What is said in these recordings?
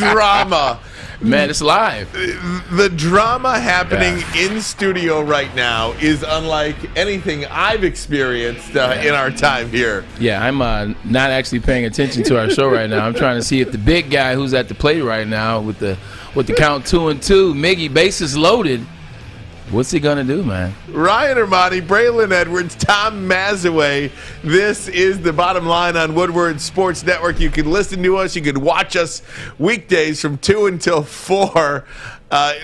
drama. Man, it's live. The drama happening in studio right now is unlike anything I've experienced in our time here. Yeah, I'm not actually paying attention to our show right now. I'm trying to see if the big guy who's at the plate right now with the count 2-2, Miggy, bases loaded. What's he going to do, man? Ryan Armani, Braylon Edwards, Tom Mazaway. This is The Bottom Line on Woodward Sports Network. You can listen to us. You can watch us weekdays from 2 until 4.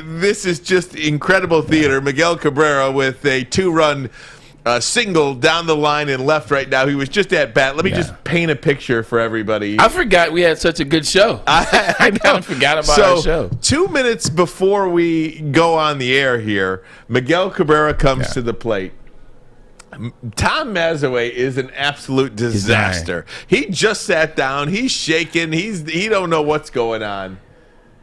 This is just incredible theater. Miguel Cabrera with a 2-run single down the line and left right now. He was just at bat. Let me just paint a picture for everybody. I forgot we had such a good show. I kind of forgot about our show. 2 minutes before we go on the air here, Miguel Cabrera comes to the plate. Tom Mazaway is an absolute disaster. He just sat down. He's shaking. He don't know what's going on.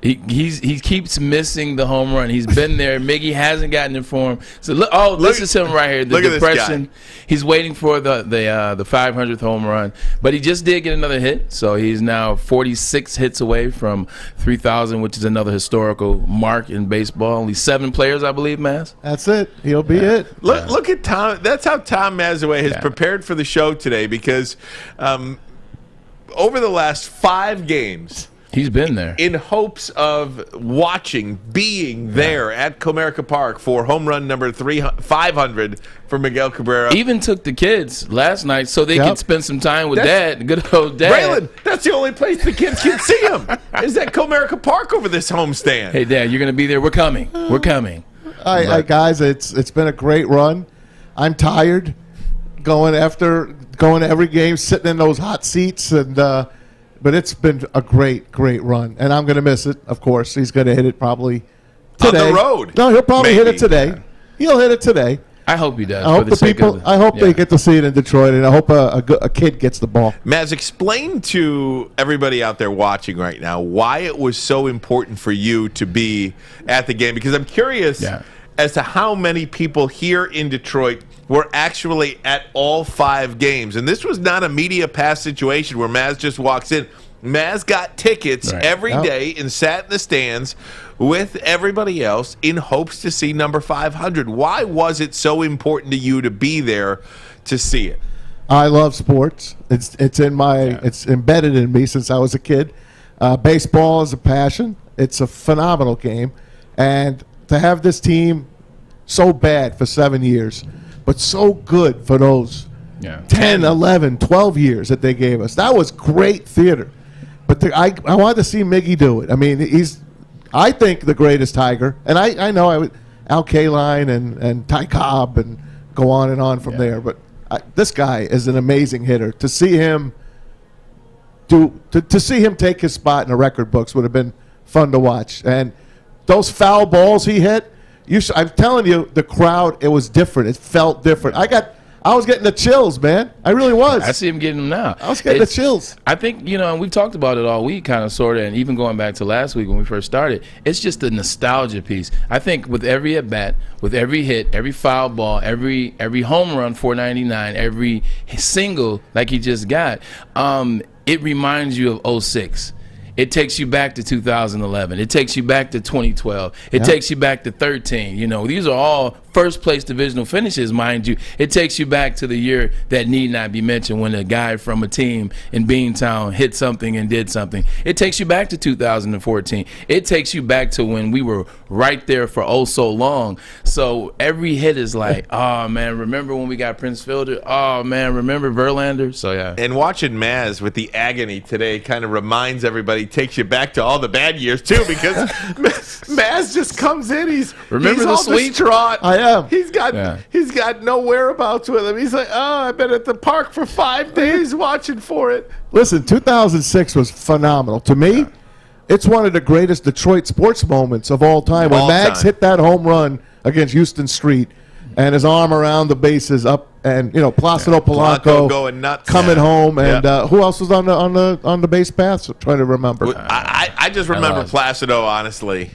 He keeps missing the home run. He's been there. Miggy hasn't gotten it for him. So look, this is him right here. The depression. He's waiting for the 500th home run, but he just did get another hit. So he's now 46 hits away from 3,000, which is another historical mark in baseball. Only 7 players, I believe, Maz. That's it. He'll be it. Look at Tom. That's how Tom Mazaway has prepared for the show today, because over the last 5 games. He's been there. In hopes of being there at Comerica Park for home run number 500 for Miguel Cabrera. Even took the kids last night so they could spend some time with Dad, good old Dad. Braylon, that's the only place the kids can see him, is at Comerica Park over this homestand. Hey, Dad, you're going to be there. We're coming. We're coming. All right, guys, it's been a great run. I'm tired going to every game, sitting in those hot seats, and but it's been a great, great run. And I'm going to miss it, of course. He's going to hit it probably today. On the road. No, he'll probably hit it today. Yeah. He'll hit it today. I hope he does. I hope they get to see it in Detroit, and I hope a kid gets the ball. Maz, explain to everybody out there watching right now why it was so important for you to be at the game. Because I'm curious as to how many people here in Detroit were actually at all 5 games. And this was not a media pass situation where Maz just walks in. Maz got tickets every day and sat in the stands with everybody else in hopes to see number 500. Why was it so important to you to be there to see it? I love sports. It's embedded in me since I was a kid. Baseball is a passion. It's a phenomenal game. And to have this team so bad for 7 years, but so good for those 10, 11, 12 years that they gave us. That was great theater. But I wanted to see Miggy do it. I mean, he's, I think, the greatest Tiger. And I know Al Kaline and Ty Cobb and go on from there. But this guy is an amazing hitter. To see him to see him take his spot in the record books would have been fun to watch. And those foul balls he hit, I'm telling you, the crowd, it was different. It felt different. I was getting the chills, man. I really was. I see him getting them now. I was getting the chills. I think, and we've talked about it all week, kind of, sort of, and even going back to last week when we first started, it's just a nostalgia piece. I think with every at-bat, with every hit, every foul ball, every home run, 499, every single like he just got, it reminds you of 06. It takes you back to 2011. It takes you back to 2012. It takes you back to 13. These are all first-place divisional finishes, mind you. It takes you back to the year that need not be mentioned when a guy from a team in Beantown hit something and did something. It takes you back to 2014. It takes you back to when we were right there for oh so long. So every hit is like, oh, man, remember when we got Prince Fielder? Oh, man, remember Verlander? So, yeah. And watching Maz with the agony today kind of reminds everybody, takes you back to all the bad years, too, because Maz just comes in. He's the sweep? Distraught. I am. He's got no whereabouts with him. He's like, I've been at the park for 5 days watching for it. Listen, 2006 was phenomenal. To me, it's one of the greatest Detroit sports moments of all time. When Mags hit that home run against Houston Street and his arm around the bases up, and Placido Polanco going nuts, coming home, and who else was on the base paths? I'm trying to remember. I just remember Placido, honestly.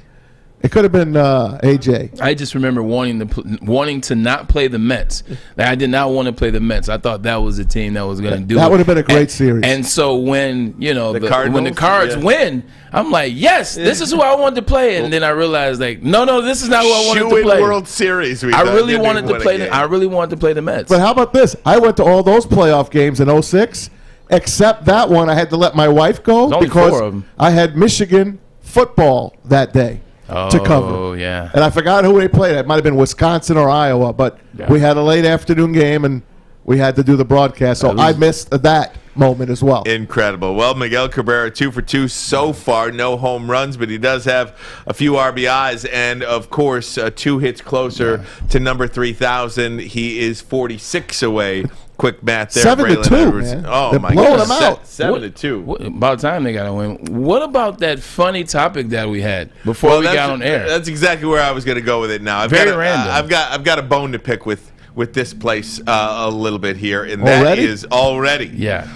It could have been AJ. I just remember wanting to not play the Mets. Like, I did not want to play the Mets. I thought that was the team that was going to do it. That would have been a great series. And so when when the Cards yeah. win, I'm like, yes, this is who I wanted to play. And then I realized, like, no, this is not who I wanted to play. World Series. I really wanted to play the Mets. But how about this? I went to all those playoff games in 06, except that one I had to let my wife go because I had Michigan football that day. To cover. Oh, yeah. And I forgot who they played. It might have been Wisconsin or Iowa, but we had a late afternoon game, and we had to do the broadcast. So I missed that moment as well. Incredible. Well, Miguel Cabrera, 2 for 2 so far. No home runs, but he does have a few RBIs. And, of course, 2 hits closer to number 3,000. He is 46 away. Quick math there. 7-2, man. Oh, they're my blowing God. them out. 7-2. About time they got to win. What about that funny topic that we had before we got on air? That's exactly where I was going to go with it now. Very random. I've got a bone to pick with this place a little bit here, and that is already. Yeah.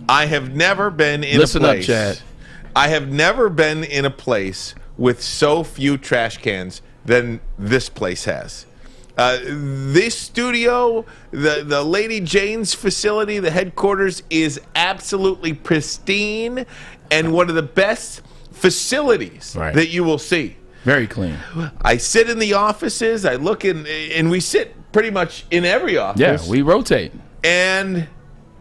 I have never been in Listen a place. up, Chad. I have never been in a place with so few trash cans than this place has. This studio, the Lady Jane's facility, the headquarters is absolutely pristine and one of the best facilities that you will see. Very clean. I sit in the offices. I look in, and we sit pretty much in every office. Yeah, we rotate. And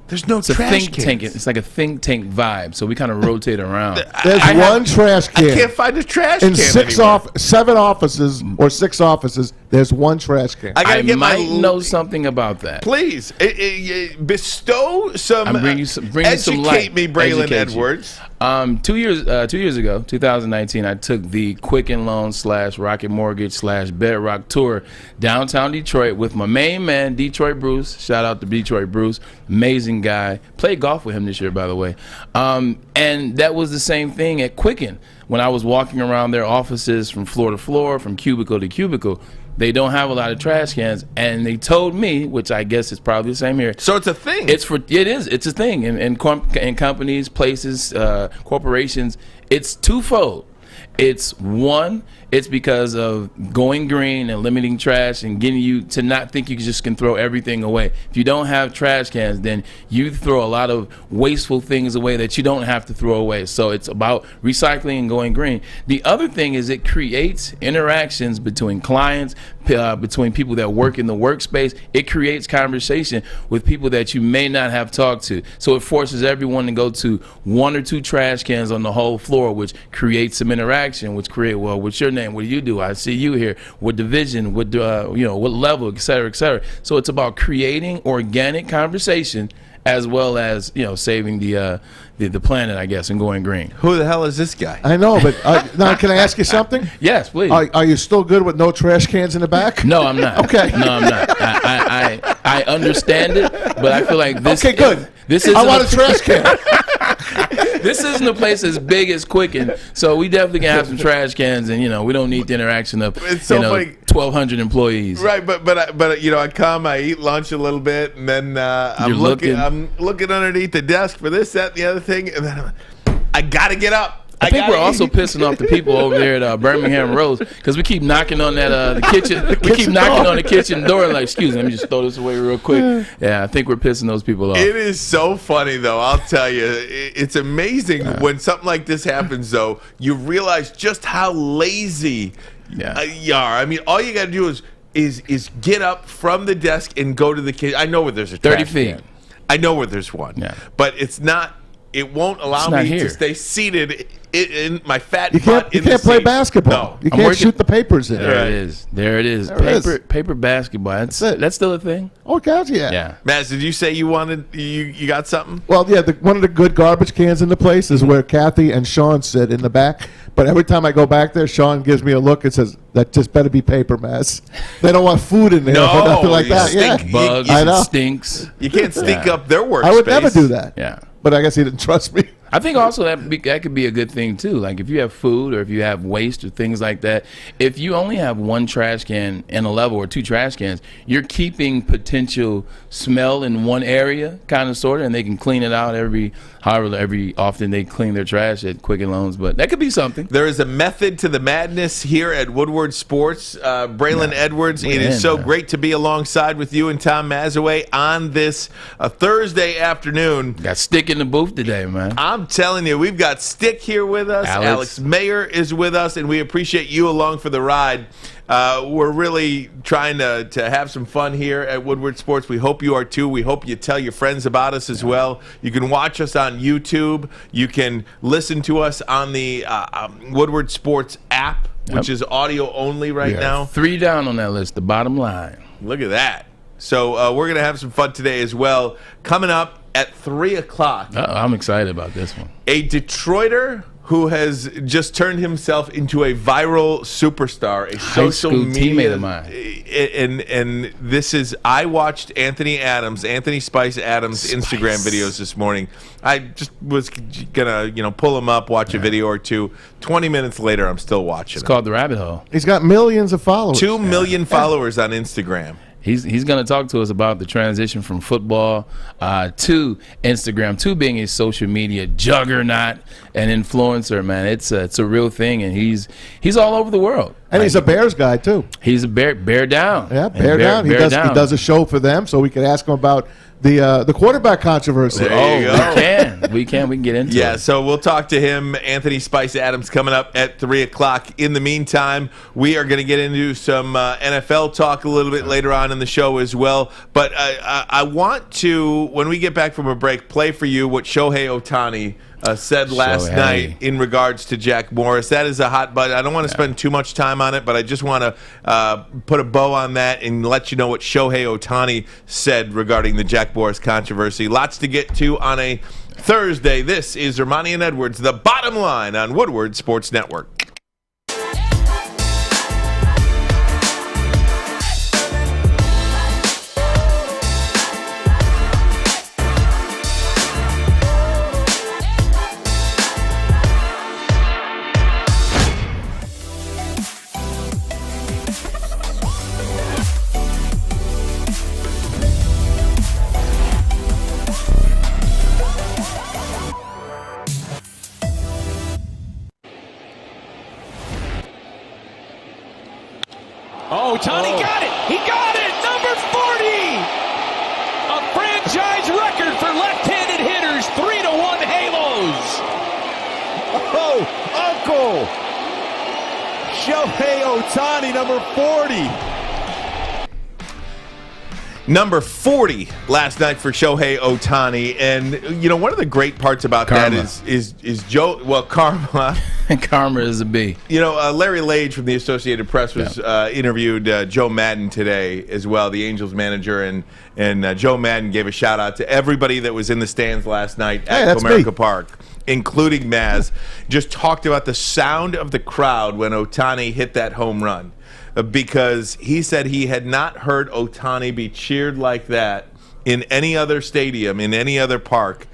there's no trash think cans. tank. It's like a think tank vibe. So we kind of rotate around. There's one trash can. I can't find a trash in can 7 offices or 6 offices. There's one trash can. I might know something about that. Please bestow some. Bring some light. Educate me, Braylon Edwards. 2 years ago, 2019, I took the Quicken Loan / Rocket Mortgage / Bedrock tour downtown Detroit with my main man, Detroit Bruce. Shout out to Detroit Bruce, amazing guy. Played golf with him this year, by the way. And that was the same thing at Quicken. When I was walking around their offices from floor to floor, from cubicle to cubicle, they don't have a lot of trash cans, and they told me, which I guess is probably the same here. So it's a thing. It's a thing in companies, places, corporations. It's twofold. It's one, it's because of going green and limiting trash and getting you to not think you just can throw everything away. If you don't have trash cans, then you throw a lot of wasteful things away that you don't have to throw away. So it's about recycling and going green. The other thing is it creates interactions between clients, between people that work in the workspace. It creates conversation with people that you may not have talked to. So it forces everyone to go to 1 or 2 trash cans on the whole floor, which creates some interaction, which create, well, what's your name? What do you do? I see you here. What division? What what level, et cetera, et cetera. So it's about creating organic conversation as well as saving the planet, I guess, and going green. Who the hell is this guy? I know, but now can I ask you something? Yes, please. Are you still good with no trash cans in the back? No, I'm not. Okay. No, I'm not. I understand it, but I feel like this. Okay, good. I want a trash can. This isn't a place as big as Quicken, so we definitely can have some trash cans, and we don't need the interaction of it's so funny. 1,200 employees. Right, but I come, I eat lunch a little bit, and then I'm looking underneath the desk for this, that, and the other thing, and then I gotta get up. I think we're also pissing off the people over there at Birmingham Rose because we keep knocking on that the kitchen. We keep knocking on the kitchen door like, excuse me, let me just throw this away real quick. Yeah, I think we're pissing those people off. It is so funny, though. I'll tell you, it's amazing when something like this happens. Though you realize just how lazy you are. I mean, all you got to do is get up from the desk and go to the kitchen. I know where there's a 30 feet. I know where there's one. Yeah. But it's not. It won't allow me to stay seated in my fat butt. You can't play basketball. No. You can't shoot the papers in. There it is. Paper basketball. That's it. That's still a thing. Oh, gosh, yeah. Maz, did you say you got something? Well, yeah. One of the good garbage cans in the place is where Kathy and Sean sit in the back. But every time I go back there, Sean gives me a look and says, "That just better be paper, Maz." They don't want food in there or nothing like that. Bugs, I know. Stinks. You can't stink up their workspace. I would never do that. Yeah. But I guess he didn't trust me. I think also that could be a good thing too. Like if you have food or if you have waste or things like that, if you only have one trash can in a level or two trash cans, you're keeping potential smell in one area, kind of sort of, and they can clean it out every often they clean their trash at Quicken Loans. But that could be something. There is a method to the madness here at Woodward Sports. Braylon Edwards, it is so great to be alongside with you and Tom Mazaway on this Thursday afternoon. Got Stick in the booth today, man. I'm telling you, we've got Stick here with us. Alex Mayer is with us, and we appreciate you along for the ride. We're really trying to have some fun here at Woodward Sports. We hope you are too. We hope you tell your friends about us as well. You can watch us on YouTube. You can listen to us on the Woodward Sports app, which is audio only right now. 3 down on that list, the bottom line. Look at that. So we're going to have some fun today as well. Coming up at 3 o'clock. I'm excited about this one. A Detroiter who has just turned himself into a viral superstar, a social media teammate of mine. And this is, I watched Anthony Spice Adams' Instagram videos this morning. I just was gonna, pull him up, watch a video or two. 20 minutes later, I'm still watching. It's called The Rabbit Hole. He's got millions of followers. 2 million followers on Instagram. He's going to talk to us about the transition from football to Instagram, to being a social media juggernaut and influencer, man. It's a real thing, and he's all over the world. And he's a Bears guy too. He's a bear down. Yeah, bear down. He does a show for them, so we can ask him about the quarterback controversy. We can get into it. Yeah, so we'll talk to him, Anthony Spice Adams, coming up at 3 o'clock. In the meantime, we are going to get into some NFL talk a little bit later on in the show as well. But I want to, when we get back from a break, play for you what Shohei Ohtani said last night in regards to Jack Morris. That is a hot button. I don't want to spend too much time on it, but I just want to put a bow on that and let you know what Shohei Ohtani said regarding the Jack Morris controversy. Lots to get to on a Thursday. This is Romani and Edwards, The Bottom Line on Woodward Sports Network. Ohtani got it! He got it! Number 40! A franchise record for left-handed hitters, 3-1 Halos! Oh, Uncle! Shohei Ohtani, number 40. Number 40 last night for Shohei Ohtani. And, one of the great parts about that is Joe, karma. Karma is a B. Larry Lage from the Associated Press was interviewed Joe Madden today as well, the Angels manager, and Joe Madden gave a shout out to everybody that was in the stands last night at Comerica Park, including Maz. Just talked about the sound of the crowd when Ohtani hit that home run, because he said he had not heard Ohtani be cheered like that in any other stadium, in any other park,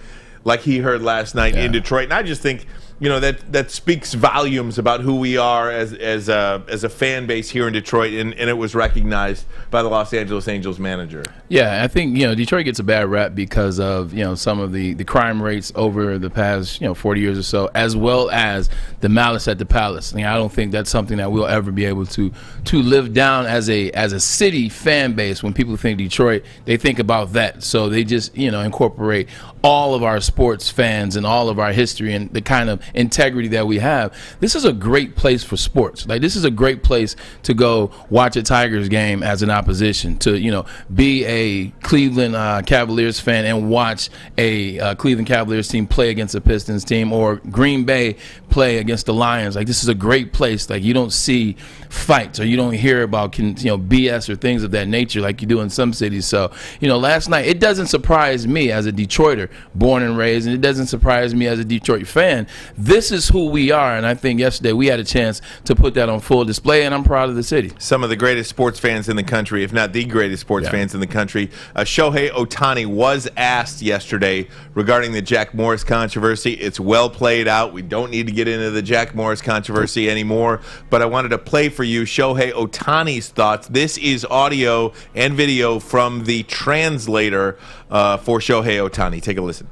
like he heard last night in Detroit. And I just think, that speaks volumes about who we are as a fan base here in Detroit, and it was recognized by the Los Angeles Angels manager. Yeah, I think Detroit gets a bad rap because of some of the crime rates over the past 40 years or so, as well as the malice at the palace. I don't think that's something that we'll ever be able to live down as a city fan base. When people think Detroit, they think about that, so they just incorporate all of our sports fans and all of our history and the kind of integrity that we have. This is a great place for sports. This is a great place to go watch a Tigers game as an opposition, to be a Cleveland Cavaliers fan and watch a Cleveland Cavaliers team play against a Pistons team, or Green Bay play against the Lions. Like, this is a great place. Like, you don't see fights or you don't hear about BS or things of that nature like you do in some cities. So, last night, it doesn't surprise me as a Detroiter, born and raised, and it doesn't surprise me as a Detroit fan. This is who we are, and I think yesterday we had a chance to put that on full display, and I'm proud of the city. Some of the greatest sports fans in the country, if not the greatest sports fans in the country. Shohei Ohtani was asked yesterday regarding the Jack Morris controversy. It's well played out. We don't need to get into the Jack Morris controversy anymore, but I wanted to play for you Shohei Ohtani's thoughts. This is audio and video from the translator for Shohei Ohtani. Take a listen.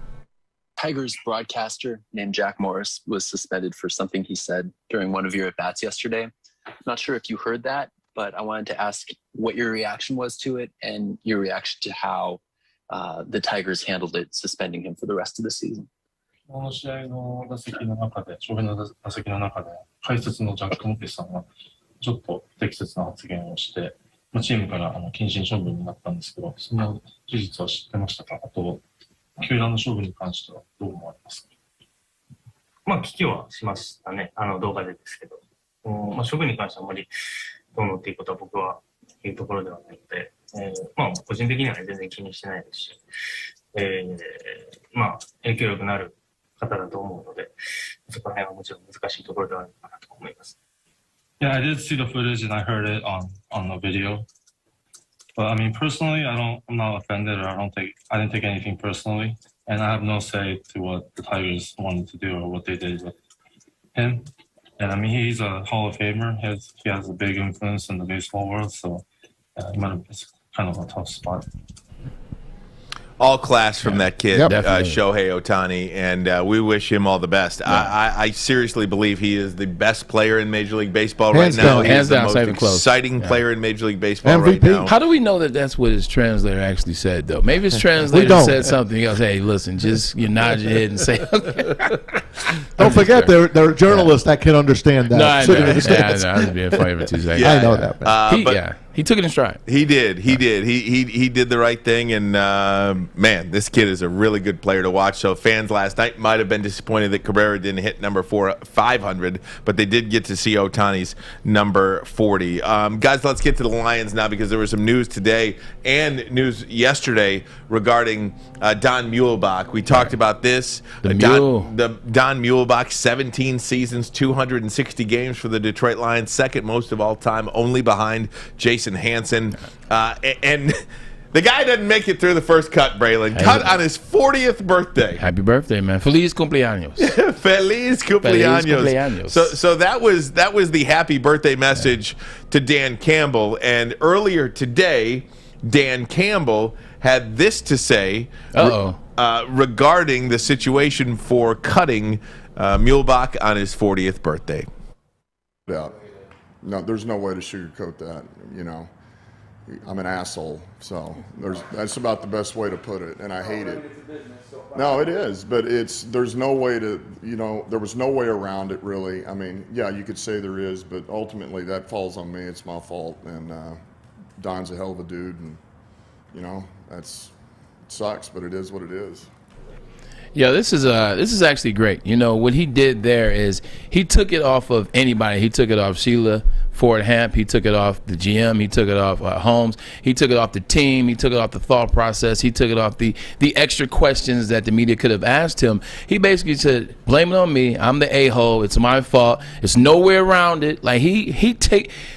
Tigers broadcaster named Jack Morris was suspended for something he said during one of your at-bats yesterday. I'm not sure if you heard that, but I wanted to ask what your reaction was to it and your reaction to how the Tigers handled it, suspending him for the rest of the season. この試合の打席の中で、翔平の打席の中で、解説のジャック・モケさんがちょっと不適切な発言をして、チームから謹慎処分になったんですけど、その事実は知ってましたか？あと、球団の処分に関してはどう思われますか？危機はしましたね、動画でですけど、処分に関してはあまりどうのっていうことは僕は言うところではないので、個人的には全然気にしてないですし、影響力のある方だと思うので、そこら辺はもちろん難しいところではあるかなと思います。Yeah, I did see the footage and I heard it on the video. But I mean, personally, I'm not offended, or I didn't take anything personally, and I have no say to what the Tigers wanted to do or what they did with him. And I mean, he's a Hall of Famer. He has a big influence in the baseball world, so it's kind of a tough spot. All class from that kid, Yep. Shohei Ohtani, and we wish him all the best. Yeah. I seriously believe he is the best player in Major League Baseball right now. He is the most exciting player in Major League Baseball right now. How do we know that that's what his translator actually said, though? Maybe his translator said something else. Hey, listen, just you nod your head and say, okay. Don't forget, there are journalists that can understand that. No, I know. I was being funny for 2 seconds. I know that. He took it in stride. He did. He did the right thing, and man, this kid is a really good player to watch. So fans last night might have been disappointed that Cabrera didn't hit number 500, but they did get to see Ohtani's number 40. Guys, let's get to the Lions now, because there was some news today and news yesterday regarding Don Muhlbach. We talked about this. Don Muhlbach, 17 seasons, 260 games for the Detroit Lions, second most of all time, only behind Jason Hansen. And the guy doesn't make it through the first cut, Braylon. Cut on his 40th birthday. Happy birthday, man. Feliz cumpleaños. Feliz cumpleaños. So that was the happy birthday message to Dan Campbell. And earlier today, Dan Campbell had this to say regarding the situation for cutting Muhlbach on his 40th birthday. Yeah. No, there's no way to sugarcoat that, I'm an asshole, so that's about the best way to put it, and I hate it. No, it is, but there's no way to, there was no way around it, really. I mean, yeah, you could say there is, but ultimately that falls on me. It's my fault, and Don's a hell of a dude, and, it sucks, but it is what it is. Yeah, this is actually great. What he did there is he took it off of anybody. He took it off Sheila Ford Hamp. He took it off the GM. He took it off Holmes. He took it off the team. He took it off the thought process. He took it off the extra questions that the media could have asked him. He basically said, blame it on me. I'm the a-hole. It's my fault. There's no way around it. Like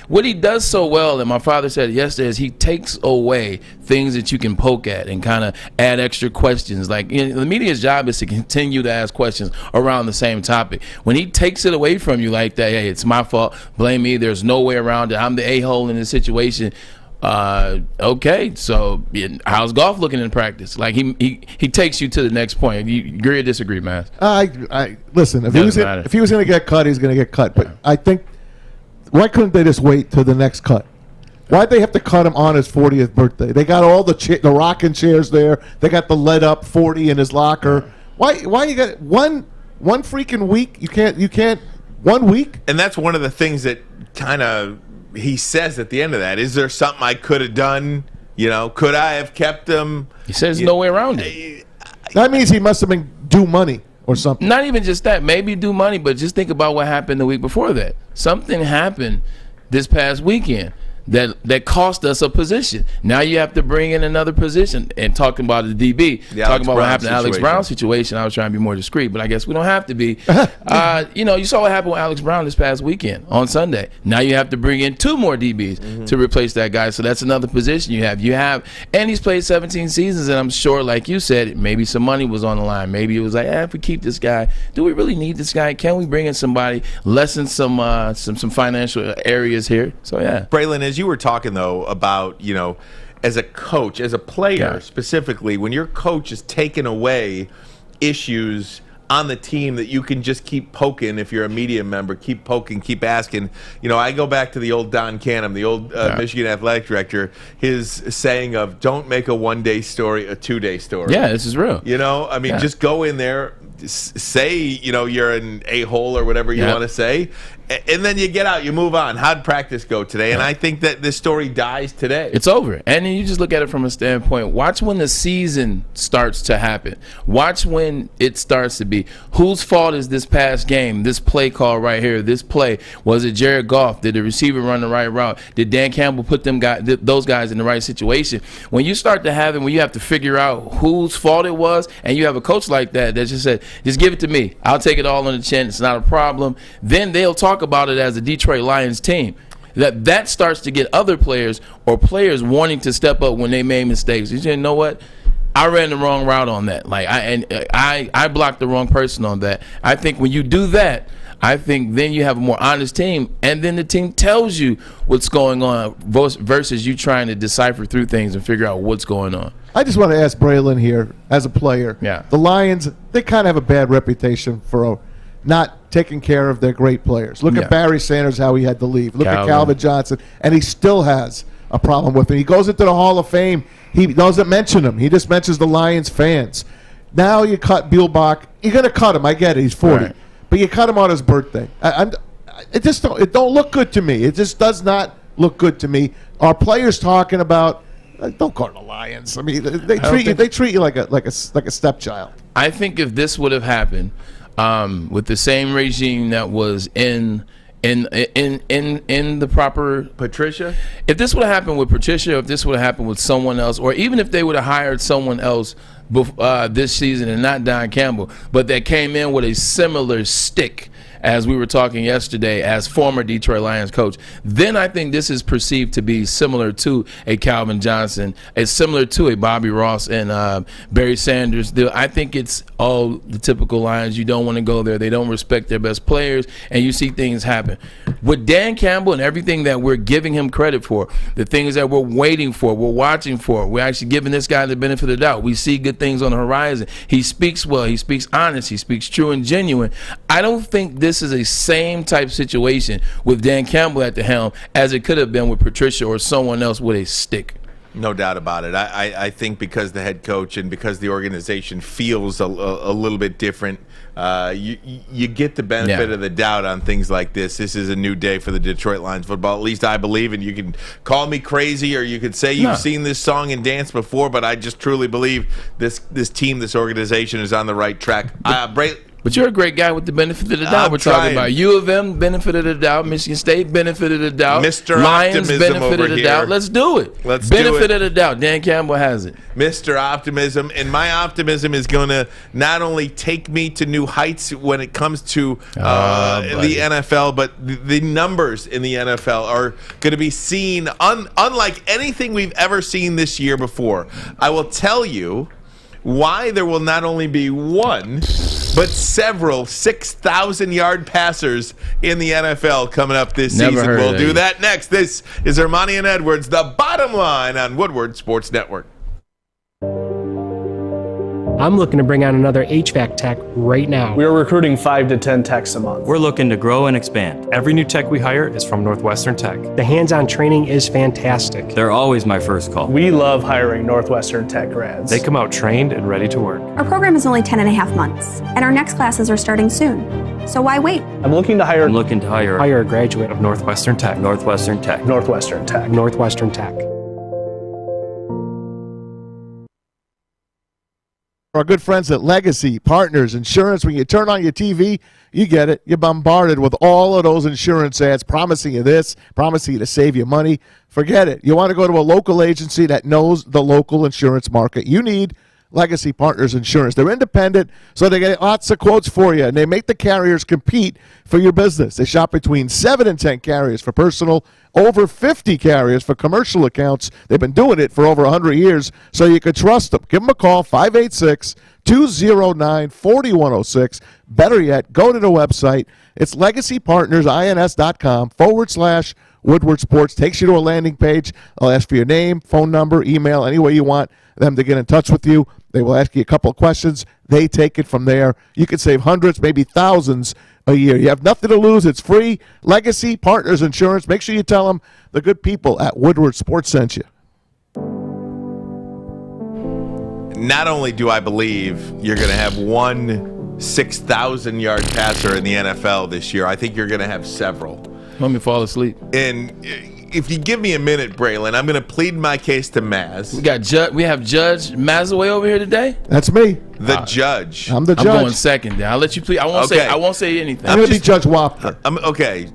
what he does so well, and my father said yesterday, is he takes away things that you can poke at and kind of add extra questions. Like, the media's job is to continue to ask questions around the same topic. When he takes it away from you like that, hey, it's my fault, blame me, there's no way around it, I'm the a-hole in this situation. Okay, so how's golf looking in practice? Like, he takes you to the next point. You agree or disagree, man? I listen. If he was going to get cut, he's going to get cut. But I think, why couldn't they just wait till the next cut? Why'd they have to cut him on his 40th birthday? They got all the rocking chairs there. They got the lead up 40 in his locker. Why you got one freaking week? You can't 1 week? And that's one of the things that kind of he says at the end of that. Is there something I could have done? Could I have kept him? He says no way around it. That means he must have been due money or something. Not even just that. Maybe do money, but just think about what happened the week before that. Something happened this past weekend that cost us a position. Now you have to bring in another position. And talking about the DB, talking about what happened to Alex Brown situation, I was trying to be more discreet, but I guess we don't have to be. You saw what happened with Alex Brown this past weekend on Sunday. Now you have to bring in 2 more DBs to replace that guy. So that's another position you have. And he's played 17 seasons, and I'm sure, like you said, maybe some money was on the line. Maybe it was like, if we keep this guy, do we really need this guy? Can we bring in somebody, lessen some financial areas here? So yeah. Braylon, as you were talking though about, as a coach, as a player specifically, when your coach is taking away issues on the team that you can just keep poking, if you're a media member, keep poking, keep asking. I go back to the old Don Canham, the old Michigan athletic director, his saying of don't make a one-day story a two-day story. Yeah, this is real. Just go in there, say, you're an a-hole or whatever you want to say, and then you get out, you move on. How'd practice go today? And I think that this story dies today. It's over. And then you just look at it from a standpoint. Watch when the season starts to happen. Watch when it starts to be. Whose fault is this past game, this play call right here, this play? Was it Jared Goff? Did the receiver run the right route? Did Dan Campbell put those guys in the right situation? When you start to have it, when you have to figure out whose fault it was, and you have a coach like that just said, just give it to me. I'll take it all on the chin. It's not a problem. Then they'll talk about it as a Detroit Lions team. That starts to get other players or players wanting to step up when they made mistakes. You say, you know what? I ran the wrong route on that. I blocked the wrong person on that. I think when you do that, I think then you have a more honest team, and then the team tells you what's going on versus you trying to decipher through things and figure out what's going on. I just want to ask Braylon here, as a player. Yeah. The Lions, they kind of have a bad reputation for not taking care of their great players. Look at Barry Sanders, how he had to leave. Look at Calvin Johnson, and he still has a problem with him. He goes into the Hall of Fame. He doesn't mention him. He just mentions the Lions fans. Now you cut Bielbach. You're going to cut him. I get it. He's 40. Right. But you cut him on his birthday. It don't look good to me. It just does not look good to me. Our players talking about, don't go to the Lions. I mean, they treat you like a stepchild. I think if this would have happened with the same regime that was in the proper Patricia, if this would have happened with Patricia, if this would have happened with someone else, or even if they would have hired someone else this season and not Don Campbell, but that came in with a similar stick, as we were talking yesterday, as former Detroit Lions coach, then I think this is perceived to be similar to a Calvin Johnson, it's similar to a Bobby Ross and Barry Sanders. I think it's all the typical Lions. You don't want to go there. They don't respect their best players, and you see things happen. With Dan Campbell and everything that we're giving him credit for, the things that we're waiting for, we're watching for, we're actually giving this guy the benefit of the doubt. We see good things on the horizon. He speaks well. He speaks honest. He speaks true and genuine. I don't think this is a same type situation with Dan Campbell at the helm as it could have been with Patricia or someone else with a stick. No doubt about it. I think because the head coach and because the organization feels a little bit different, you get the benefit of the doubt on things like this. This is a new day for the Detroit Lions football. At least I believe, and you can call me crazy or you could say you've seen this song and dance before, but I just truly believe this team, this organization is on the right track. But you're a great guy with the benefit of the doubt. We're talking about U of M, benefit of the doubt, Michigan State, benefit of the doubt, Mr. Lions, Optimism benefit of the here. doubt. Let's do it. Benefit of the doubt. Dan Campbell has it. Mr. Optimism. And my optimism is going to not only take me to new heights when it comes to the NFL, but the numbers in the NFL are going to be seen unlike anything we've ever seen this year before. I will tell you why there will not only be one, but several 6,000-yard passers in the NFL coming up this season. We'll do that next. This is Armani and Edwards, The Bottom Line on Woodward Sports Network. I'm looking to bring on another HVAC tech right now. We're recruiting 5 to 10 techs a month. We're looking to grow and expand. Every new tech we hire is from Northwestern Tech. The hands-on training is fantastic. They're always my first call. We love hiring Northwestern Tech grads. They come out trained and ready to work. Our program is only 10.5 months, and our next classes are starting soon. So why wait? I'm looking to hire a graduate of Northwestern Tech. Northwestern Tech. Northwestern Tech. Northwestern Tech. Our good friends at Legacy Partners Insurance. When you turn on your TV, you get it. You're bombarded with all of those insurance ads promising you this, promising you to save you money. Forget it. You want to go to a local agency that knows the local insurance market. You need Legacy Partners Insurance. They're independent, so they get lots of quotes for you, and they make the carriers compete for your business. They shop between 7 and 10 carriers for personal, over 50 carriers for commercial accounts. They've been doing it for over 100 years, so you can trust them. Give them a call, 586-209-4106. Better yet, go to the website. It's legacypartnersins.com/Woodward Sports. Takes you to a landing page. I'll ask for your name, phone number, email, any way you want them to get in touch with you. They will ask you a couple of questions. They take it from there. You can save hundreds, maybe thousands a year. You have nothing to lose. It's free. Legacy Partners Insurance. Make sure you tell them the good people at Woodward Sports sent you. Not only do I believe you're going to have one 6,000-yard passer in the NFL this year, I think you're going to have several. Let me fall asleep. And if you give me a minute, Braylon, I'm going to plead my case to Maz. We have Judge Mazaway over here today. That's me. The judge. I'm the judge. I'm going second. Then I'll let you plead. I won't say anything. I'm going to be Judge Wapner. Okay.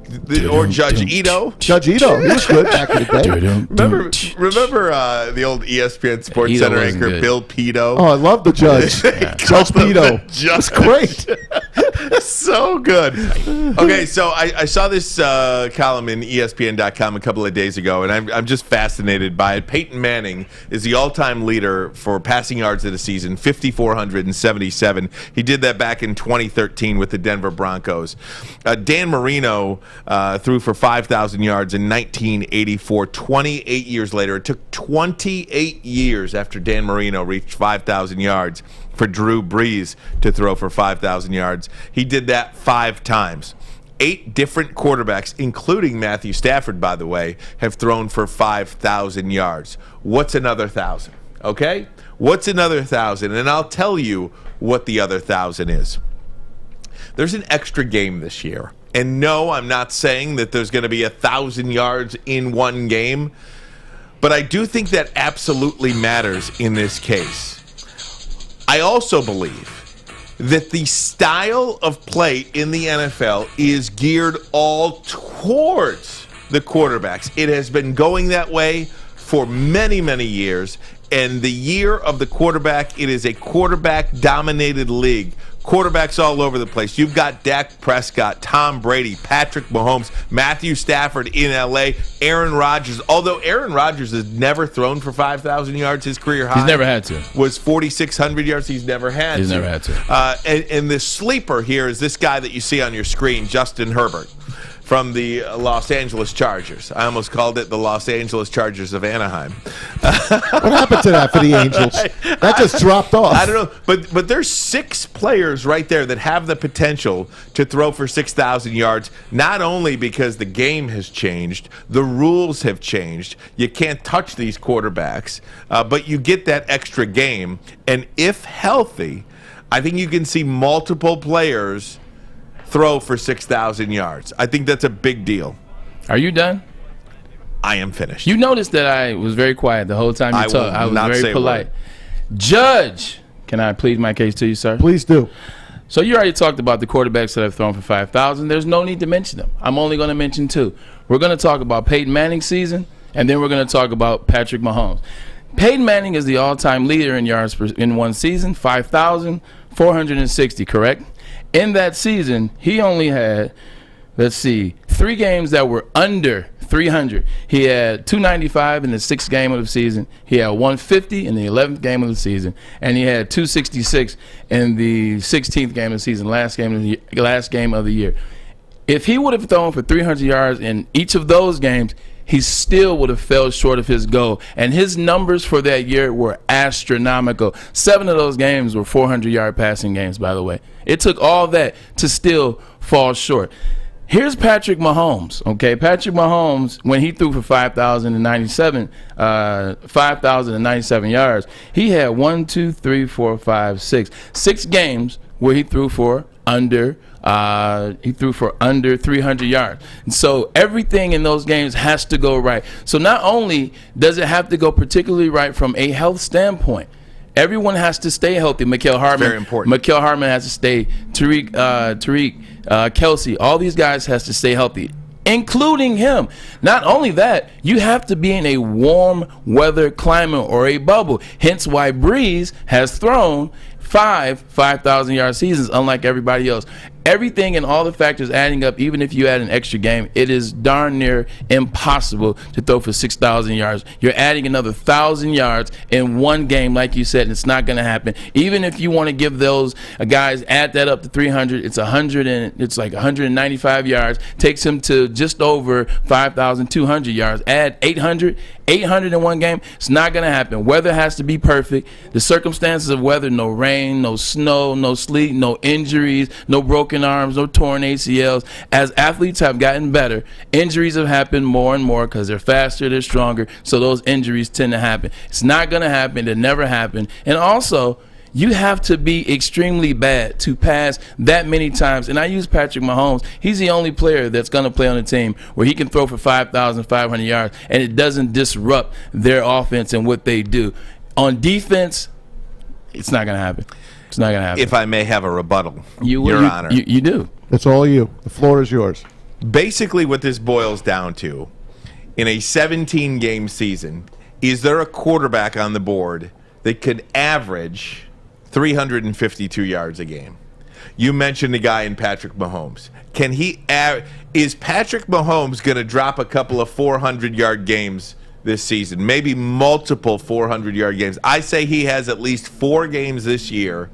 Or Judge Ito. Judge Ito. He was good back in the day. Remember the old ESPN Sports Ito Center anchor, good. Bill Pito? Oh, I love the judge. Judge Pito. Just great. So good. Okay, so I saw this column in ESPN.com a couple of days ago, and I'm just fascinated by it. Peyton Manning is the all-time leader for passing yards of the season, 5,477. He did that back in 2013 with the Denver Broncos. Dan Marino threw for 5,000 yards in 1984. 28 years later, it took 28 years after Dan Marino reached 5,000 yards for Drew Brees to throw for 5,000 yards. He did that 5 times. 8 different quarterbacks, including Matthew Stafford, by the way, have thrown for 5,000 yards. What's another 1,000? Okay? What's another 1,000? And I'll tell you what the other 1,000 is. There's an extra game this year. And no, I'm not saying that there's going to be 1,000 yards in one game, but I do think that absolutely matters in this case. I also believe that the style of play in the NFL is geared all towards the quarterbacks. It has been going that way for many, many years. And the year of the quarterback, it is a quarterback-dominated league. Quarterbacks all over the place. You've got Dak Prescott, Tom Brady, Patrick Mahomes, Matthew Stafford in L.A., Aaron Rodgers. Although Aaron Rodgers has never thrown for 5,000 yards, his career high. He's never had to. Was 4,600 yards. He's never had to. Never had to. And the sleeper here is this guy that you see on your screen, Justin Herbert, from the Los Angeles Chargers. I almost called it the Los Angeles Chargers of Anaheim. What happened to that for the Angels? That just dropped off. I don't know, but there's 6 players right there that have the potential to throw for 6,000 yards, not only because the game has changed, the rules have changed. You can't touch these quarterbacks, but you get that extra game. And if healthy, I think you can see multiple players throw for 6,000 yards. I think that's a big deal. Are you done? I am finished. You noticed that I was very quiet the whole time you talked. I was very polite. Word. Judge, can I plead my case to you, sir? Please do. So you already talked about the quarterbacks that have thrown for 5,000. There's no need to mention them. I'm only going to mention 2. We're going to talk about Peyton Manning's season, and then we're going to talk about Patrick Mahomes. Peyton Manning is the all-time leader in yards in one season, 5,460, correct? In that season, he only had, 3 games that were under 300. He had 295 in the 6th game of the season. He had 150 in the 11th game of the season, and he had 266 in the 16th game of the season, last game of the year. If he would have thrown for 300 yards in each of those games, he still would have fell short of his goal. And his numbers for that year were astronomical. 7 of those games were 400-yard passing games, by the way. It took all that to still fall short. Here's Patrick Mahomes, okay? Patrick Mahomes, when he threw for 5,097 yards, he had 6 games where he threw for under 300 yards. And so everything in those games has to go right. So not only does it have to go particularly right from a health standpoint, Everyone has to stay healthy. Mikael Hartman, very important. Mikael Hartman has to stay. Tariq, Kelsey, all these guys has to stay healthy, including him. Not only that, you have to be in a warm weather climate or a bubble. Hence why Breeze has thrown 5,000-yard seasons, unlike everybody else. Everything and all the factors adding up, even if you add an extra game, it is darn near impossible to throw for 6,000 yards. You're adding another 1,000 yards in one game, like you said, and it's not going to happen. Even if you want to give those guys, add that up to 300, it's like 195 yards. Takes him to just over 5,200 yards. Add 800 in one game. It's not going to happen. Weather has to be perfect. The circumstances of weather: no rain, no snow, no sleet, no injuries, no broken arms, no torn ACLs. As athletes have gotten better, injuries have happened more and more because they're faster, they're stronger, so those injuries tend to happen. It's not going to happen. It never happened. And also, you have to be extremely bad to pass that many times. And I use Patrick Mahomes. He's the only player that's going to play on a team where he can throw for 5,500 yards, and it doesn't disrupt their offense and what they do. On defense, it's not going to happen. It's not going to happen. If I may have a rebuttal, Your Honor. You do. It's all you. The floor is yours. Basically, what this boils down to, in a 17-game season, is there a quarterback on the board that could average 352 yards a game? You mentioned the guy in Patrick Mahomes. Is Patrick Mahomes going to drop a couple of 400-yard games this season? Maybe multiple 400-yard games. I say he has at least 4 games this year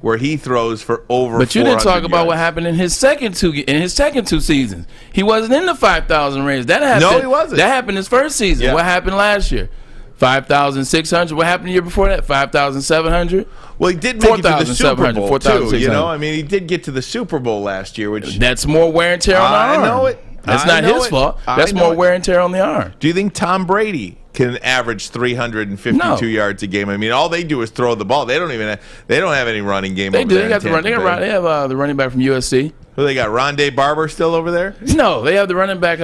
where he throws for over 400 yards. But you didn't talk about what happened in his second two seasons. He wasn't in the 5,000 range. That happened. No, he wasn't. That happened his first season. Yeah. What happened last year? 5,600. What happened the year before that? 5,700. Well, he did make it to the Super Bowl, too. You know, I mean, he did get to the Super Bowl last year, which that's more wear and tear on the arm. I know it. That's not his fault. That's more wear and tear on the arm. Do you think Tom Brady can average 352 yards a game? I mean, all they do is throw the ball. They don't have any running game. They over do. There They got the run. They have the running back from USC. Who they got? Rondé Barber still over there? No, they have the running back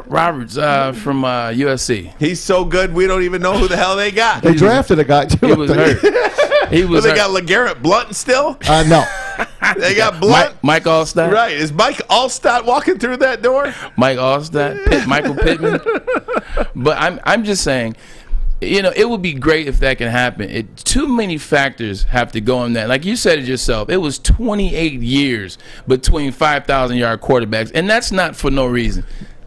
Roberts from USC. He's so good, we don't even know who the hell they got. They drafted a guy too. He was hurt. They got LeGarrette Blount still? No. They got Blount. Mike Allstott. Right. Is Mike Allstott walking through that door? Mike Allstott, Michael Pittman. But I'm just saying, you know, it would be great if that can happen. Too many factors have to go in that. Like you said it yourself, it was 28 years between 5,000-yard quarterbacks, and that's not for no reason.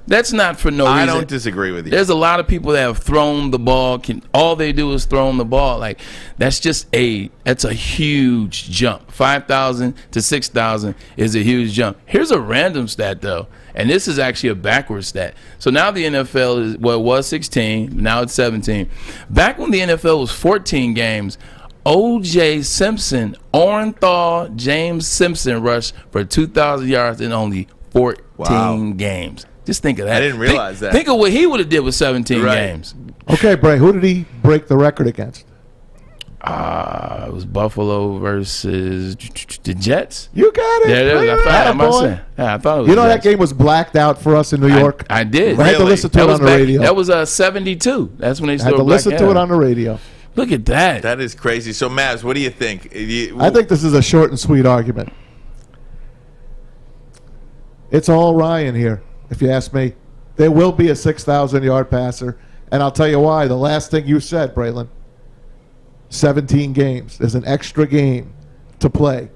That's not for no reason. I don't disagree with you. There's a lot of people that have thrown the ball. All they do is throw the ball. Like, that's a huge jump. 5,000 to 6,000 is a huge jump. Here's a random stat, though, and this is actually a backwards stat. So now the NFL it was 16, now it's 17. Back when the NFL was 14 games, O.J. Simpson, Orenthal, James Simpson rushed for 2,000 yards in only 14 games. Just think of that. I didn't realize that. Think of what he would have did with 17 games. Okay, Bray, who did he break the record against? It was Buffalo versus the Jets. You got it. There it is. I thought it was You know that game was blacked out for us in New York? I did. I had to listen to it on the radio. That was 72. That's when they had to listen to it on the radio. Look at that. That is crazy. So, Mavs, what do you think? I think this is a short and sweet argument. It's all Ryan here, if you ask me. There will be a 6,000-yard passer, and I'll tell you why. The last thing you said, Braylon, 17 games. There's an extra game to play.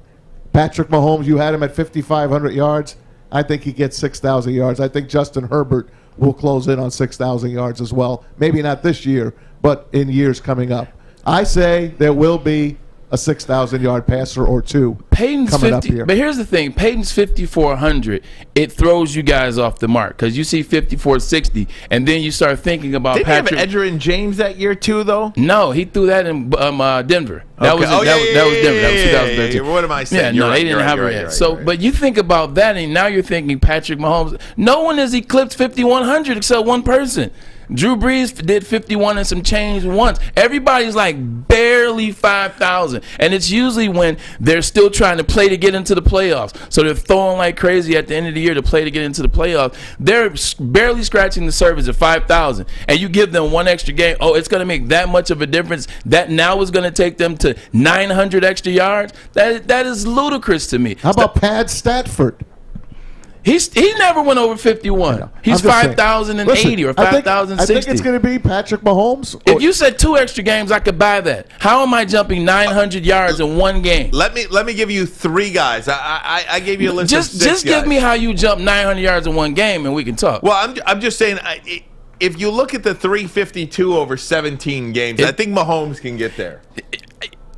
Patrick Mahomes, you had him at 5,500 yards. I think he gets 6,000 yards. I think Justin Herbert will close in on 6,000 yards as well. Maybe not this year, but in years coming up. I say there will be a 6,000-yard passer or two Peyton's coming 50, up here. But here's the thing. Peyton's 5,400. It throws you guys off the mark because you see 5,460, and then you start thinking about Didn't Patrick. Didn't he have Edgerrin James that year too, though? No, he threw that in Denver. That was Okay. that was Denver. That was 2013. What am I saying? Yeah, they didn't have it yet. So, but you think about that, and now you're thinking Patrick Mahomes. No one has eclipsed 5,100 except one person. Drew Brees did 51 and some change once. Everybody's like barely 5,000. And it's usually when they're still trying to play to get into the playoffs. So they're throwing like crazy at the end of the year to play to get into the playoffs. They're barely scratching the surface at 5,000. And you give them one extra game. Oh, it's going to make that much of a difference. That now is going to take them to 900 extra yards. That is ludicrous to me. How about Pat Stafford? He never went over 51. He's 5,080 or 5,060. I think it's going to be Patrick Mahomes. If you said 2 extra games, I could buy that. How am I jumping 900 yards in one game? Let me give you 3 guys. I gave you a list of 6 Just give me how you jump 900 yards in one game, and we can talk. Well, I'm just saying, if you look at the 352 over 17 games, I think Mahomes can get there.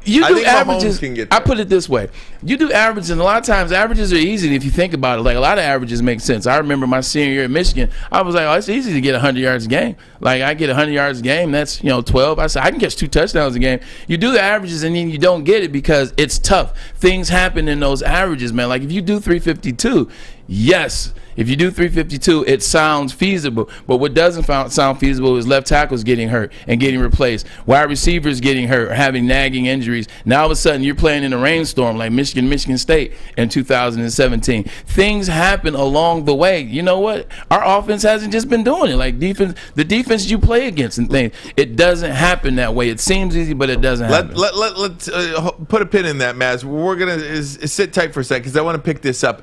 You do averages. I put it this way: you do averages, and a lot of times averages are easy if you think about it. Like a lot of averages make sense. I remember my senior year at Michigan. I was like, "Oh, it's easy to get 100 yards a game. Like I get 100 yards a game. That's 12." I said, "I can catch 2 touchdowns a game." You do the averages, and then you don't get it because it's tough. Things happen in those averages, man. Like if you do 352, yes. If you do 352, it sounds feasible. But what doesn't sound feasible is left tackles getting hurt and getting replaced, wide receivers getting hurt or having nagging injuries. Now all of a sudden you're playing in a rainstorm like Michigan State in 2017. Things happen along the way. You know what? Our offense hasn't just been doing it. Like the defense you play against and things, it doesn't happen that way. It seems easy, but it doesn't happen. Let's put a pin in that, Maz. We're going to sit tight for a second because I want to pick this up.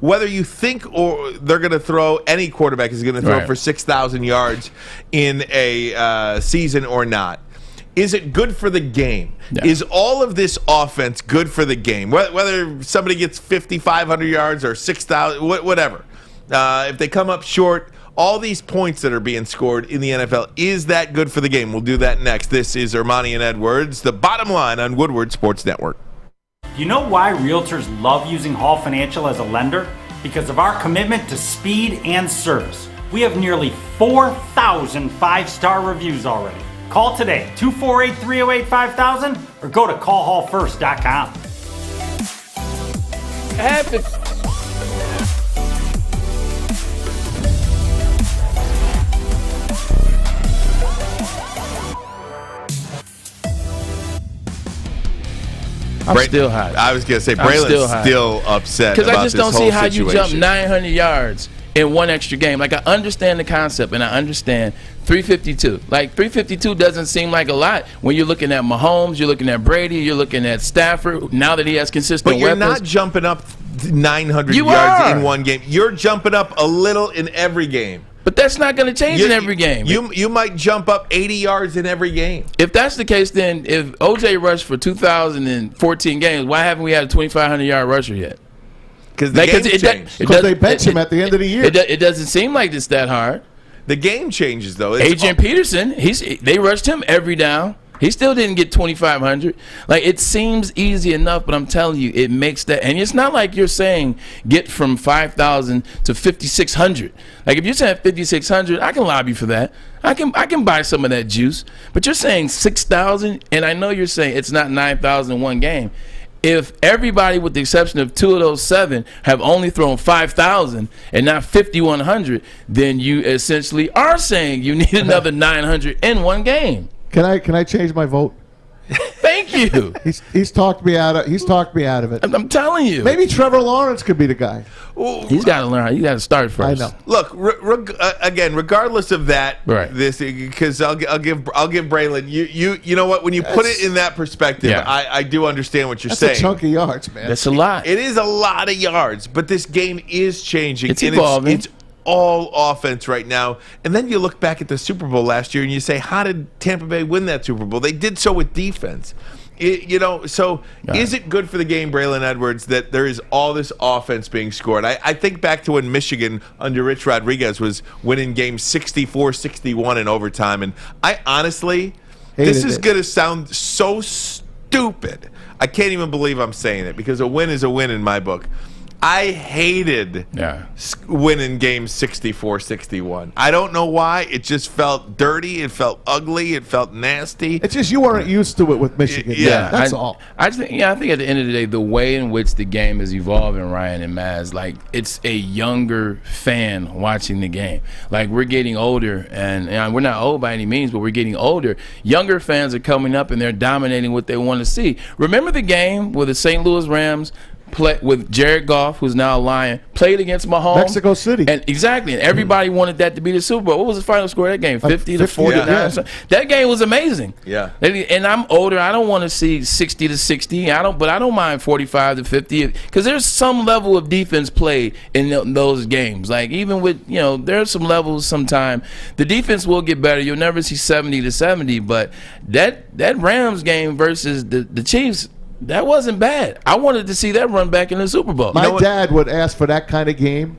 Whether you think or they're going to throw, any quarterback is going to throw for 6,000 yards in a season or not. Is it good for the game? Yeah. Is all of this offense good for the game? Whether somebody gets 5,500 yards or 6,000, whatever. If they come up short, all these points that are being scored in the NFL, is that good for the game? We'll do that next. This is Armani and Edwards, the bottom line on Woodward Sports Network. You know why realtors love using Hall Financial as a lender? Because of our commitment to speed and service. We have nearly 4,000 5-star reviews already. Call today, 248-308-5000, or go to callhallfirst.com. I'm still hot. I was going to say, Braylon's still upset because about I just this don't whole see how situation. you jump 900 yards in one extra game. Like I understand the concept and I understand 352. Like 352 doesn't seem like a lot when you're looking at Mahomes, you're looking at Brady, you're looking at Stafford. Now that he has consistent weapons, weapons, not jumping up 900 yards in one game. You're jumping up a little in every game. But that's not going to change in every game. You might jump up 80 yards in every game. If that's the case, then if OJ rushed for 2,014 games, why haven't we had a 2,500-yard rusher yet? Because the game changed. Because they bench him at the end of the year. It doesn't seem like it's that hard. The game changes, though. Adrian Peterson, they rushed him every down. He still didn't get 2,500. Like, it seems easy enough, but I'm telling you, it makes that. And it's not like you're saying get from 5,000 to 5,600. Like, if you're saying 5,600, I can lobby for that. I can buy some of that juice. But you're saying 6,000, and I know you're saying it's not 9,000 in one game. If everybody, with the exception of 2 of those 7, have only thrown 5,000 and not 5,100, then you essentially are saying you need another 900 in one game. Can I change my vote? Thank you. He's talked me out of it. I'm telling you. Maybe Trevor Lawrence could be the guy. He's got to learn. He's got to start first. I know. Look, again, regardless of that, this because I'll give Braylon. You know what? When you put it in that perspective, I do understand what you're saying. That's a chunk of yards, man. That's a lot. It is a lot of yards, but this game is changing. It's evolving. It's all offense right now. And then you look back at the Super Bowl last year and you say, how did Tampa Bay win that Super Bowl? They did so with defense. Is it good for the game, Braylon Edwards, that there is all this offense being scored? I think back to when Michigan under Rich Rodriguez was winning games 64-61 in overtime. And I honestly, this is going to sound so stupid. I can't even believe I'm saying it because a win is a win in my book. I hated winning games 64-61. I don't know why. It just felt dirty. It felt ugly. It felt nasty. It's just you weren't used to it with Michigan. Yeah, that's all. I think at the end of the day, the way in which the game is evolving, Ryan and Maz, like it's a younger fan watching the game. Like we're getting older, and we're not old by any means, but we're getting older. Younger fans are coming up and they're dominating what they want to see. Remember the game where the St. Louis Rams play with Jared Goff, who's now a Lion, played against Mahomes, Mexico City, and everybody wanted that to be the Super Bowl. What was the final score of that game? 50-49. Yeah. That game was amazing. Yeah. And I'm older. I don't want to see 60-60. But I don't mind 45-50 because there's some level of defense played in those games. Like even with there's some levels. Sometime the defense will get better. You'll never see 70-70. But that Rams game versus the Chiefs. That wasn't bad. I wanted to see that run back in the Super Bowl. My dad would ask for that kind of game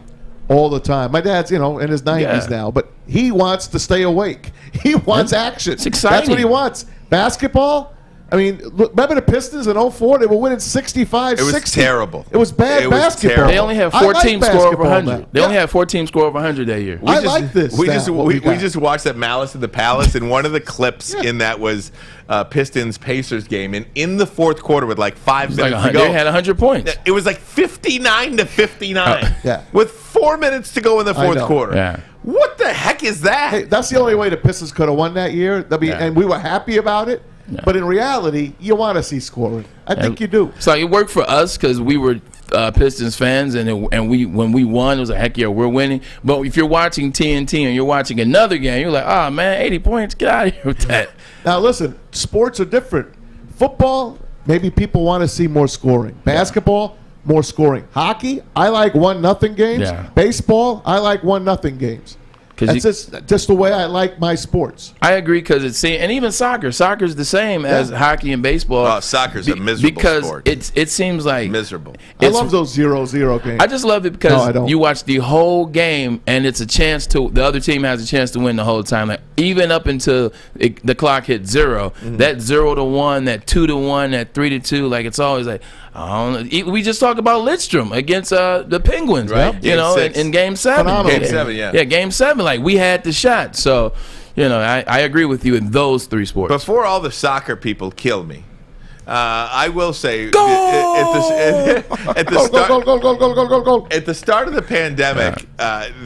all the time. My dad's, in his 90s now, but he wants to stay awake. He wants action. It's exciting. That's what he wants. Basketball? I mean, look, remember the Pistons in 04? They were winning 65-60. It was terrible. It was bad basketball. Terrible. They only had 4 teams score over 100. They only had 4 teams score over 100 that year. I like this. We just watched that Malice at the Palace, and one of the clips in that was Pistons-Pacers game. And in the fourth quarter, with like 5 minutes to go, they had 100 points. It was like 59-59 with 4 minutes to go in the fourth quarter. Yeah. What the heck is that? Hey, that's the only way the Pistons could have won that year. And we were happy about it. Yeah. But in reality, you want to see scoring. I think you do. So it worked for us because we were Pistons fans, and when we won, it was like, heck yeah, we're winning. But if you're watching TNT and you're watching another game, you're like, oh, man, 80 points, get out of here with that. Now, listen, sports are different. Football, maybe people want to see more scoring. Basketball, more scoring. Hockey, I like 1-0 games. Yeah. Baseball, I like 1-0 games. That's just the way I like my sports. I agree because and even soccer. Soccer's the same as hockey and baseball. Oh, soccer's a miserable sport. Because it seems like miserable. I love those 0-0 games. I just love it because you watch the whole game and it's a chance to the other team has a chance to win the whole time. Like even up until the clock hit 0, that 0-1, that 2-1, that 3-2, like it's always like. We just talked about Lidstrom against the Penguins, right? In Game 7. Phenomenal. Game 7, yeah. Yeah, Game 7. Like, we had the shot. So, I agree with you in those 3 sports. Before all the soccer people kill me, I will say Go! At the start of the pandemic,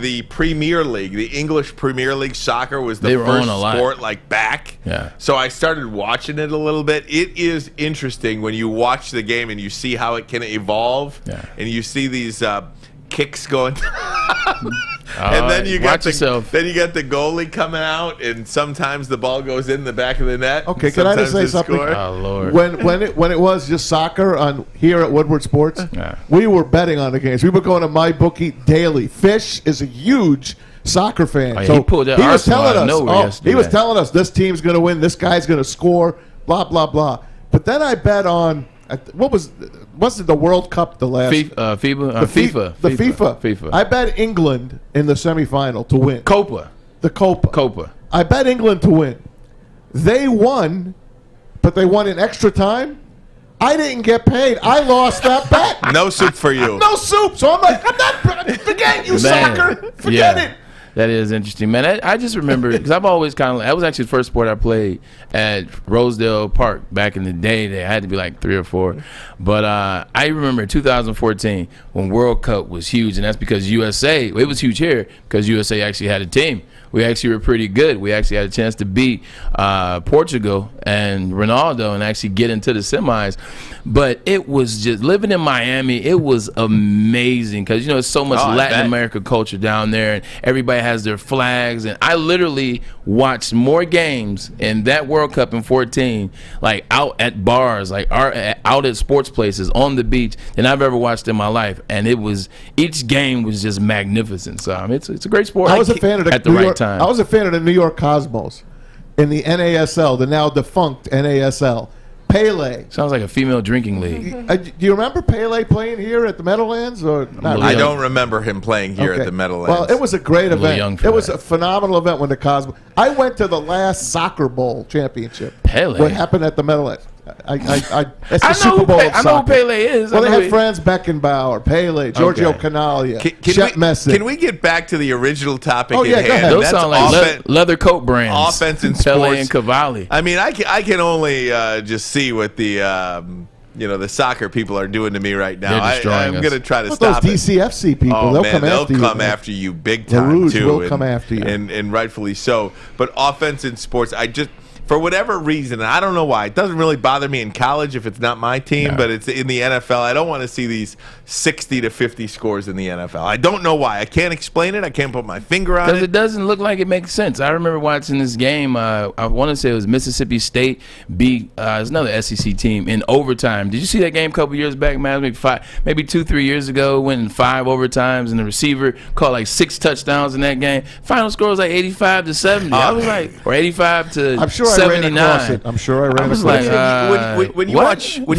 the Premier League, the English Premier League soccer was the first sport back. Yeah. So I started watching it a little bit. It is interesting when you watch the game and you see how it can evolve, and you see these kicks going. And then you got the goalie coming out, and sometimes the ball goes in the back of the net. Okay, can I just say something? Oh, Lord. When it was just soccer here at Woodward Sports, we were betting on the games. We were going to MyBookie daily. Fish is a huge soccer fan. Oh, yeah, he pulled that Arsenal out of nowhere yesterday. He was telling us this team's going to win, this guy's going to score, blah, blah, blah. But then I bet on wasn't the World Cup the last FIFA. I bet England in the semifinal to win. Copa. I bet England to win. They won, but they won in extra time. I didn't get paid. I lost that bet. No soup for you. No soup. So I'm like, forget you, soccer. Forget it. That is interesting, man. I just remember because I've always that was actually the first sport I played at Rosedale Park back in the day. They had to be like 3 or 4, but I remember 2014 when World Cup was huge, and that's because USA. It was huge here because USA actually had a team. We actually were pretty good. We actually had a chance to beat Portugal and Ronaldo and actually get into the semis. But it was just living in Miami. It was amazing because it's so much Latin America culture down there, and everybody has their flags. And I literally watched more games in that World Cup in 14, like out at bars, like out at sports places on the beach, than I've ever watched in my life. And each game was just magnificent. So it's a great sport. I was a fan of at the right time. I was a fan of the New York Cosmos in the NASL, the now defunct NASL. Pele. Sounds like a female drinking league. Do you remember Pele playing here at the Meadowlands? Or not? I don't remember him playing here at the Meadowlands. Well, it was a great event. It was a phenomenal event when the Cosmos. I went to the last Soccer Bowl championship. Pele. What happened at the Meadowlands? It's the Super Bowl of I know who soccer. Pele is. Well, they had Franz Beckenbauer, Pele, Giorgio Canaglia, Shep Messick. Can we get back to the original topic Oh, yeah, at go hand? ahead. Those sound like leather coat brands. Offense and Pele sports. and Cavalli. I mean, I can only just see what the the soccer people are doing to me right now. They're destroying I'm going to try to Well, stop those DCFC people, Oh, they'll man, come after you. They'll come man. after you big time, Rouge too. will come after you. And rightfully so. But offense and sports, for whatever reason, and I don't know why, it doesn't really bother me in college if it's not my team, but it's in the NFL. I don't want to see these 60 to 50 scores in the NFL. I don't know why. I can't explain it. I can't put my finger on Because it. it doesn't look like it makes sense. I remember watching this game. I want to say it was Mississippi State beat it's another SEC team in overtime. Did you see that game a couple years back, man? Maybe 2-3 years ago, went in 5 overtimes, and the receiver caught like 6 touchdowns in that game. Final score was like 85-70. I was like, or 85 to I'm sure 79. I ran across it. I'm sure I ran across like, it. When you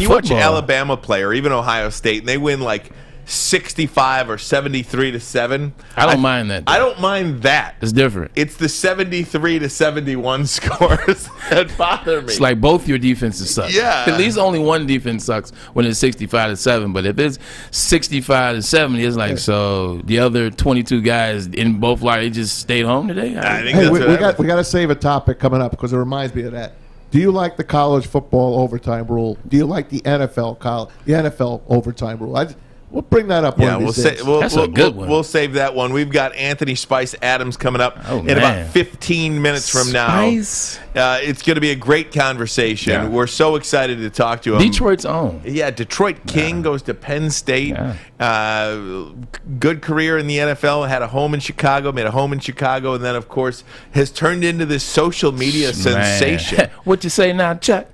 watch Alabama play or even Ohio State, and they win like 65 or 73-7. I don't mind that. I don't mind that. It's different. It's the 73-71 scores that bother me. It's like both your defenses suck. Yeah. At least only one defense sucks when it's 65-7. But if it's 65-70, it's like, so the other 22 guys in both lines, they just stayed home today? I think Hey, that's we got to save a topic coming up because it reminds me of that. Do you like the college football overtime rule? Do you like the NFL overtime rule? We'll bring that up. Yeah, one of these days. That's a good one. We'll save that one. We've got Anthony Spice Adams coming up in about 15 minutes from now. It's going to be a great conversation. Yeah. We're so excited to talk to him. Detroit's own. Yeah, Detroit King goes to Penn State. Good career in the NFL. Had a home in Chicago, made a home in Chicago, and then, of course, has turned into this social media sensation. What you say now, Chuck?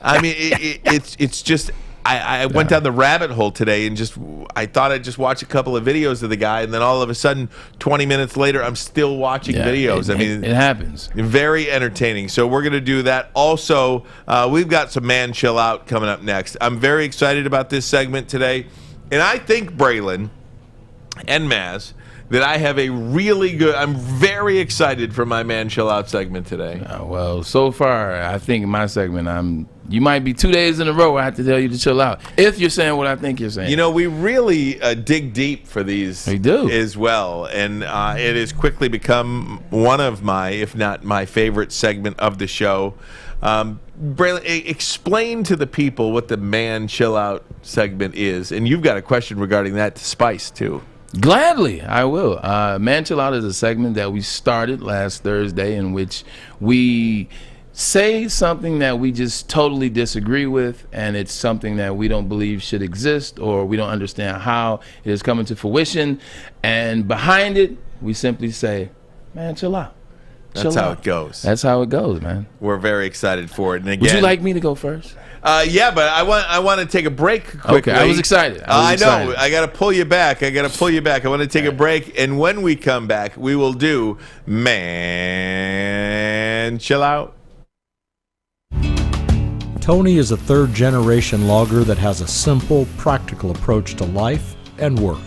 I mean, it's just... I went down the rabbit hole today and I thought I'd just watch a couple of videos of the guy, and then all of a sudden, 20 minutes later, I'm still watching videos. It happens. Very entertaining. So we're going to do that. Also, we've got some Man Chill Out coming up next. I'm very excited about this segment today. And I think, Braylon and Maz, that I have I'm very excited for my Man Chill Out segment today. Well, so far, I think in my segment, you might be 2 days in a row I have to tell you to chill out, if you're saying what I think you're saying. You know, we really dig deep for these as well, and it has quickly become one of my, if not my favorite segment of the show. Braylon, explain to the people what the Man Chill Out segment is, and you've got a question regarding that to Spice, too. Gladly, I will. Man Chill Out is a segment that we started last Thursday in which we say something that we just totally disagree with, and it's something that we don't believe should exist, or we don't understand how it is coming to fruition. And behind it, we simply say, man, chill out. That's how it goes. That's how it goes, man. We're very excited for it. And again, would you like me to go first? Yeah, but I want to take a break quickly. Okay, I was excited. I know. I got to pull you back. I want to take a break, and when we come back, we will do Man Chill Out. Tony is a third-generation logger that has a simple, practical approach to life and work.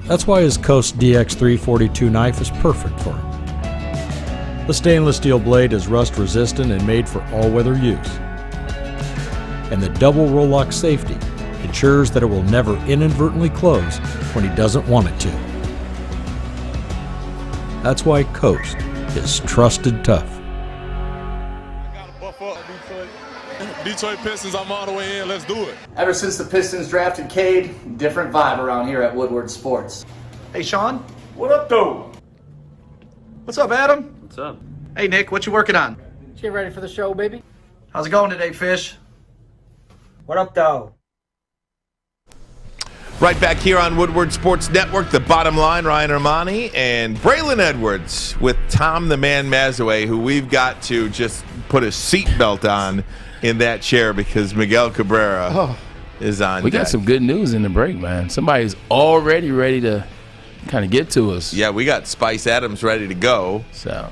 That's why his Coast DX342 knife is perfect for him. The stainless steel blade is rust-resistant and made for all-weather use. And the double roll-lock safety ensures that it will never inadvertently close when he doesn't want it to. That's why Coast is trusted tough. Detroit Pistons, I'm all the way in. Let's do it. Ever since the Pistons drafted Cade, different vibe around here at Woodward Sports. Hey, Sean. What up, though? What's up, Adam? What's up? Hey, Nick. What you working on? You ready for the show, baby? How's it going today, Fish? What up, though? Right back here on Woodward Sports Network, The Bottom Line, Ryan Armani and Braylon Edwards with Tom the Man Mazaway, who we've got to just put a seatbelt on in that chair because Miguel Cabrera is on We deck. got some good news in the break, man. Somebody's already ready to kind of get to us. Yeah, we got Spice Adams ready to go. So,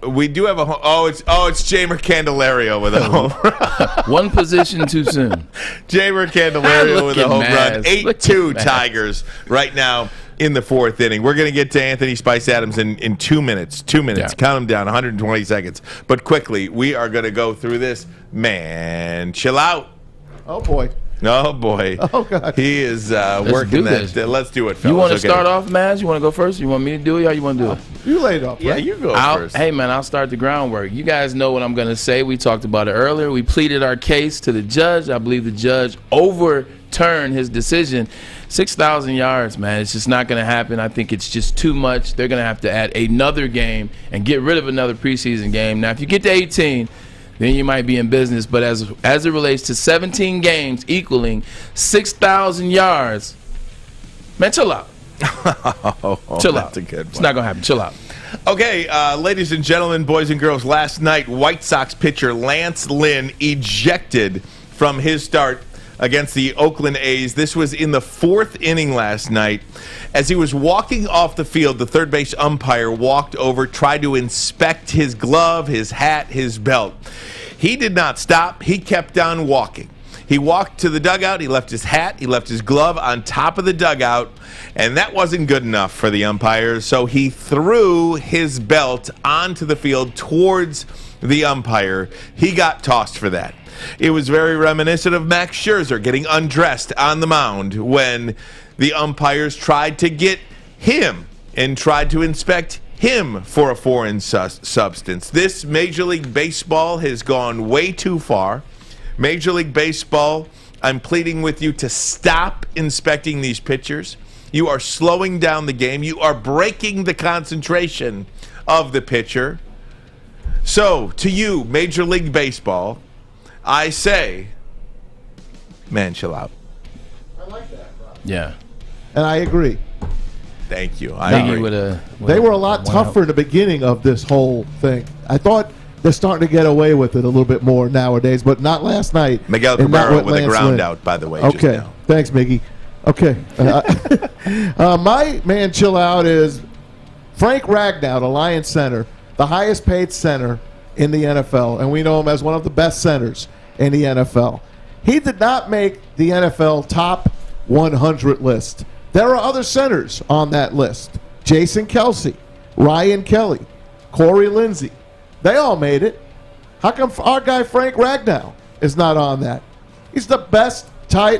we do have a it's Jamer Candelario with a home run. One position too soon. Jamer Candelario with a home run. 8-2 Tigers right now in the fourth inning. We're going to get to Anthony Spice Adams in 2 minutes. 2 minutes. Yeah. Count them down, 120 seconds. But quickly, we are going to go through this. Man, chill out. Oh, boy. Oh, boy. Oh, God. He is working that. Let's do it, fellas. You want to start off, Maz? You want to go first? You want me to do it? Or you want to do it? You laid off, right? Yeah, you go first. Hey, man, I'll start the groundwork. You guys know what I'm going to say. We talked about it earlier. We pleaded our case to the judge. I believe the judge overturned his decision. 6,000 yards, man. It's just not going to happen. I think it's just too much. They're going to have to add another game and get rid of another preseason game. Now, if you get to 18, then you might be in business. But as it relates to 17 games equaling 6,000 yards, man, chill out. Chill out. That's a good one. It's not going to happen. Chill out. Okay, ladies and gentlemen, boys and girls, last night, White Sox pitcher Lance Lynn ejected from his start against the Oakland A's. This was in the fourth inning last night. As he was walking off the field, the third base umpire walked over, tried to inspect his glove, his hat, his belt. He did not stop. He kept on walking. He walked to the dugout. He left his hat. He left his glove on top of the dugout. And that wasn't good enough for the umpires. So he threw his belt onto the field towards the umpire. He got tossed for that. It was very reminiscent of Max Scherzer getting undressed on the mound when the umpires tried to get him and tried to inspect him for a foreign substance. This Major League Baseball has gone way too far. Major League Baseball, I'm pleading with you to stop inspecting these pitchers. You are slowing down the game. You are breaking the concentration of the pitcher. So, to you, Major League Baseball, I say, man, chill out. I like that, bro. Yeah. And I agree. Thank you. I agree. They were a lot tougher in the beginning of this whole thing. I thought they're starting to get away with it a little bit more nowadays, but not last night. Miguel and not Cabrera with a ground Lynn. out, by the way. Okay. Just now. Thanks, Miggy. Okay. My man chill out is Frank Ragnow, the Lions center, the highest paid center in the NFL, and we know him as one of the best centers in the NFL. He did not make the NFL top 100 list. There are other centers on that list. Jason Kelsey, Ryan Kelly, Corey Lindsey. They all made it. How come our guy Frank Ragnow is not on that? He's the best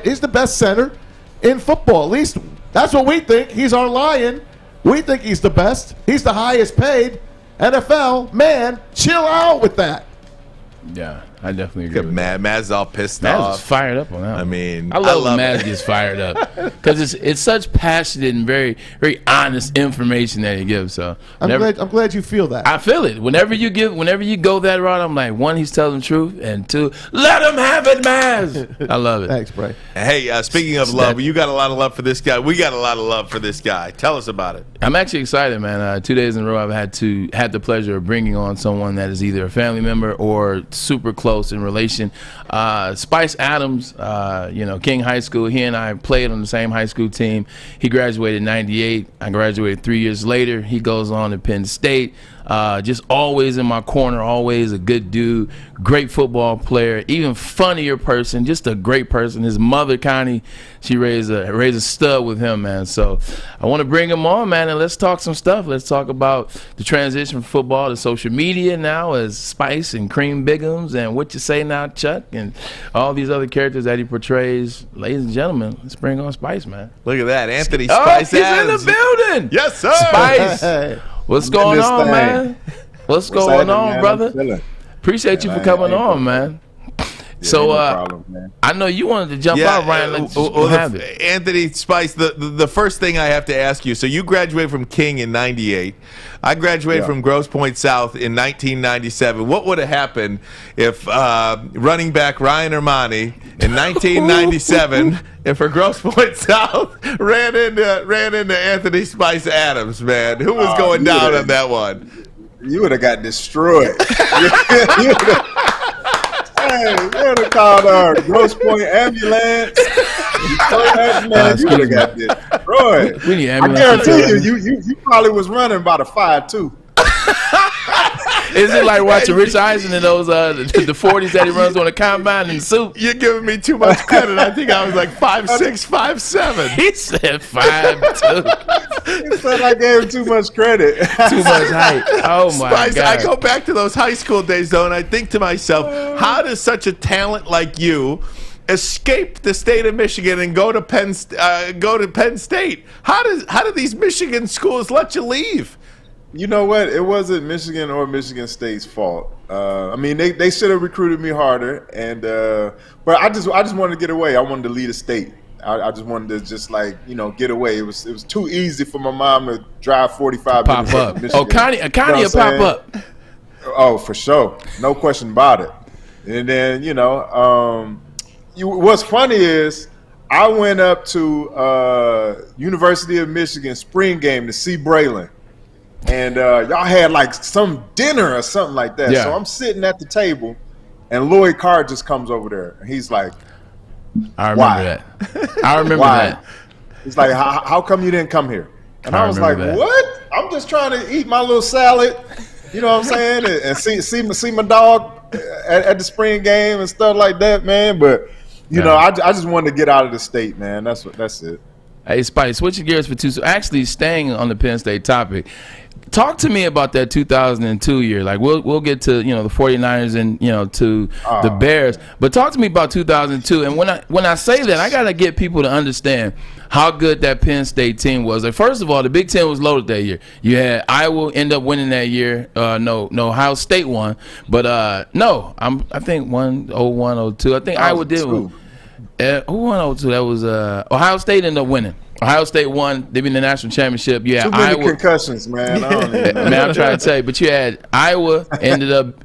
he's the best center in football. At least that's what we think. He's our Lion. We think he's the best. He's the highest paid. NFL, man, chill out with that. Yeah, I definitely agree. With Maz's all pissed Maz off. is fired up on that. I mean, I love when Maz gets fired up because it's such passionate and very, very honest information that he gives. So I'm glad you feel that. I feel it. Whenever you go that route, I'm like, one, he's telling the truth, and two, let him have it, Maz. I love it. Thanks, Bray. Hey, speaking of love, you got a lot of love for this guy. We got a lot of love for this guy. Tell us about it. I'm actually excited, man. 2 days in a row, I've had the pleasure of bringing on someone that is either a family member or super close in relation. Spice Adams, King High School. He and I played on the same high school team. He graduated in '98. I graduated 3 years later. He goes on to Penn State. Just always in my corner, always a good dude, great football player, even funnier person, just a great person. His mother, Connie, she raised a stud with him, man. So I want to bring him on, man, and let's talk some stuff. Let's talk about the transition from football to social media now as Spice and Cream Biggums and What You Say Now, Chuck, and all these other characters that he portrays. Ladies and gentlemen, let's bring on Spice, man. Look at that. Anthony Spice he's in the building. Yes, sir. Spice. What's going on, man? What's going on, brother? Appreciate you for coming on, man. So, I know you wanted to jump out, Ryan. Anthony Spice, the first thing I have to ask you, so you graduated from King in '98. I graduated from Grosse Pointe South in 1997. What would have happened if running back Ryan Armani in 1997, if for Grosse Pointe South ran into Anthony Spice Adams, man? Who was going down on that one? You would have got destroyed. You would have called our Grosse Pointe ambulance. You would have got destroyed. We need I ambulance. guarantee you probably was running about a 5.2. Is it like watching Rich Eisen in those the 40s that he runs on a combine in suit? You're giving me too much credit. I think I was like 5'6", 5'7". He said 5'2". It felt like I gave him too much credit. Too much hype. Oh my Spice, God. I go back to those high school days, though, and I think to myself, how does such a talent like you escape the state of Michigan and go to Penn State? How do these Michigan schools let you leave? You know what? It wasn't Michigan or Michigan State's fault. I mean, they should have recruited me harder, and but I just wanted to get away. I wanted to lead a state. I just wanted to get away. It was too easy for my mom to drive 45 minutes. Pop up. To Michigan. Oh, Connie will pop up. Oh, for sure, no question about it. And then what's funny is I went up to University of Michigan spring game to see Braylon. And y'all had like some dinner or something like that. Yeah. So I'm sitting at the table, and Lloyd Carr just comes over there. And he's like, I remember that. I remember that. He's like, how come you didn't come here? And I was like, that. what? I'm just trying to eat my little salad. You know what I'm saying? And see my dog at the spring game and stuff like that, man. But, I just wanted to get out of the state, man. That's it. Hey, Spice, switching gears for two. So actually, staying on the Penn State topic, talk to me about that 2002 year. Like, we'll get to the 49ers and to the Bears, but talk to me about 2002. And when I say that, I gotta get people to understand how good that Penn State team was. Like, first of all, the Big Ten was loaded that year. You had Iowa end up winning that year. No, Ohio State won, but I think 01, 02. I think Iowa did win. Who won 02? That was Ohio State ended up winning. Ohio State won. They win the national championship. You had Too many Iowa concussions, man. I don't even know. Man, I'm trying to tell you, but you had Iowa ended up,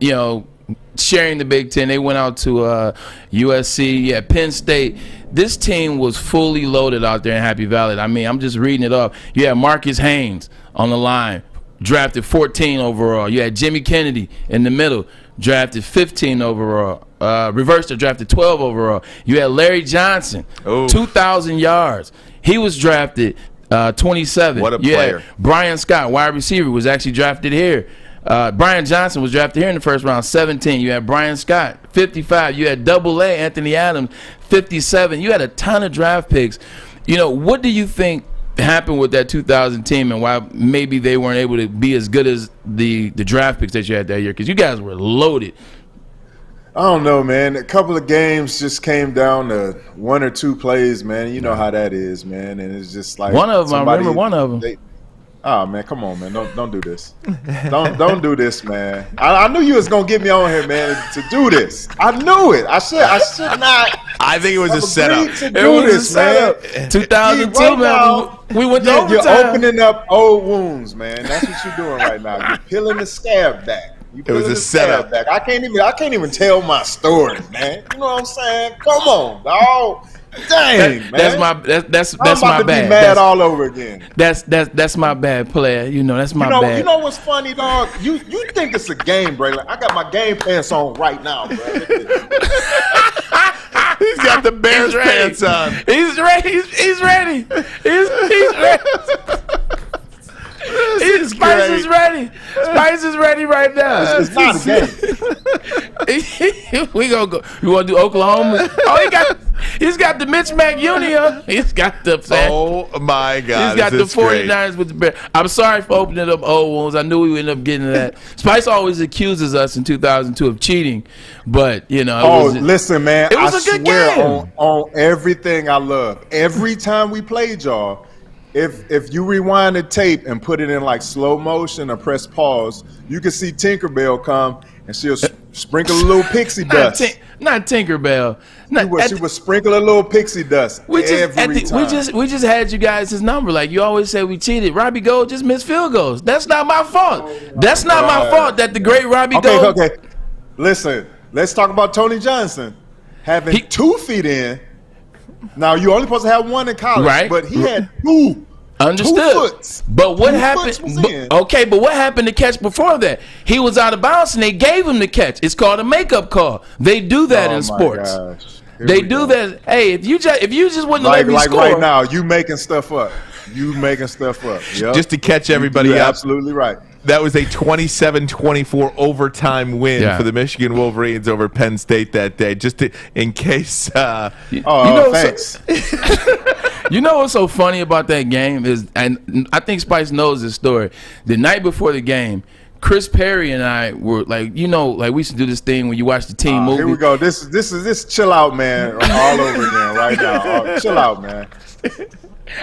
sharing the Big Ten. They went out to USC. You had Penn State. This team was fully loaded out there in Happy Valley. I mean, I'm just reading it off. You had Marcus Haynes on the line, drafted 14 overall. You had Jimmy Kennedy in the middle, drafted 15 overall. Reversed or drafted 12 overall. You had Larry Johnson, 2,000 yards. He was drafted 27. What a player. Brian Scott, wide receiver, was actually drafted here. Brian Johnson was drafted here in the first round, 17. You had Brian Scott, 55. You had Double-A, Anthony Adams, 57. You had a ton of draft picks. What do you think happened with that 2000 team and why maybe they weren't able to be as good as the draft picks that you had that year? Because you guys were loaded. I don't know, man. A couple of games just came down to one or two plays, man. You know how that is, man. And it's just like one of them. I remember one of them. Man, come on, man. Don't do this. Don't do this, man. I knew you was gonna get me on here, man, to do this. I knew it. I should not. I think it was a setup. To do this, man. 2002, right man. Now, we went to overtime. You're opening up old wounds, man. That's what you're doing right now. You're peeling the scab back. It was a setup. Back. I can't even tell my story, man. You know what I'm saying? Come on, dog. Dang, man. That's my bad. Be mad all over again. That's my bad, player. That's my bad. You know what's funny, dog? You think it's a game, bro? Like, I got my game pants on right now, bro. He's got the Bears pants on. He's ready. He's ready. He's ready. Spice is ready. Spice is ready right now. It's not a game. We gonna go. You want to do Oklahoma? Oh, he's got the Mitch McUnion. He's got the. Oh my God! He's got the 49ers with the Bears. I'm sorry for opening up old wounds. I knew we would end up getting to that. Spice always accuses us in 2002 of cheating, but listen, man. It was a good game. On everything I love. Every time we played y'all. If you rewind the tape and put it in like slow motion or press pause, you can see Tinkerbell come and she'll sprinkle a little pixie dust. Not Tinkerbell. She would sprinkle a little pixie dust every time. We just had you guys' his number. Like you always say, we cheated. Robbie Gold just missed field goals. That's not my fault. That's not my fault that the great Robbie Gold. Okay. Listen, let's talk about Tony Johnson having 2 feet in. Now you only supposed to have 1 in college, right? But he had 2. Understood. 2 foot. But what happened? But what happened to catch before that? He was out of bounds and they gave him the catch. It's called a makeup call. They do that in sports. They do that. Hey, if you just wouldn't let me score. Right now, you making stuff up. Yep. Just to catch everybody up. Absolutely right. That was a 27-24 overtime win for the Michigan Wolverines over Penn State that day. Just in case. Thanks. You know what's so funny about that game is, and I think Spice knows this story. The night before the game, Chris Perry and I were like, we used to do this thing when you watch the team movie. Here we go. This chill out, man, all over again right now. Chill out, man.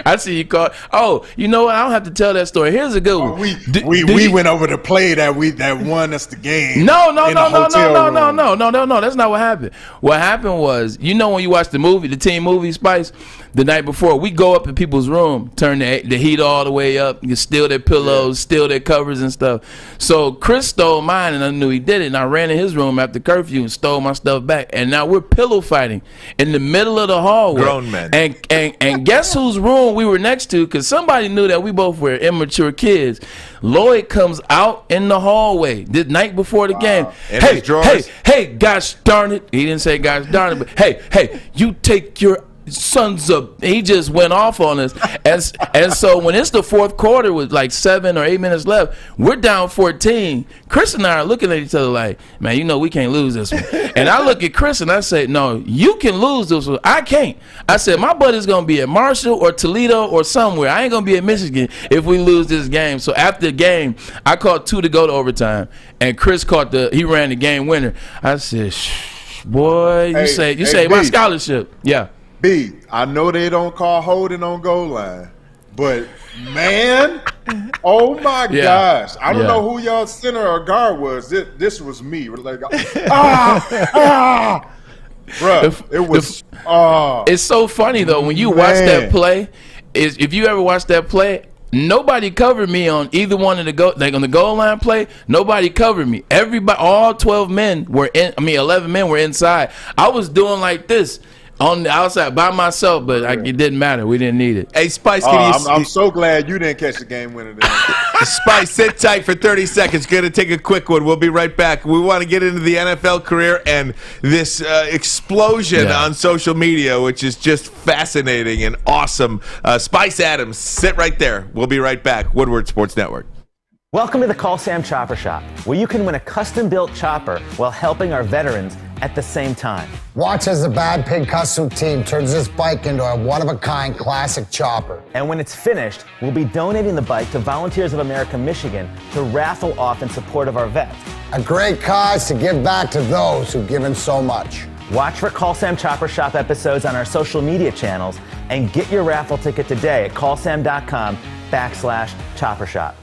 I see you call. Oh, you know what? I don't have to tell that story. Here's a good one. We went over to play that won us the game. No. That's not what happened. What happened was, when you watch the team movie, Spice, the night before, we go up in people's room, turn the heat all the way up, you steal their pillows, steal their covers and stuff. So Chris stole mine, and I knew he did it, and I ran in his room after curfew and stole my stuff back. And now we're pillow fighting in the middle of the hallway. Grown men. And guess whose room we were next to? Because somebody knew that we both were immature kids. Lloyd comes out in the hallway the night before the game. Hey, gosh darn it. He didn't say gosh darn it, but hey, you take your sons up. He just went off on us. And so when it's the fourth quarter with like 7 or 8 minutes left, we're down 14. Chris and I are looking at each other like, man, we can't lose this one. And I look at Chris and I say, no, you can lose this one. I can't. I said, my buddy's going to be at Marshall or Toledo or somewhere. I ain't going to be at Michigan if we lose this game. So after the game, I called 2 to go to overtime. And Chris he ran the game winner. I said, shh, boy, you saved my scholarship. Yeah. B, I know they don't call holding on goal line, but man, oh my gosh. I don't know who y'all center or guard was. This was me. Like, bruh, it was. It's so funny, though, when you watch that play, if you ever watch that play, nobody covered me on either one of on the goal line play. Nobody covered me. Everybody, all 11 men were inside. I was doing like this on the outside by myself, but it didn't matter. We didn't need it. Hey, Spice, I'm so glad you didn't catch the game winner there. Spice, sit tight for 30 seconds. Going to take a quick one. We'll be right back. We want to get into the NFL career and this explosion on social media, which is just fascinating and awesome. Spice Adams, sit right there. We'll be right back. Woodward Sports Network. Welcome to the Call Sam Chopper Shop, where you can win a custom-built chopper while helping our veterans at the same time. Watch as the Bad Pig Custom team turns this bike into a one-of-a-kind classic chopper. And when it's finished, we'll be donating the bike to Volunteers of America Michigan to raffle off in support of our vets. A great cause to give back to those who've given so much. Watch for Call Sam Chopper Shop episodes on our social media channels and get your raffle ticket today at callsam.com/chopper shop.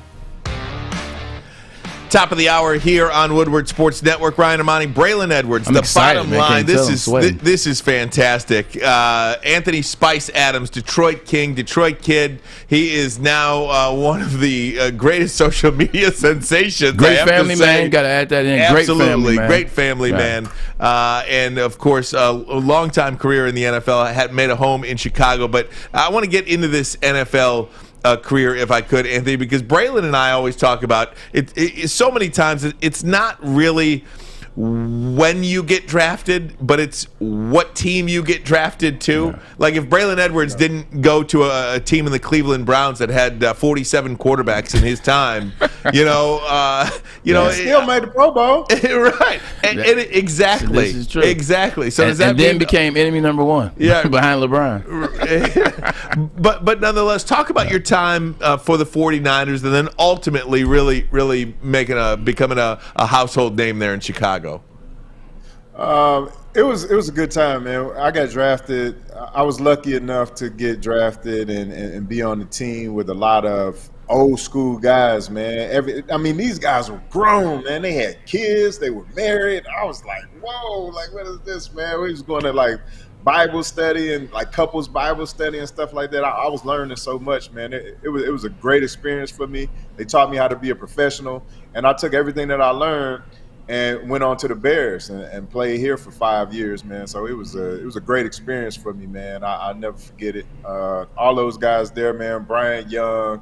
Top of the hour here on Woodward Sports Network. Ryan Amani, Braylon Edwards. I'm excited, bottom man. line. This is fantastic. Anthony Spice Adams, Detroit King, Detroit Kid. He is now one of the greatest social media sensations. Great family man. Got to add that in. Absolutely, great family man. And of course, a long-time career in the NFL. Had made a home in Chicago. But I want to get into this NFL career, if I could, Anthony, because Braylon and I always talk about it so many times. It's not really when you get drafted, but it's what team you get drafted to. Yeah. Like if Braylon Edwards didn't go to a team in the Cleveland Browns that had 47 quarterbacks in his time, he still made the Pro Bowl, right? Exactly, this is true. Exactly. So does that and then became enemy number one? Yeah, behind LeBron. but nonetheless, talk about your time for the 49ers, and then ultimately, really becoming a household name there in Chicago. It was a good time, man. I got drafted. I was lucky enough to get drafted and be on the team with a lot of old school guys, man. These guys were grown, man. They had kids. They were married. I was like, whoa, like what is this, man? We was going to like Bible study and like couples Bible study and stuff like that. I was learning so much, man. It was a great experience for me. They taught me how to be a professional, and I took everything that I learned and went on to the Bears and played here for 5 years, man. So it was a great experience for me, man. I'll never forget it. All those guys there, man. Bryant Young,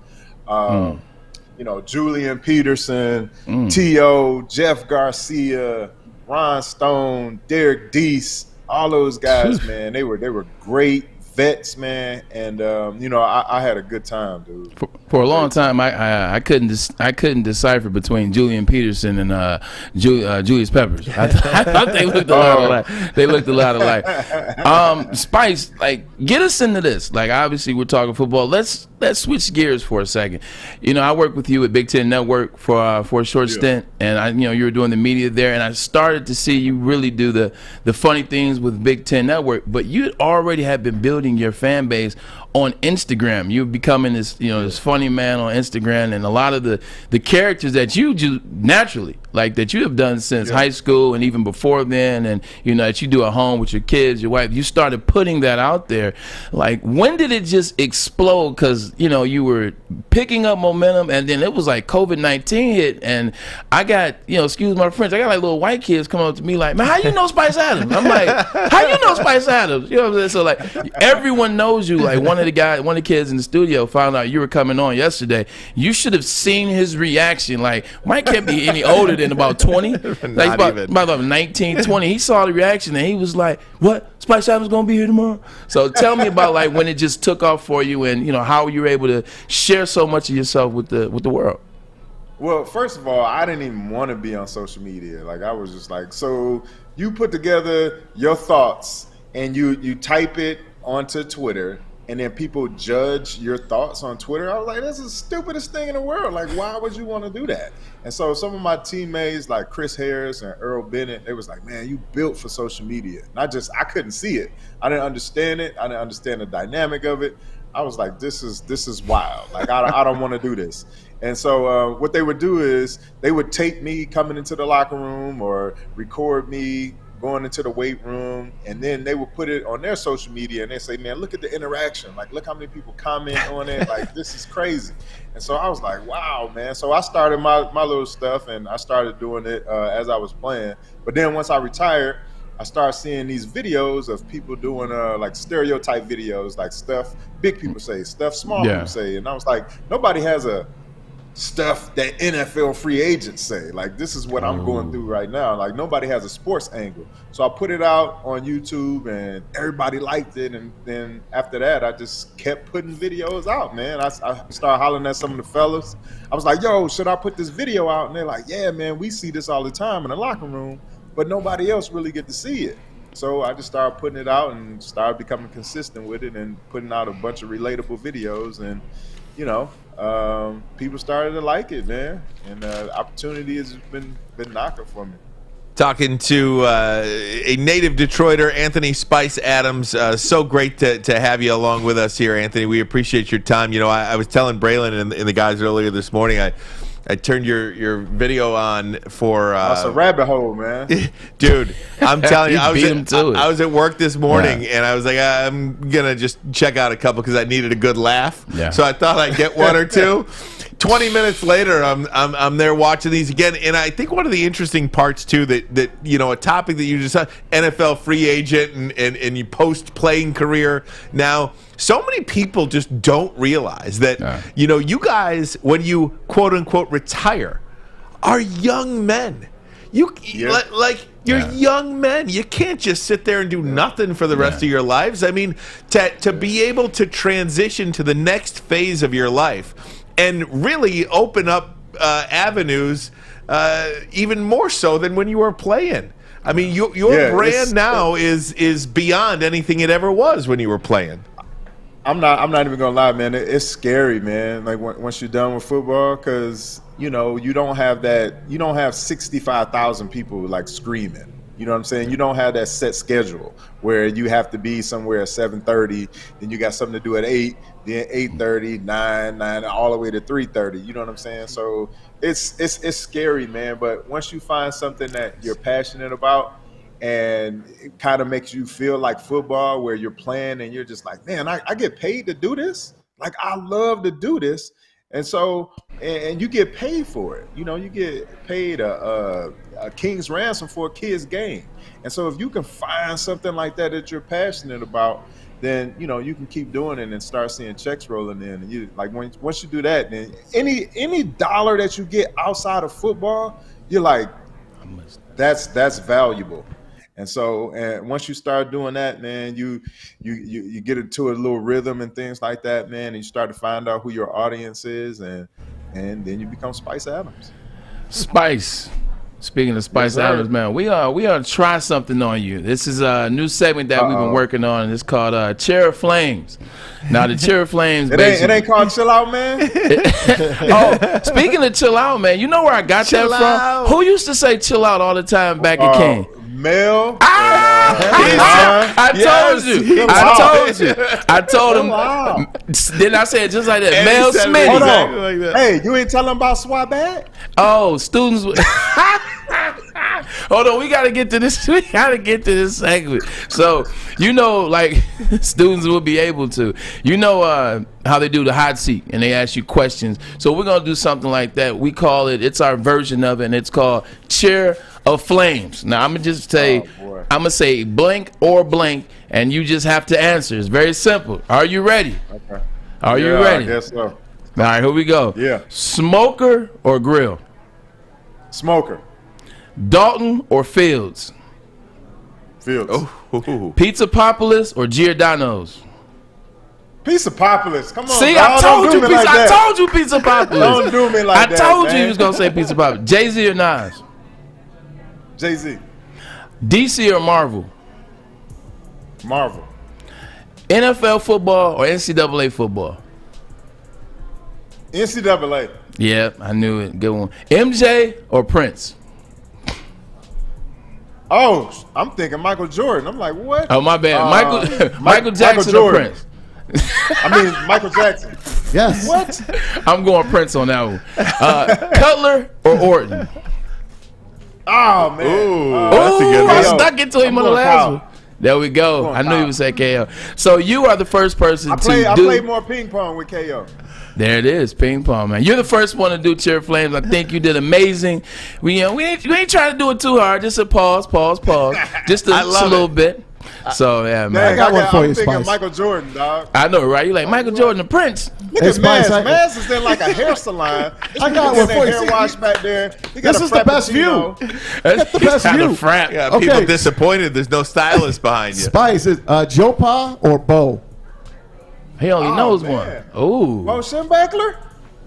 Julian Peterson, T.O., Jeff Garcia, Ron Stone, Derek Deese. All those guys, man. They were great vets, man, and I had a good time, dude. For a long time, I couldn't decipher between Julian Peterson and Julius Peppers. I thought they looked a lot alike. They looked a lot alike. Spice, like, get us into this. Like, obviously, we're talking football. Let's switch gears for a second. I worked with you at Big Ten Network for a short stint, and you were doing the media there, and I started to see you really do the funny things with Big Ten Network. But you already had been building your fan base on Instagram. You're becoming this funny man on Instagram, and a lot of the characters that you do naturally, like that you have done since high school and even before then, and that you do at home with your kids, your wife, you started putting that out there. Like, when did it just explode? Because you were picking up momentum, and then it was like COVID-19 hit, and I got, excuse my French, I got like little white kids coming up to me like, man, how you know Spice Adams? I'm like, how you know Spice Adams? You know what I'm saying? So like, everyone knows you. Like, one of the kids in the studio found out you were coming on yesterday. You should have seen his reaction. Like, Mike can't be any older than about 20. Like, about 19, 20. He saw the reaction and he was like, what? Spice Adams gonna be here tomorrow? So tell me about like when it just took off for you, and how you were able to share so much of yourself with the world. Well, first of all, I didn't even want to be on social media. Like, I was just like, so you put together your thoughts and you type it onto Twitter, and then people judge your thoughts on Twitter. I was like, that's the stupidest thing in the world. Like, why would you want to do that? And so some of my teammates, like Chris Harris and Earl Bennett, they was like, man, you built for social media. And I couldn't see it. I didn't understand it. I didn't understand the dynamic of it. I was like, this is wild. Like, I don't want to do this. And so what they would do is they would tape me coming into the locker room or record me going into the weight room, and then they would put it on their social media and they say, man, look at the interaction. Like, look how many people comment on it. Like, this is crazy. And so I was like, wow, man. So I started my little stuff, and I started doing it as I was playing. But then once I retired, I started seeing these videos of people doing like stereotype videos, like stuff big people say, stuff small people say. And I was like, nobody has a stuff that NFL free agents say. Like, this is what I'm going through right now. Like, nobody has a sports angle. So I put it out on YouTube, and everybody liked it. And then after that, I just kept putting videos out, man. I started hollering at some of the fellas. I was like, yo, should I put this video out? And they're like, yeah, man, we see this all the time in the locker room, but nobody else really get to see it. So I just started putting it out and started becoming consistent with it and putting out a bunch of relatable videos. And people started to like it, man, and opportunity has been knocking for me. Talking to a native Detroiter, Anthony Spice Adams. So great to have you along with us here, Anthony. We appreciate your time. I was telling Braylon and the guys earlier this morning, I turned your video on for it's a rabbit hole, man. Dude, I'm telling you, I was at work this morning, and I was like, I'm gonna just check out a couple because I needed a good laugh. Yeah. So I thought I'd get one or two. 20 minutes later, I'm there watching these again, and I think one of the interesting parts too that a topic that you just said, NFL free agent and you post playing career now. So many people just don't realize that you guys, when you quote unquote retire, are young men. You're young men. You can't just sit there and do nothing for the rest of your lives. I mean, to be able to transition to the next phase of your life and really open up avenues even more so than when you were playing. I mean, your brand now is beyond anything it ever was when you were playing. I'm not even gonna lie, man. It's scary, man. Like, once you're done with football, because you don't have 65,000 people like screaming. You know what I'm saying? You don't have that set schedule where you have to be somewhere at 7:30, then you got something to do at 8, then 8:30, 9, all the way to 3:30. You know what I'm saying? So it's scary, man. But once you find something that you're passionate about, and it kind of makes you feel like football, where you're playing and you're just like, man, I get paid to do this. Like, I love to do this. And so, and you get paid for it. You get paid a king's ransom for a kid's game. And so if you can find something like that you're passionate about, then, you can keep doing it and start seeing checks rolling in. And you like, once you do that, then any dollar that you get outside of football, you're like, that's valuable. And so, and once you start doing that, man, you get into a little rhythm and things like that, man, and you start to find out who your audience is, and then you become Spice Adams. Spice. Speaking of Spice Adams, man, we are try something on you. This is a new segment that we've been working on, and it's called Cheer Flames. Now, the Cheer Flames, it ain't called Chill Out, man. Speaking of Chill Out, man, you know where I got that from? Who used to say Chill Out all the time back in King? Mel. I told him. Then I said just like that. Mel Smith. Hold on. Hey, you ain't telling about Swabat? Oh, students. Hold on, we gotta get to this. We gotta get to this segment. So like students will be able to. How they do the hot seat and they ask you questions. So we're gonna do something like that. We call it. It's our version of it, and it's called Cheer of Flames. Now I'm gonna just say, I'm gonna say blank or blank, and you just have to answer. It's very simple. Are you ready? Okay. Are you ready? I guess so. All right, here we go. Yeah. Smoker or grill? Smoker. Dalton or Fields? Fields. Pizza Populis or Giordano's? Pizza Populis. Come on. See, dog. I told you pizza. I told you Pizza Populis. Don't do me like that. I told you man. he was gonna say Pizza Populis. Jay-Z or Nas? Jay-Z. DC or Marvel? Marvel. NFL football or NCAA football? NCAA. Yeah, I knew it. Good one. MJ or Prince? Oh, I'm thinking Michael Jordan. I'm like, what? Oh, my bad. Michael Jackson or Prince? I mean, Michael Jackson. Yes. What? I'm going Prince on that one. Cutler or Orton? Oh, man. Ooh, that's a good one. I stuck it to him on the last one. There we go. I knew he would say KO. So you are the first person I to played more ping pong with KO. There it is, ping pong, man. You're the first one to do Cheer Flames. I think you did amazing. We ain't trying to do it too hard. Just a pause. Just a little bit. So yeah, man. I got one for you, I'm thinking Spice. Michael Jordan, dog. I know, right? You like Michael Jordan, the Prince. Look at Maz. Maz is in like a hair salon. I got one for you. Hair wash back there. This is the best view. That's the best view. Yeah, people disappointed. There's no stylist behind you. Spice is Joe Pa or Bo? He only knows one. Oh, Bo Schembechler?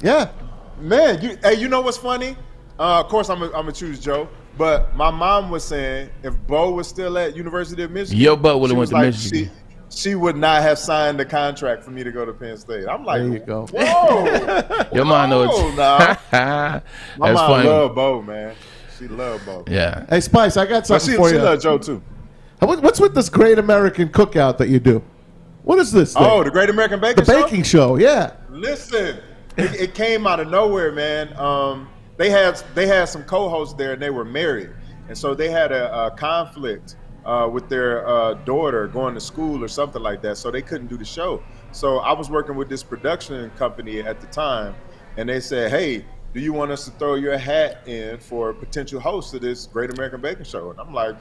Yeah. Man, you know what's funny? Of course, I'm gonna choose Joe. But my mom was saying if Bo was still at University of Michigan, your butt would have went to Michigan. She would not have signed the contract for me to go to Penn State. I'm like, there you go. Whoa. Your mom knows. My That's mom funny. love Bo, man. She loved Bo. Yeah. Hey, Spice, I got something for you. She loved Joe, too. What's with this Great American Cookout that you do? What is this thing? Oh, the Great American Baking Show? The baking show, yeah. Listen, it came out of nowhere, man. They had some co-hosts there, and they were married, and so they had a conflict with their daughter going to school or something like that, so they couldn't do the show. So I was working with this production company at the time, and they said, "Hey, do you want us to throw your hat in for a potential host of this Great American Baking Show?" And I'm like,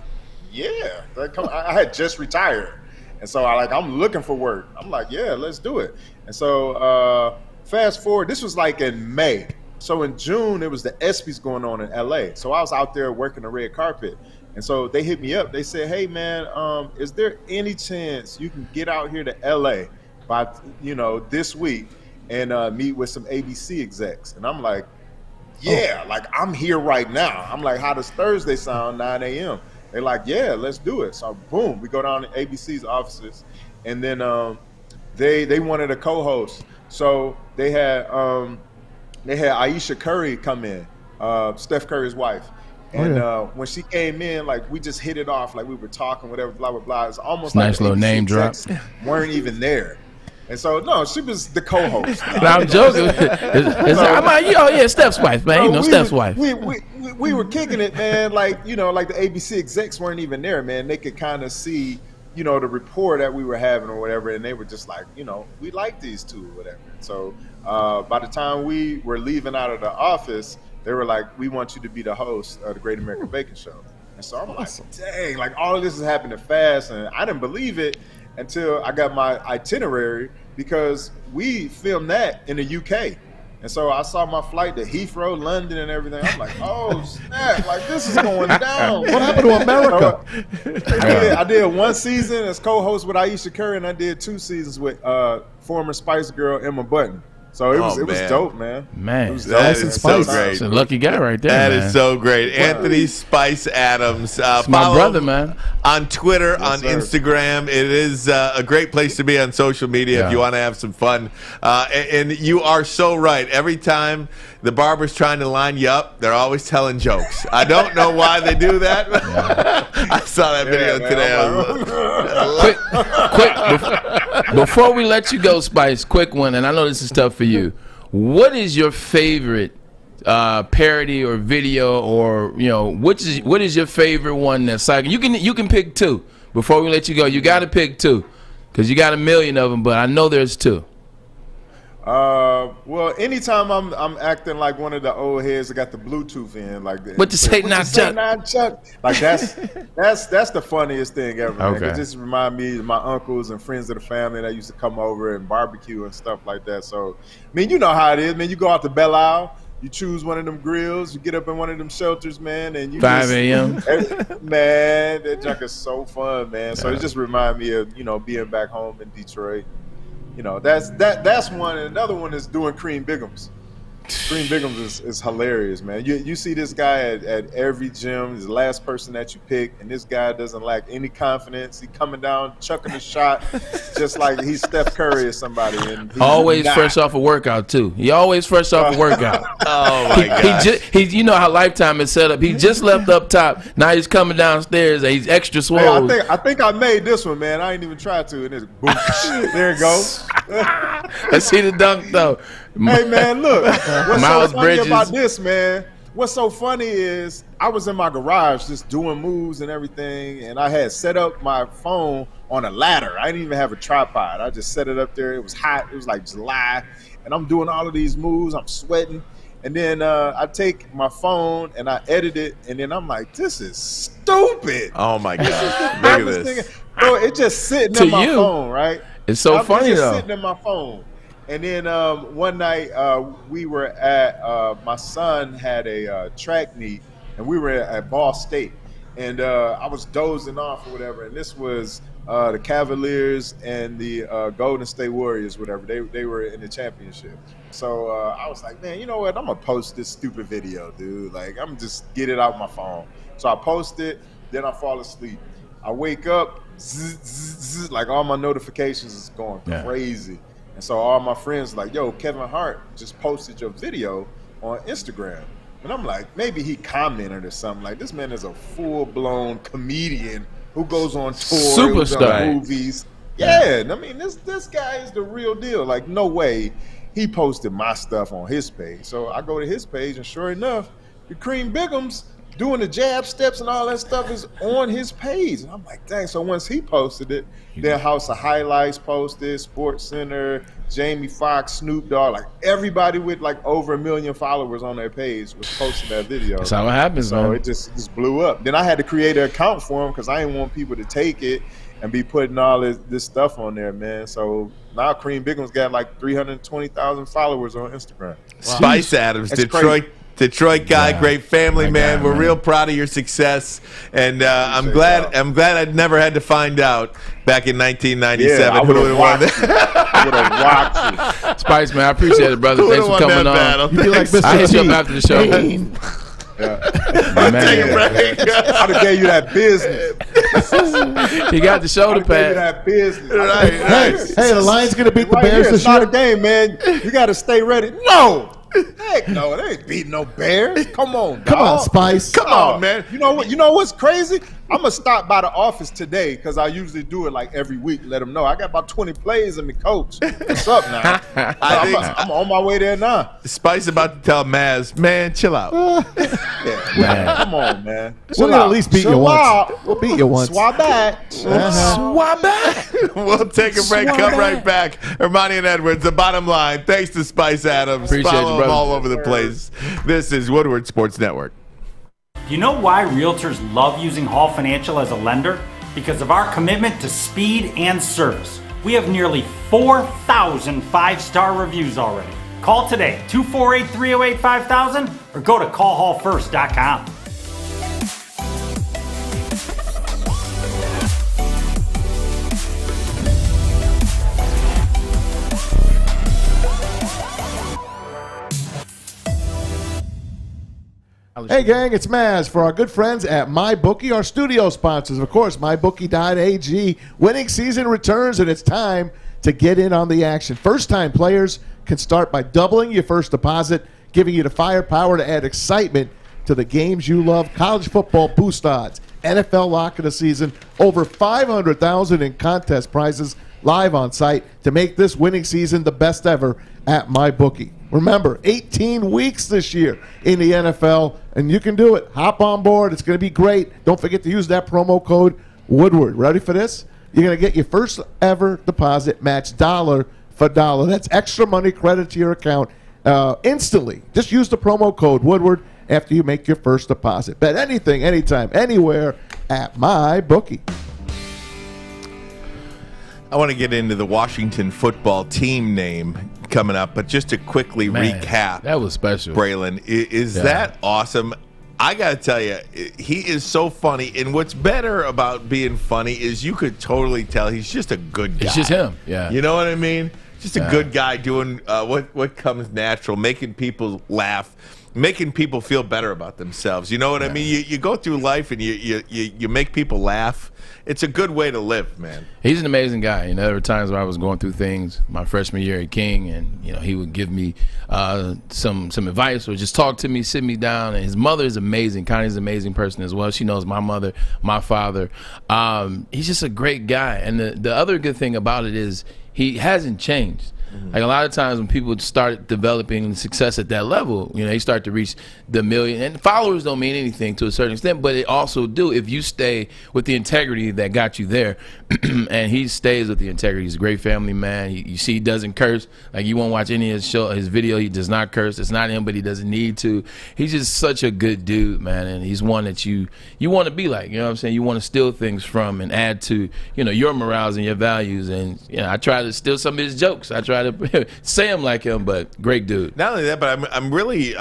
"Yeah." I had just retired, and so I'm looking for work. I'm like, "Yeah, let's do it." And so fast forward, this was like in May. So in June, it was the ESPYs going on in LA. So I was out there working the red carpet. And so they hit me up. They said, "Hey man, is there any chance you can get out here to LA by, this week and meet with some ABC execs?" And I'm like, "Yeah, I'm here right now." I'm like, "How does Thursday sound, 9 a.m.?" They're like, "Yeah, let's do it." So boom, we go down to ABC's offices. And then they wanted a co-host. So they had Aisha Curry come in, Steph Curry's wife. And when she came in, we just hit it off, we were talking, whatever, blah, blah, blah. It's almost nice little name drop. Weren't even there. And so, no, she was the co-host. I'm joking. I'm like, yeah, Steph's wife, man. Steph's wife. We were kicking it, man. The ABC execs weren't even there, man. They could kind of see, the rapport that we were having or whatever. And they were just like, we like these two or whatever. So by the time we were leaving out of the office, they were like, "We want you to be the host of the Great American Baking Show." And so I'm like, dang, all of this is happening fast. And I didn't believe it until I got my itinerary, because we filmed that in the UK. And so I saw my flight to Heathrow, London, and everything. I'm like, oh snap! Like this is going down. What happened to America? So, I did one season as co-host with Aisha Curry, and I did 2 seasons with former Spice Girl Emma Button. So it was dope, man. Man, that is so great. That's a lucky guy right there. That man. is so great. Anthony Spice Adams. My brother, man. On Twitter, on Instagram. It is a great place to be on social media if you want to have some fun. And you are so right. Every time the barber's trying to line you up, they're always telling jokes. I don't know why they do that. I saw that video today. Before we let you go, Spice, quick one, and I know this is tough for you. What is your favorite parody or video, or what is your favorite one that's like? You can pick 2. Before we let you go, you got to pick 2 because you got a million of them, but I know there's 2. Well, anytime I'm acting like one of the old heads that got the Bluetooth in, like what you say, not Chuck? Like that's the funniest thing ever. Man. Okay. It just remind me of my uncles and friends of the family that used to come over and barbecue and stuff like that. So, I mean, you know how it is, man. You go out to Belle Isle, you choose one of them grills, you get up in one of them shelters, man, and you 5 a.m. Man, that junk is so fun, man. So it just remind me of being back home in Detroit. That's one. And another one is doing Cream Bigums. Cream Bigums is hilarious, man. You see this guy at every gym. He's the last person that you pick, and this guy doesn't lack any confidence. He coming down, chucking a shot, just like he's Steph Curry or somebody. And always fresh off a workout too. He always fresh off a workout. Oh my God! He you know how Lifetime is set up. He just left up top. Now he's coming downstairs and he's extra swole. Hey, I think I made this one, man. I ain't even tried to, and it's boom. There it goes. Let's see the dunk though. Hey man, look. What's Miles so funny Bridges. about this, man? What's so funny is I was in my garage just doing moves and everything, and I had set up my phone on a ladder. I didn't even have a tripod. I just set it up there. It was hot. It was like July, and I'm doing all of these moves. I'm sweating, and then I take my phone and I edit it, and then I'm like, this is stupid. Oh my God! Look at this. Bro, it's just sitting in my phone, right? It's so funny just though. Sitting in my phone. And then one night we were at my son had a track meet, and we were at Ball State, and I was dozing off or whatever. And this was the Cavaliers and the Golden State Warriors, whatever. They were in the championship. So I was like, man, you know what? I'm gonna post this stupid video, dude. Like I'm just get it out my phone. So I post it, then I fall asleep. I wake up, like all my notifications is going crazy. And so all my friends like, yo, Kevin Hart just posted your video on Instagram. And I'm like, maybe he commented or something. Like, this man is a full-blown comedian who goes on tours, superstar, movies. Yeah, I mean, this guy is the real deal. Like, no way he posted my stuff on his page. So I go to his page, and sure enough, the Cream Bigums doing the jab steps and all that stuff is on his page. And I'm like, dang. So once he posted it, then House of Highlights posted, Sports Center, Jamie Foxx, Snoop Dogg, like everybody with like over 1 million followers on their page was posting that video. That's how it happens, so man. it just blew up. Then I had to create an account for him because I didn't want people to take it and be putting all this stuff on there, man. So now Cream Bigum's got like 320,000 followers on Instagram. Wow. Spice Adams, That's Detroit guy, great family, man. We're real proud of your success, and I'm glad I'd never had to find out back in 1997. I would have rocked you. Spice, man, I appreciate it, brother. Thanks for coming on. You be like Mr. I hit you up T. after the show. Take a break. I'd have gave you that business. You got the shoulder pad. That business. Right. Hey, the Lions gonna beat the Right Bears here, this it's not year. a game, man. You got to stay ready. No. Heck no, they ain't beating no Bears. Come on, dog. Come on, Spice. Come on, man. You know what? You know what's crazy? I'm gonna stop by the office today because I usually do it like every week. Let them know I got about 20 plays in me, coach. What's up now? I'm on my way there now. Spice about to tell Maz, man, chill out. Man. Come on, man. We'll at least beat you once. We'll beat you once. Swab back. Swab back. We'll take a break. Come right back. Armani and Edwards, the bottom line. Thanks to Spice Adams. Appreciate Follow you, brother. him all over the place. This is Woodward Sports Network. Do you know why realtors love using Hall Financial as a lender? Because of our commitment to speed and service. We have nearly 4,000 five-star reviews already. Call today, 248-308-5000, or go to callhallfirst.com. Hey gang, it's Maz for our good friends at MyBookie, our studio sponsors. Of course, MyBookie.ag. Winning season returns, and it's time to get in on the action. First-time players can start by doubling your first deposit, giving you the firepower to add excitement to the games you love. College football boost odds, NFL lock of the season, over $500,000 in contest prizes live on site to make this winning season the best ever at MyBookie. Remember, 18 weeks this year in the NFL, and you can do it. Hop on board. It's going to be great. Don't forget to use that promo code Woodward. Ready for this? You're going to get your first ever deposit matched dollar for dollar. That's extra money credit to your account instantly. Just use the promo code Woodward after you make your first deposit. Bet anything, anytime, anywhere at MyBookie. I want to get into the Washington football team name coming up, but just to quickly recap. That was special. Braylon, is that awesome? I got to tell you, he is so funny. And what's better about being funny is you could totally tell he's just a good guy. It's just him, yeah. You know what I mean? Just a good guy doing what comes natural, making people laugh, making people feel better about themselves. You know what I mean? You go through life and you make people laugh. It's a good way to live, man. He's an amazing guy. You know, there were times where I was going through things my freshman year at King, and you know, he would give me some advice or just talk to me, sit me down. And his mother is amazing. Connie's an amazing person as well. She knows my mother, my father. He's just a great guy. And the other good thing about it is he hasn't changed. Like a lot of times when people start developing success at that level, you know, they start to reach the million. And followers don't mean anything to a certain extent, but it also do if you stay with the integrity that got you there. And he stays with the integrity. He's a great family man. You see, he doesn't curse. Like you won't watch any of his video. He does not curse. It's not him, but he doesn't need to. He's just such a good dude, man. And he's one that you want to be like. You know what I'm saying? You want to steal things from and add to, you know, your morals and your values. And you know, I try to steal some of his jokes. I try to say him like him, but great dude. Not only that, but I'm really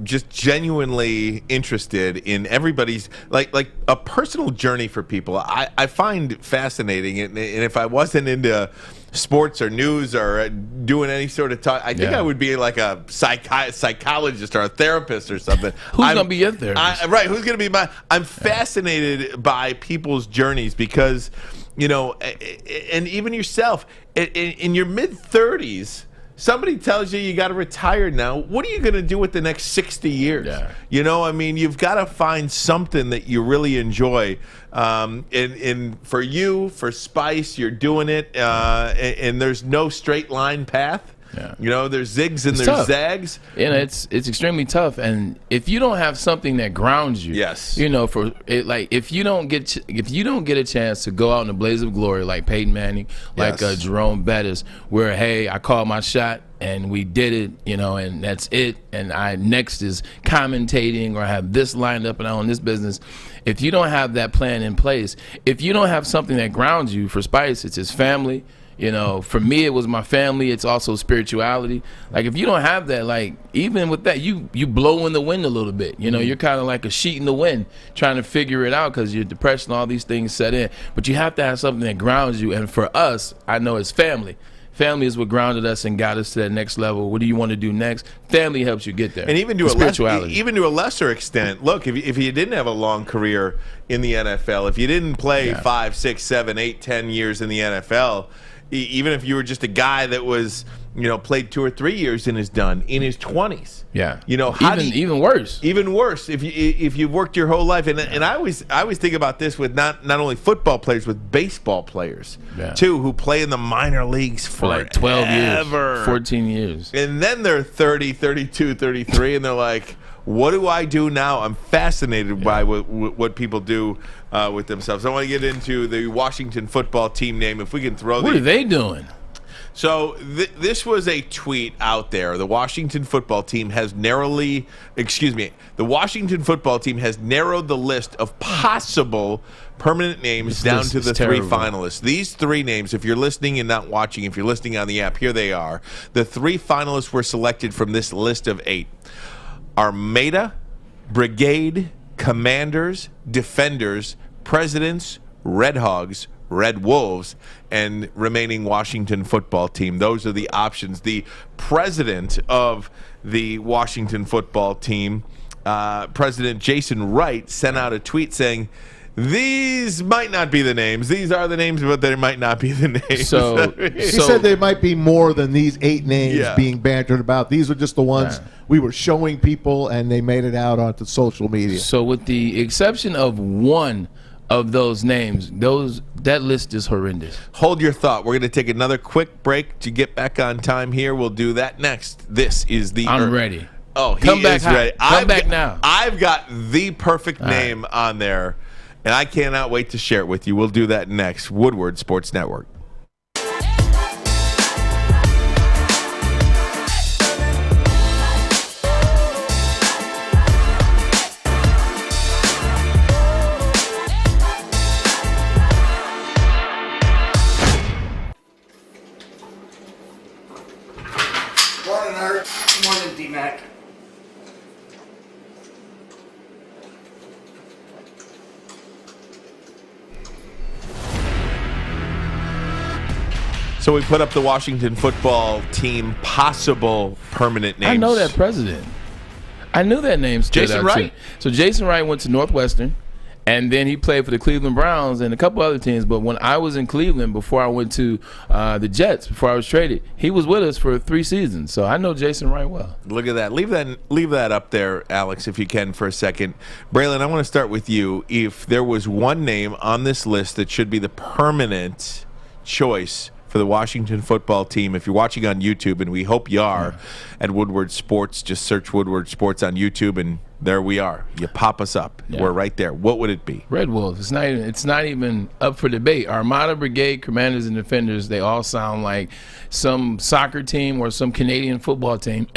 just genuinely interested in everybody's like a personal journey for people. I find fascinating, and if I wasn't into sports or news or doing any sort of talk, I think I would be like a psychologist or a therapist or something. Who's going to be your therapist? Right, who's going to be I'm fascinated by people's journeys because, you know, and even yourself, in your mid-30s, somebody tells you got to retire now. What are you going to do with the next 60 years? Yeah. You know, I mean, you've got to find something that you really enjoy. And for you, for Spice, you're doing it, and there's no straight line path. Yeah. You know, there's zigs and It's there's tough. zags. You know, it's extremely tough, and if you don't have something that grounds you, you know, for it, like if you don't get a chance to go out in a blaze of glory like Peyton Manning, like Jerome Bettis, where hey, I called my shot and we did it, you know, and that's it, and I next is commentating or have this lined up and I own this business. If you don't have that plan in place, if you don't have something that grounds you, for Spice, it's his family. You know, for me, it was my family. It's also spirituality. Like, if you don't have that, like, even with that, you blow in the wind a little bit. You know, you're kind of like a sheet in the wind trying to figure it out because your depression, all these things set in. But you have to have something that grounds you. And for us, I know it's family. Family is what grounded us and got us to that next level. What do you want to do next? Family helps you get there. And even to spirituality. even to a lesser extent, look, if you didn't have a long career in the NFL, if you didn't play 5, 6, 7, 8, 10 years in the NFL, even if you were just a guy that was, you know, played 2 or 3 years and is done in his 20s. Yeah. You know, even worse. Even worse if you've worked your whole life. And I always think about this with not only football players, with baseball players too, who play in the minor leagues for like 12 years, 14 years. And then they're 30, 32, 33 and they're like, what do I do now? I'm fascinated by what people do with themselves. I want to get into the Washington football team name. If we can throw What are they doing? So this was a tweet out there. The Washington football team has narrowed the list of possible permanent names down to the three finalists. These three names, if you're listening and not watching, if you're listening on the app, here they are. The three finalists were selected from this list of 8. Armada, Brigade, Commanders, Defenders, Presidents, Red Hogs, Red Wolves, and remaining Washington football team. Those are the options. The president of the Washington football team, President Jason Wright, sent out a tweet saying, these might not be the names. These are the names, but they might not be the names. He said there might be more than these 8 names being bantered about. These are just the ones we were showing people, and they made it out onto social media. So with the exception of one of those names, that list is horrendous. Hold your thought. We're going to take another quick break to get back on time here. We'll do that next. This is the... I'm ready. Oh, he is ready. Come back now. I've got the perfect name on there, and I cannot wait to share it with you. We'll do that next. Woodward Sports Network. Morning, Art. Morning, D-Mac. So we put up the Washington football team possible permanent names. I know that president. I knew that name. Jason Wright. So Jason Wright went to Northwestern, and then he played for the Cleveland Browns and a couple other teams. But when I was in Cleveland, before I went to the Jets, before I was traded, he was with us for 3 seasons. So I know Jason Wright well. Look at that. Leave that up there, Alex, if you can, for a second. Braylon, I want to start with you. If there was one name on this list that should be the permanent choice for the Washington football team, if you're watching on YouTube, and we hope you are, at Woodward Sports, just search Woodward Sports on YouTube, and there we are. You pop us up. We're right there. What would it be? Red Wolves. It's not even up for debate. Armada, Brigade, Commanders, and Defenders, they all sound like some soccer team or some Canadian football team.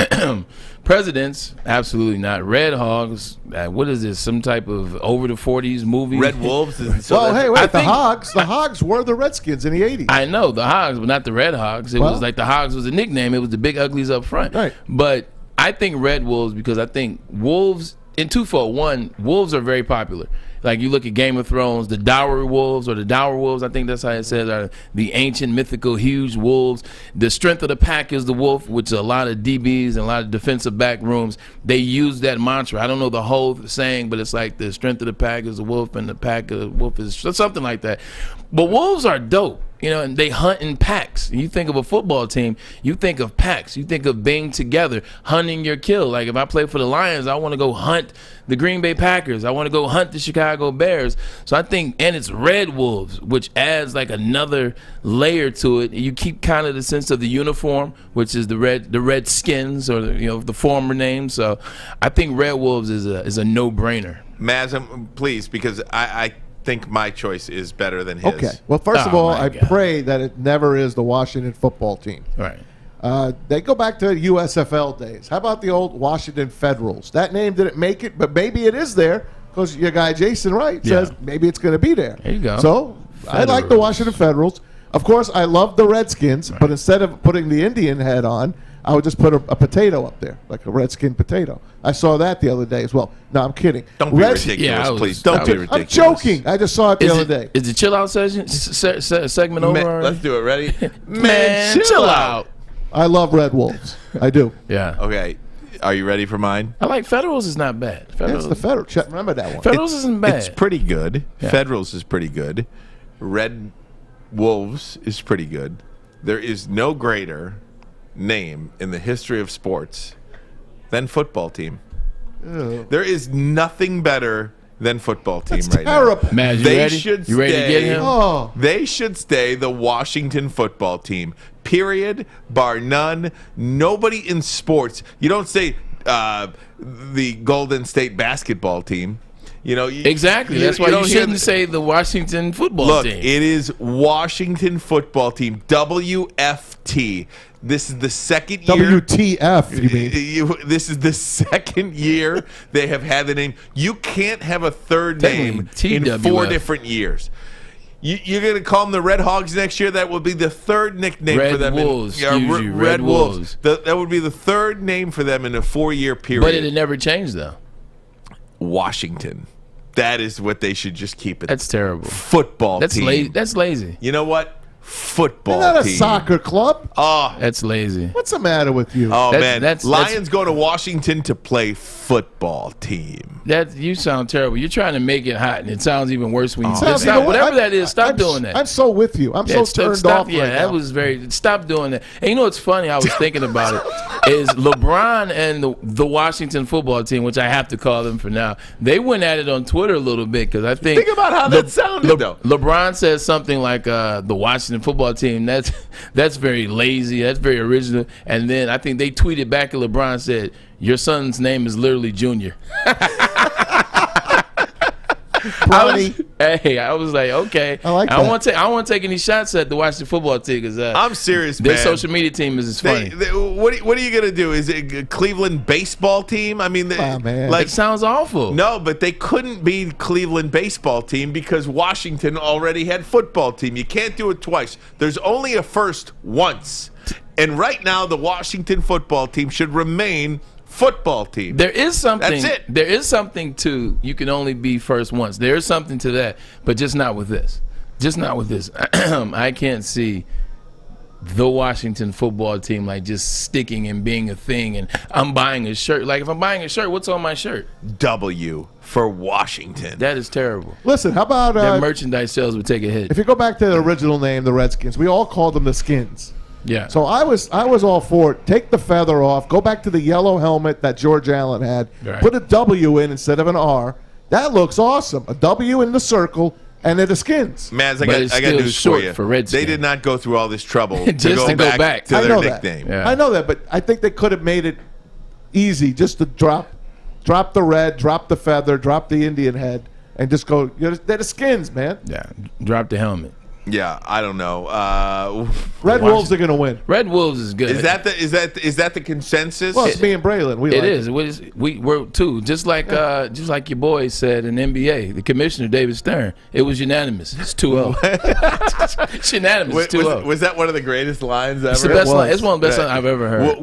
Presidents, absolutely not. Red Hogs, what is this, some type of over the 40s movie? Red Wolves? Well, hey, wait, the Hogs were the Redskins in the 80s. I know, the Hogs, but not the Red Hogs. It was like the Hogs was a nickname. It was the big uglies up front. Right. But I think Red Wolves, because I think Wolves, in twofold. One, wolves are very popular. Like you look at Game of Thrones, the Dower Wolves or the Dower Wolves, I think that's how it says, are the ancient, mythical, huge wolves. The strength of the pack is the wolf, which a lot of DBs and a lot of defensive back rooms, they use that mantra. I don't know the whole saying, but it's like the strength of the pack is the wolf and the pack of the wolf is something like that. But wolves are dope. You know, and they hunt in packs. You think of a football team, you think of packs. You think of being together, hunting your kill. Like if I play for the Lions, I want to go hunt the Green Bay Packers. I want to go hunt the Chicago Bears. So I think, and it's Red Wolves, which adds like another layer to it. You keep kind of the sense of the uniform, which is the Redskins, or the former name. So I think Red Wolves is a no-brainer. Maz, please, because I think my choice is better than his. Okay. Well, first of all, I pray that it never is the Washington football team. Right. They go back to USFL days. How about the old Washington Federals? That name didn't make it, but maybe it is there because your guy Jason Wright says maybe it's going to be there. There you go. So I like the Washington Federals. Of course, I love the Redskins, but instead of putting the Indian head on, I would just put a potato up there, like a Redskin potato. I saw that the other day as well. No, I'm kidding. Don't be ridiculous, please. Don't be ridiculous. I'm joking. I just saw it the other day. Is the chill out segment over? Let's do it. Ready? Man, chill out. I love Red Wolves. I do. Yeah. Okay. Are you ready for mine? I like Federals is not bad. It's the Federal. Remember that one. Federals isn't bad. It's pretty good. Yeah. Federals is pretty good. Red Wolves is pretty good. There is no greater name in the history of sports than football team. Ew. There is nothing better than football team. That's right terrible. now. Matt, you ready? You ready to get him? Oh. They should stay the Washington football team. Period. Bar none. Nobody in sports. You don't say the Golden State basketball team. Exactly. That's why you shouldn't say the Washington football team. Look, it is Washington football team, WFT. This is the second year. WTF, you mean? This is the second year they have had the name. You can't have a third name in 4 different years. You're going to call them the Red Hogs next year? That will be the third nickname for them. Red Wolves. That would be the third name for them in a 4-year period. But it never changed, though. Washington. That is what they should just keep it. That's terrible. Football team. That's lazy. You know what? Football They're not team. a soccer club. Oh, that's lazy. What's the matter with you? Oh, man. Lions go to Washington to play football team. You sound terrible. You're trying to make it hot, and it sounds even worse when you Sounds- stop. you know what? Whatever that is, stop doing that. I'm so with you. I'm so turned off. Yeah, right that now. was very. Stop doing that. And you know what's funny? I was thinking about it. Is LeBron and the Washington football team, which I have to call them for now, they went at it on Twitter a little bit because I think. Think about how that sounded, though. LeBron says something like the Washington football team. That's very lazy. That's very original. And then I think they tweeted back at LeBron and said, "Your son's name is literally Junior." I was like, okay. I like that. I won't take any shots at the Washington football team because I'm serious, their man. social media team is funny. What are you gonna do? Is it a Cleveland baseball team? I mean, man. It sounds awful. No, but they couldn't be Cleveland baseball team because Washington already had football team. You can't do it twice. There's only a first once, and right now the Washington football team should remain football team. There is something. That's it. There is something to you can only be first once. There is something to that, but just not with this. Just not with this. I can't see the Washington football team like just sticking and being a thing. And I'm buying a shirt. Like if I'm buying a shirt, what's on my shirt? W for Washington. That is terrible. Listen, how about that merchandise sales would take a hit. If you go back to the original name, the Redskins, we all called them the Skins. Yeah. So I was all for it. Take the feather off. Go back to the yellow helmet that George Allen had. Right. Put a W in instead of an R. That looks awesome. A W in the circle, and they're the Skins. Maz, I got news for you. They did not go through all this trouble Just to go back to I their know nickname. that. I know that, but I think they could have made it easy just to drop the red, drop the feather, drop the Indian head, and just go. They're the Skins, man. Yeah. Drop the helmet. Yeah, I don't know. Red Wolves are going to win. Red Wolves is good. Is that the consensus? Well, it's me and Braylon. It is. We're too. Just like your boy said in NBA, the commissioner David Stern. It was unanimous. It's 2-0. It's unanimous. 2-0. Was that one of the greatest lines ever? It's the best line. It's one of the best lines I've ever heard.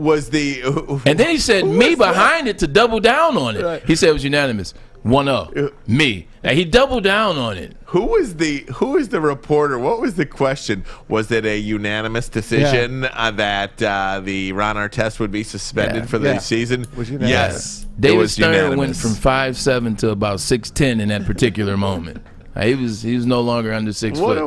And then he said me behind it to double down on it. Right. He said it was unanimous. 1-0. Me. Now he doubled down on it. Who was the reporter? What was the question? Was it a unanimous decision that the Ron Artest would be suspended for the season? Yes. David Stern went from 5'7" to about 6'10" in that particular moment. He was no longer under 6 foot.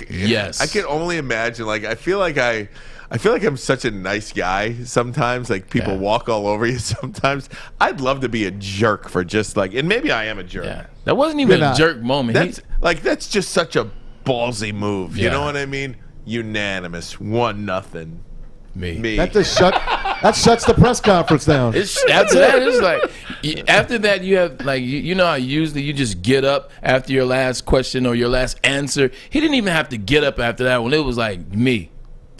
Yes. I can only imagine. Like I feel like I'm such a nice guy sometimes. Like people walk all over you sometimes. I'd love to be a jerk for just and maybe I am a jerk. Yeah. That wasn't even a jerk moment. That's just such a ballsy move. You know what I mean? Unanimous, 1-0. Me. That shuts the press conference down. After that, you have you know how usually you just get up after your last question or your last answer. He didn't even have to get up after that one. It was like me.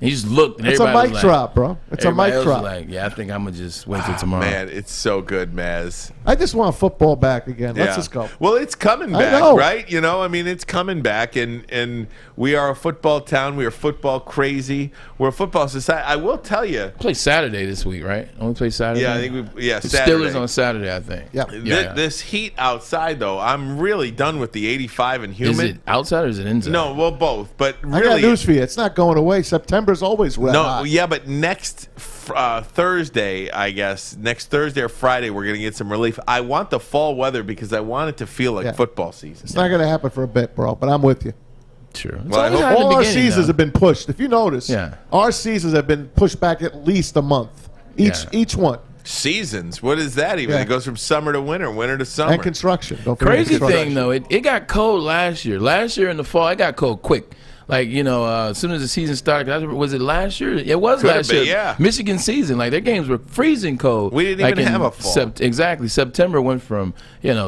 He just looked. And it's a mic drop, bro. It's a mic drop. I think I'm gonna just wait till tomorrow. Man, it's so good, Maz. I just want football back again. Let's just go. Well, it's coming back, right? You know, I mean, it's coming back, and we are a football town. We are football crazy. We're a football society. I will tell you. Play Saturday this week, right? Only play Saturday. Yeah, I think the Saturday. Steelers on Saturday, I think. Yeah. This heat outside, though, I'm really done with the 85 and humid. Is it outside or is it inside? No, well, both. But really, I got news for you. It's not going away. September's always red hot. Yeah, but next Thursday, I guess, next Thursday or Friday, we're going to get some relief. I want the fall weather because I want it to feel like football season. It's not going to happen for a bit, bro, but I'm with you. Sure. Well, all our seasons have been pushed. If you notice, our seasons have been pushed back at least a month. Each one. Seasons? What is that even? It goes from summer to winter, winter to summer. And construction. Crazy thing, though, it got cold last year. Last year in the fall, it got cold quick. Like, as soon as the season started, was it last year? It was last year. Yeah. Michigan season, like their games were freezing cold. We didn't even have a fall. Exactly. September went from,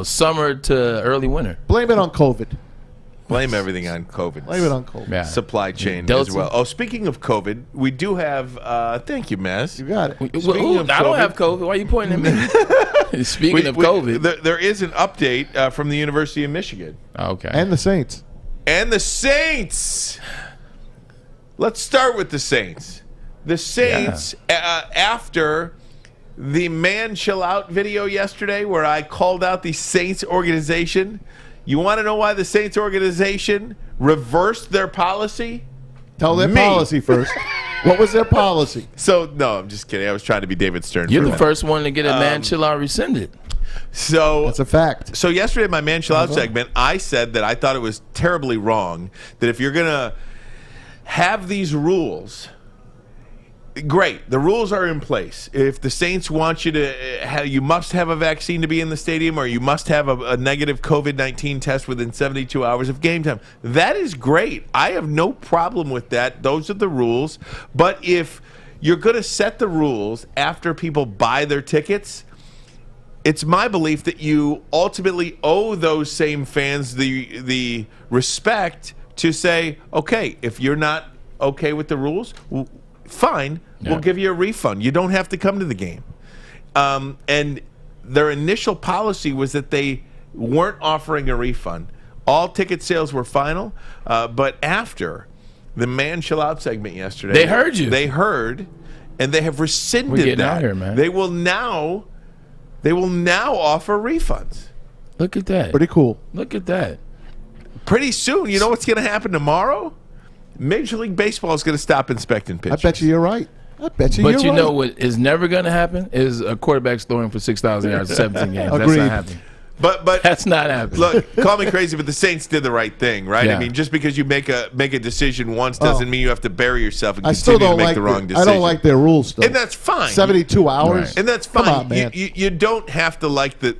summer to early winter. Blame it on COVID. Blame everything on COVID. Blame it on COVID. Yeah. Supply chain Delta. as well. Oh, speaking of COVID, we do have. Thank you, Maz. You got it. I don't have COVID. Why are you pointing at me? Speaking of COVID, there is an update from the University of Michigan. Okay. And the Saints. And the Saints. Let's start with the Saints. The Saints, after the man chill out video yesterday where I called out the Saints organization, you want to know why the Saints organization reversed their policy? Tell their policy first. What was their policy? So, no, I'm just kidding. I was trying to be David Stern. You're the first one to get a man chill out rescinded. So that's a fact. So yesterday, my man chill out segment, I said that I thought it was terribly wrong that if you're gonna have these rules, great, the rules are in place. If the Saints want you to, you must have a vaccine to be in the stadium, or you must have a negative COVID-19 test within 72 hours of game time. That is great. I have no problem with that. Those are the rules. But if you're gonna set the rules after people buy their tickets, it's my belief that you ultimately owe those same fans the respect to say, okay, if you're not okay with the rules, fine, we'll give you a refund. You don't have to come to the game. And their initial policy was that they weren't offering a refund. All ticket sales were final, but after the man chill out segment yesterday, they heard you. They heard, and they have rescinded We're getting that. out here, man. They will now offer refunds. Look at that. Pretty cool. Look at that. Pretty soon, you know what's going to happen tomorrow? Major League Baseball is going to stop inspecting pitches. I bet you you're right. But you know what is never going to happen is a quarterback throwing for 6,000 yards in 17 games. That's not happening. But that's not happening. Look, call me crazy, but the Saints did the right thing, right? Yeah. I mean, just because you make a decision once doesn't mean you have to bury yourself and I still continue don't to make like the wrong decision. I don't like their rules, though. And that's fine. 72 hours, and that's fine. Come on, man. You don't have to like the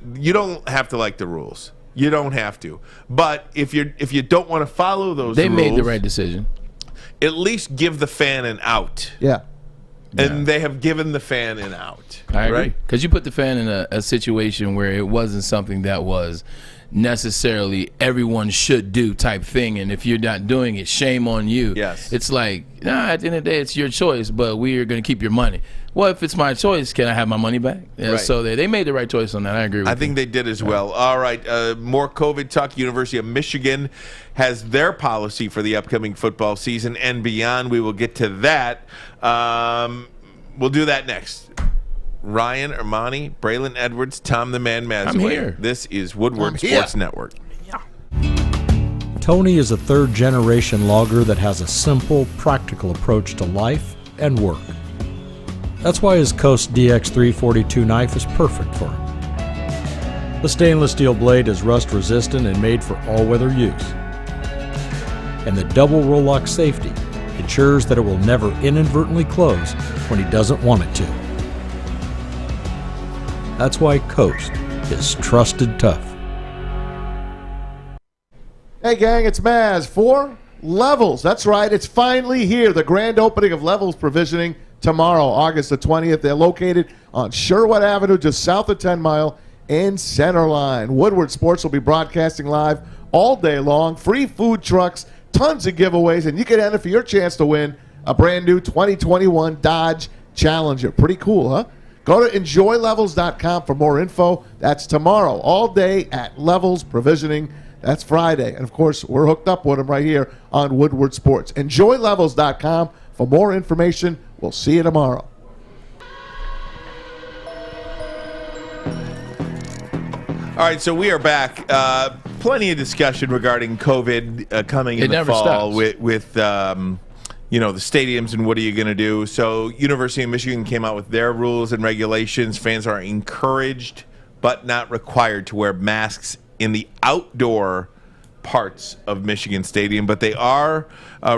rules. You don't have to. But if you don't want to follow those rules, they made the right decision. At least give the fan an out. Yeah. And they have given the fan an out. I agree. Because you put the fan in a situation where it wasn't something that was necessarily everyone should do type thing, and if you're not doing it, shame on you. Yes. It's like, at the end of the day, it's your choice, but we are going to keep your money. Well, if it's my choice, can I have my money back? Yeah, Right. So they made the right choice on that. I agree with you. I think they did as well. All right, more COVID talk. University of Michigan has their policy for the upcoming football season and beyond. We will get to that. We'll do that next. Ryan Armani, Braylon Edwards, Tom the Man Mazaway. I'm here. This is Woodward Sports Network. Tony is a third-generation logger that has a simple, practical approach to life and work. That's why his Coast DX342 knife is perfect for him. The stainless steel blade is rust-resistant and made for all-weather use. And the double roll-lock safety ensures that it will never inadvertently close when he doesn't want it to. That's why Coast is trusted tough. Hey, gang, it's Maz for Levels. That's right. It's finally here. The grand opening of Levels Provisioning tomorrow, August the 20th. They're located on Sherwood Avenue, just south of 10 Mile in Centerline. Woodward Sports will be broadcasting live all day long. Free food trucks, tons of giveaways, and you can enter for your chance to win a brand new 2021 Dodge Challenger. Pretty cool, huh? Go to enjoylevels.com for more info. That's tomorrow, all day at Levels Provisioning. That's Friday. And, of course, we're hooked up with them right here on Woodward Sports. Enjoylevels.com for more information. We'll see you tomorrow. All right, so we are back. Plenty of discussion regarding COVID coming in the fall with the stadiums and what are you going to do. So University of Michigan came out with their rules and regulations. Fans are encouraged but not required to wear masks in the outdoor parts of Michigan Stadium, but they are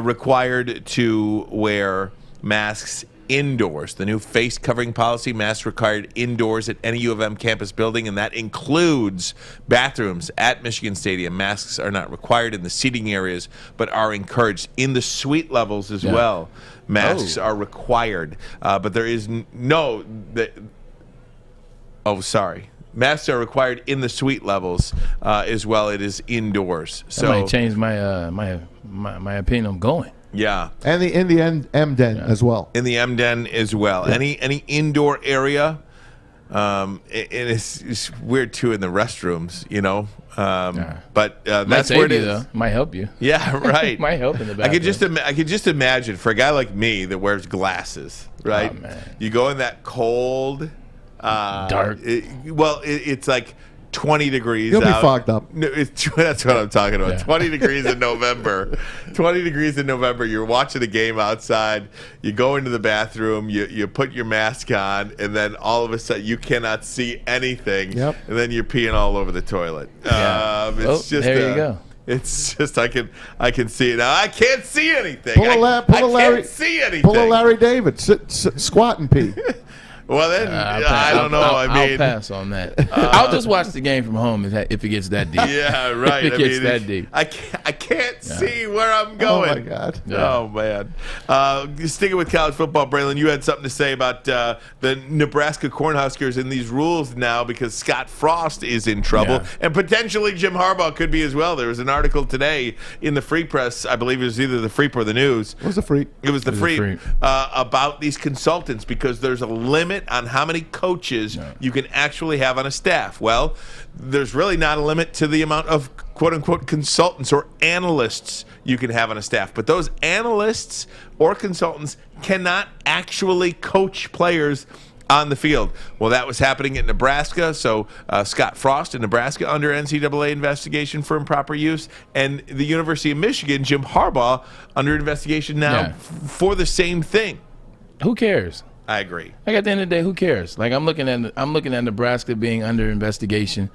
required to wear masks indoors. The new face covering policy, masks required indoors at any U of M campus building, and that includes bathrooms at Michigan Stadium. Masks are not required in the seating areas, but are encouraged. In the suite levels as well, masks are required. But there is masks are required in the suite levels as well. It is indoors. So that might change my opinion on going. Yeah, and in the M den as well. In the M den as well. Yeah. Any indoor area, and it's weird too in the restrooms, you know. But that's where it is. Though. Might help you. Yeah, right. Might help in the bathroom. I could just imagine for a guy like me that wears glasses, right? Oh, man. You go in that cold, dark. It's like 20 degrees You'll out. be fogged up. No, that's what I'm talking about. 20 degrees in November. 20 degrees in November. You're watching a game outside. You go into the bathroom. You put your mask on, and then all of a sudden you cannot see anything. Yep. And then you're peeing all over the toilet. It's just there you go. It's just I can see it now. I can't see anything. I can't see anything. Pull a Larry David. Sit, squat and pee. Well, then I don't know. I'll pass on that. I'll just watch the game from home if it gets that deep. Yeah, right. If it gets that deep. I can't see where I'm going. Oh, my God. Yeah. Oh, man. Sticking with college football, Braylon, you had something to say about the Nebraska Cornhuskers and these rules now because Scott Frost is in trouble. Yeah. And potentially Jim Harbaugh could be as well. There was an article today in the Free Press. I believe it was either the Freep or the News. It was the Freep. It was the Freep. About these consultants because there's a limit on how many coaches you can actually have on a staff. Well, there's really not a limit to the amount of quote-unquote consultants or analysts you can have on a staff. But those analysts or consultants cannot actually coach players on the field. Well, that was happening at Nebraska. So Scott Frost in Nebraska under NCAA investigation for improper use. And the University of Michigan, Jim Harbaugh, under investigation now for the same thing. Who cares? I agree. Like at the end of the day, who cares? Like I'm looking at Nebraska being under investigation.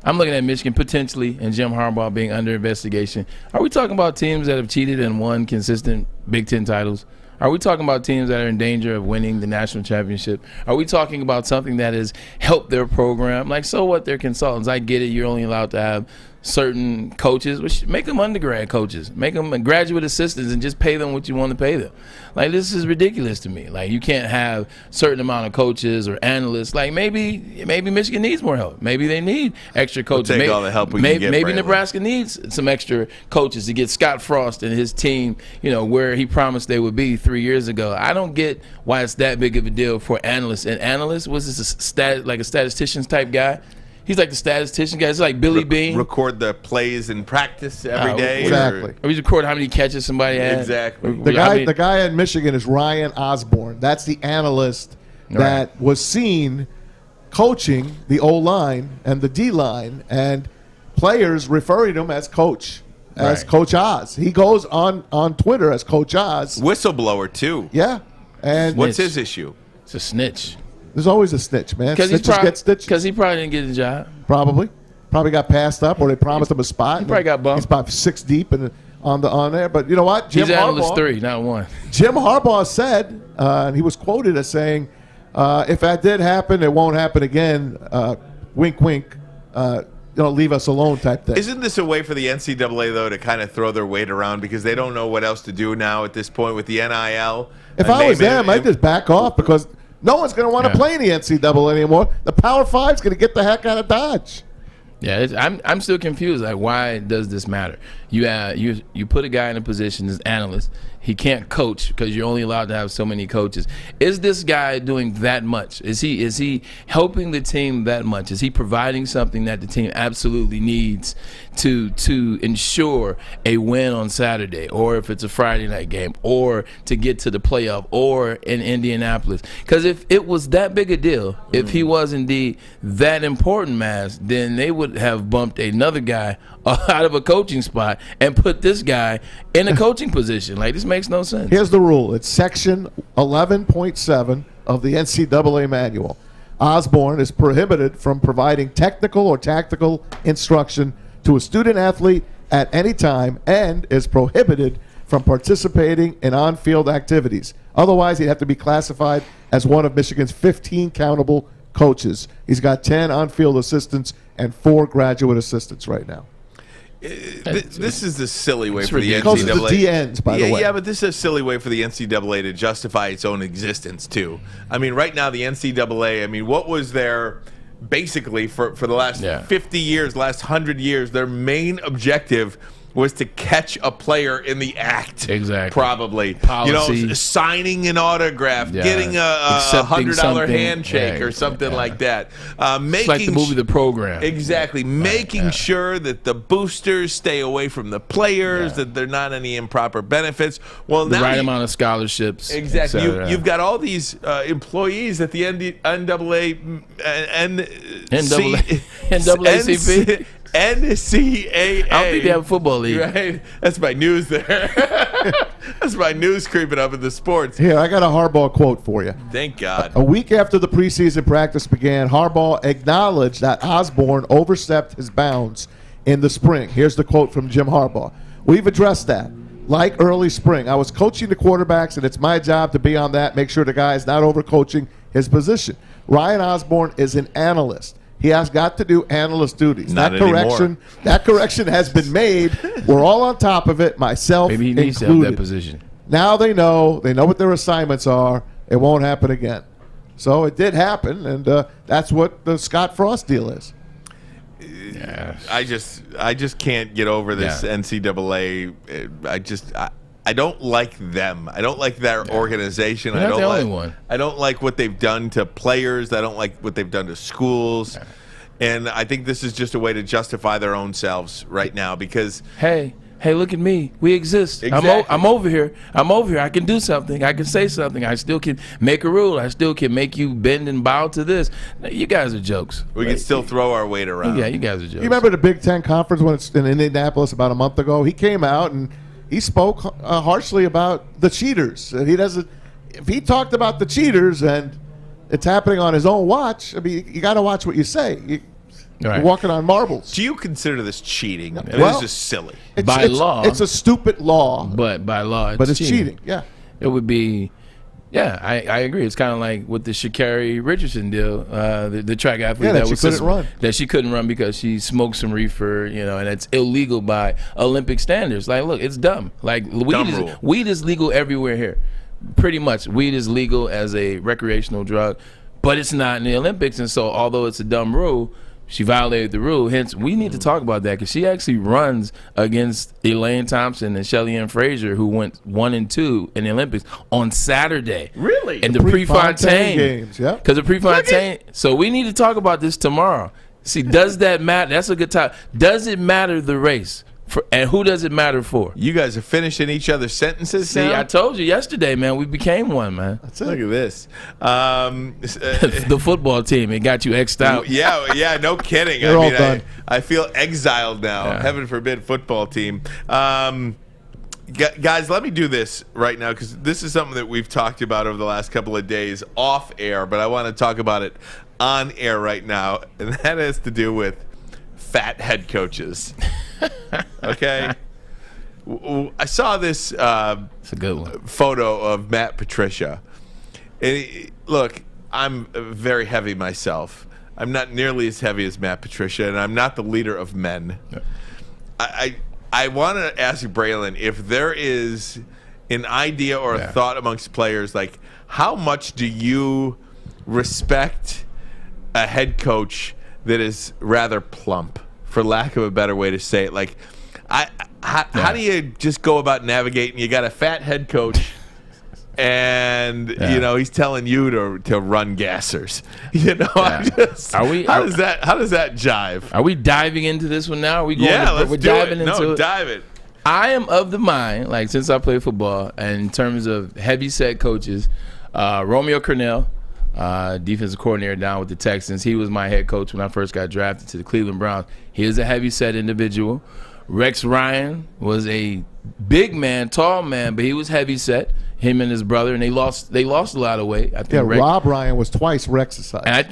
I'm looking at Michigan potentially and Jim Harbaugh being under investigation. Are we talking about teams that have cheated and won consistent Big Ten titles? Are we talking about teams that are in danger of winning the national championship? Are we talking about something that has helped their program? Like, so what? They're consultants. I get it. You're only allowed to have certain coaches, which make them undergrad coaches, make them graduate assistants, and just pay them what you want to pay them. Like, this is ridiculous to me. Like, you can't have certain amount of coaches or analysts. Like, maybe Michigan needs more help. Maybe they need extra coaches. We'll take all the help we can get. Maybe Nebraska needs some extra coaches to get Scott Frost and his team, where he promised they would be 3 years ago. I don't get why it's that big of a deal for analysts. And analysts, was this a statisticians type guy? He's like the statistician guy. It's like Billy Bean. Record the plays in practice every day. Exactly. Or we record how many catches somebody had. Exactly. The guy in Michigan is Ryan Osborne. That's the analyst that was seen coaching the O-line and the D-line, and players referring to him as Coach. As Coach Oz. He goes on Twitter as Coach Oz. Whistleblower, too. Yeah. And what's his issue? It's a snitch. There's always a snitch, man. Snitches get stitched. Because he probably didn't get the job. Probably got passed up, or they promised him a spot. He probably got bumped. He's about 6 deep on there. But you know what? He's analyst 3, not 1. Jim Harbaugh said, and he was quoted as saying, if that did happen, it won't happen again. Wink, wink. Leave us alone type thing. Isn't this a way for the NCAA, though, to kind of throw their weight around because they don't know what else to do now at this point with the NIL? If I was them, I'd just back off because no one's going to want to play in the NCAA anymore. The Power Five's going to get the heck out of Dodge. Yeah, I'm still confused. Like, why does this matter? You put a guy in a position as analyst. He can't coach because you're only allowed to have so many coaches. Is this guy doing that much? Is he helping the team that much? Is he providing something that the team absolutely needs to ensure a win on Saturday, or if it's a Friday night game, or to get to the playoff, or in Indianapolis? Because if it was that big a deal, if he was indeed that important, then they would have bumped another guy out of a coaching spot and put this guy in a coaching position. Like, this makes no sense. Here's the rule. It's section 11.7 of the NCAA manual. Osborne is prohibited from providing technical or tactical instruction to a student athlete at any time and is prohibited from participating in on-field activities. Otherwise, he'd have to be classified as one of Michigan's 15 countable coaches. He's got 10 on-field assistants and 4 graduate assistants right now. This is a silly way for the NCAA. Because of the DNs, by the way. Yeah, but this is a silly way for the NCAA to justify its own existence, too. I mean, right now, the NCAA, I mean, what was their, basically, for the last 50 years, last 100 years, their main objective was to catch a player in the act. Exactly. Probably. Policy. You know, signing an autograph, getting a $100 handshake or something like that. It's like the movie The Program. Exactly. Making sure that the boosters stay away from the players, that there are not any improper benefits. Well, The now right amount of scholarships. Exactly. You've got all these employees at the NCAA, NAACP. NCAA. I don't think they have a football league. Right? That's my news there. That's my news creeping up in the sports. Here, I got a Harbaugh quote for you. Thank God. A week after the preseason practice began, Harbaugh acknowledged that Osborne overstepped his bounds in the spring. Here's the quote from Jim Harbaugh. "We've addressed that. Like early spring, I was coaching the quarterbacks, and it's my job to be on that, make sure the guy is not overcoaching his position. Ryan Osborne is an analyst. He has got to do analyst duties. Not That correction has been made. We're all on top of it, myself Maybe he needs included. to have that position. Now they know what their assignments are. It won't happen again." So it did happen, and that's what the Scott Frost deal is. Yeah. I just can't get over this NCAA. I don't like them. I don't like their organization. You're not the only one. I don't like what they've done to players. I don't like what they've done to schools. Yeah. And I think this is just a way to justify their own selves right now because hey, look at me. We exist. Exactly. I'm over here. I can do something. I can say something. I still can make a rule. I still can make you bend and bow to this. You guys are jokes. We can still throw our weight around. Yeah, you guys are jokes. You remember the Big Ten Conference when it's in Indianapolis about a month ago? He came out and he spoke harshly about the cheaters. And if he talked about the cheaters and it's happening on his own watch, I mean, you got to watch what you say. You're walking on marbles. Do you consider this cheating? Well, this is just silly. Law. It's a stupid law. But by law, it's cheating. Yeah. It would be, I agree. It's kind of like with the Sha'Carri Richardson deal, the track athlete that she couldn't run because she smoked some reefer, and it's illegal by Olympic standards. Like, look, it's dumb. Like, weed is legal everywhere here. Pretty much, weed is legal as a recreational drug, but it's not in the Olympics. And so, although it's a dumb rule, she violated the rule. Hence, we need to talk about that because she actually runs against Elaine Thompson and Shelly Ann Frazier, who went 1 and 2 in the Olympics on Saturday. Really? And the Prefontaine games, yeah. Because the Prefontaine. So we need to talk about this tomorrow. See, does that matter? That's a good time. Does it matter the race? And who does it matter for? You guys are finishing each other's sentences. See, now? I told you yesterday, man. We became one, man. That's it. Look at this. The football team. It got you X'd out. Yeah. No kidding. You're all done. I feel exiled now. Yeah. Heaven forbid, football team. Guys, let me do this right now because this is something that we've talked about over the last couple of days off air, but I want to talk about it on air right now, and that has to do with fat head coaches. Okay, I saw this. It's a good one. Photo of Matt Patricia. And look, I'm very heavy myself. I'm not nearly as heavy as Matt Patricia, and I'm not the leader of men. No. I want to ask Braylon if there is an idea or a thought amongst players, like how much do you respect a head coach that is rather plump, for lack of a better way to say it? Like, how do you just go about navigating? You got a fat head coach, and he's telling you to run gassers. How does that jive? Are we diving into this one now? Are we going? Let's we're do diving it. into it. Dive it. I am of the mind, like since I played football, and in terms of heavy set coaches, Romeo Cornell, defensive coordinator down with the Texans. He was my head coach when I first got drafted to the Cleveland Browns. He is a heavy set individual. Rex Ryan was a big man, tall man, but he was heavy set. Him and his brother, and they lost a lot of weight. I think Rob Ryan was twice Rex's size. And I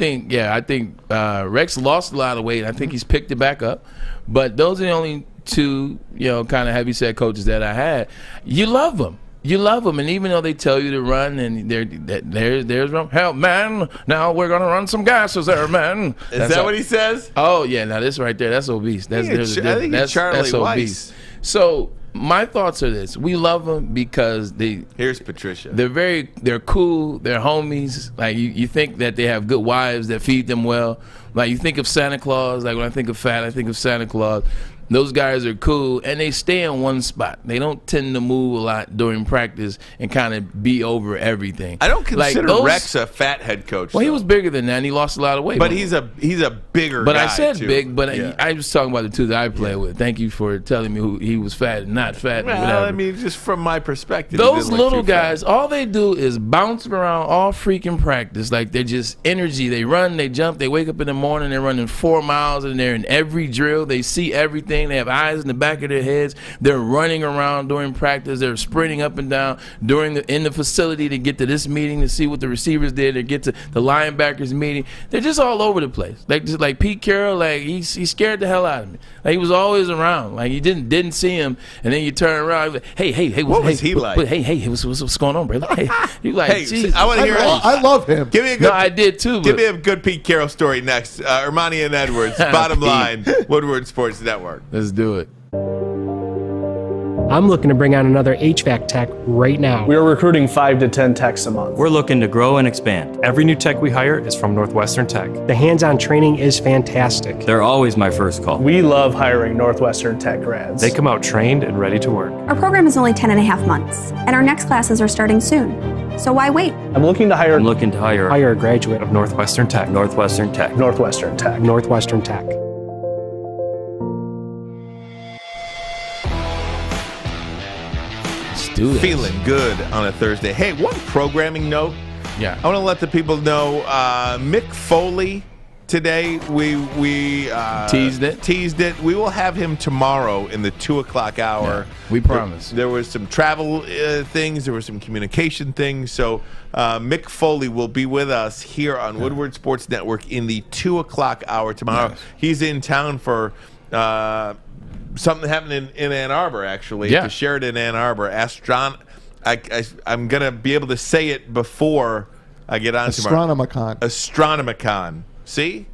think Rex lost a lot of weight. I think he's picked it back up. But those are the only two, kind of heavy set coaches that I had. You love them. You love them, and even though they tell you to run, and there's help, man. Now we're gonna run some gases there, man. Is that what he says? Oh yeah, now this right there, that's obese. That's I think it's Charlie obese. So my thoughts are this: we love them because Here's Patricia. They're cool. They're homies. Like you think that they have good wives that feed them well. Like you think of Santa Claus. Like when I think of fat, I think of Santa Claus. Those guys are cool, and they stay in one spot. They don't tend to move a lot during practice and kind of be over everything. I don't consider Rex a fat head coach. Well, he was bigger than that, and he lost a lot of weight. But he's a bigger guy, I said too. big, but I was talking about the two that I play with. Thank you for telling me who he was fat and not fat. Well, whatever. I mean, just from my perspective. Those little guys, all they do is bounce around all freaking practice. Like they're just energy. They run, they jump, they wake up in the morning, they're running 4 miles, and they're in every drill. They see everything. They have eyes in the back of their heads. They're running around during practice. They're sprinting up and down in the facility to get to this meeting to see what the receivers did, or get to the linebackers meeting. They're just all over the place. Like Pete Carroll, like he scared the hell out of me. Like he was always around. Like you didn't see him, and then you turn around. Like, hey, what was he like? What's going on, bro? Hey, you like? Hey, I want to hear. I love him. Give me a good. No, I did too. Give me a good Pete Carroll story next. Armani and Edwards. Bottom line, Woodward Sports Network. Let's do it. I'm looking to bring on another HVAC tech right now. We are recruiting 5 to 10 techs a month. We're looking to grow and expand. Every new tech we hire is from Northwestern Tech. The hands-on training is fantastic. They're always my first call. We love hiring Northwestern Tech grads. They come out trained and ready to work. Our program is only 10.5 months, and our next classes are starting soon. So why wait? I'm looking to hire a graduate of Northwestern Tech. Northwestern Tech. Northwestern Tech. Northwestern Tech. Feeling good on a Thursday. Hey, one programming note. Yeah. I want to let the people know Mick Foley today, we teased it. We will have him tomorrow in the 2 o'clock hour. Yeah, we promise. There was some travel things. There were some communication things. So Mick Foley will be with us here on Woodward Sports Network in the 2 o'clock hour tomorrow. Nice. He's in town for something happening in Ann Arbor, actually, at the Sheraton Ann Arbor. I'm going to be able to say it before I get on tomorrow. Astronomicon. See?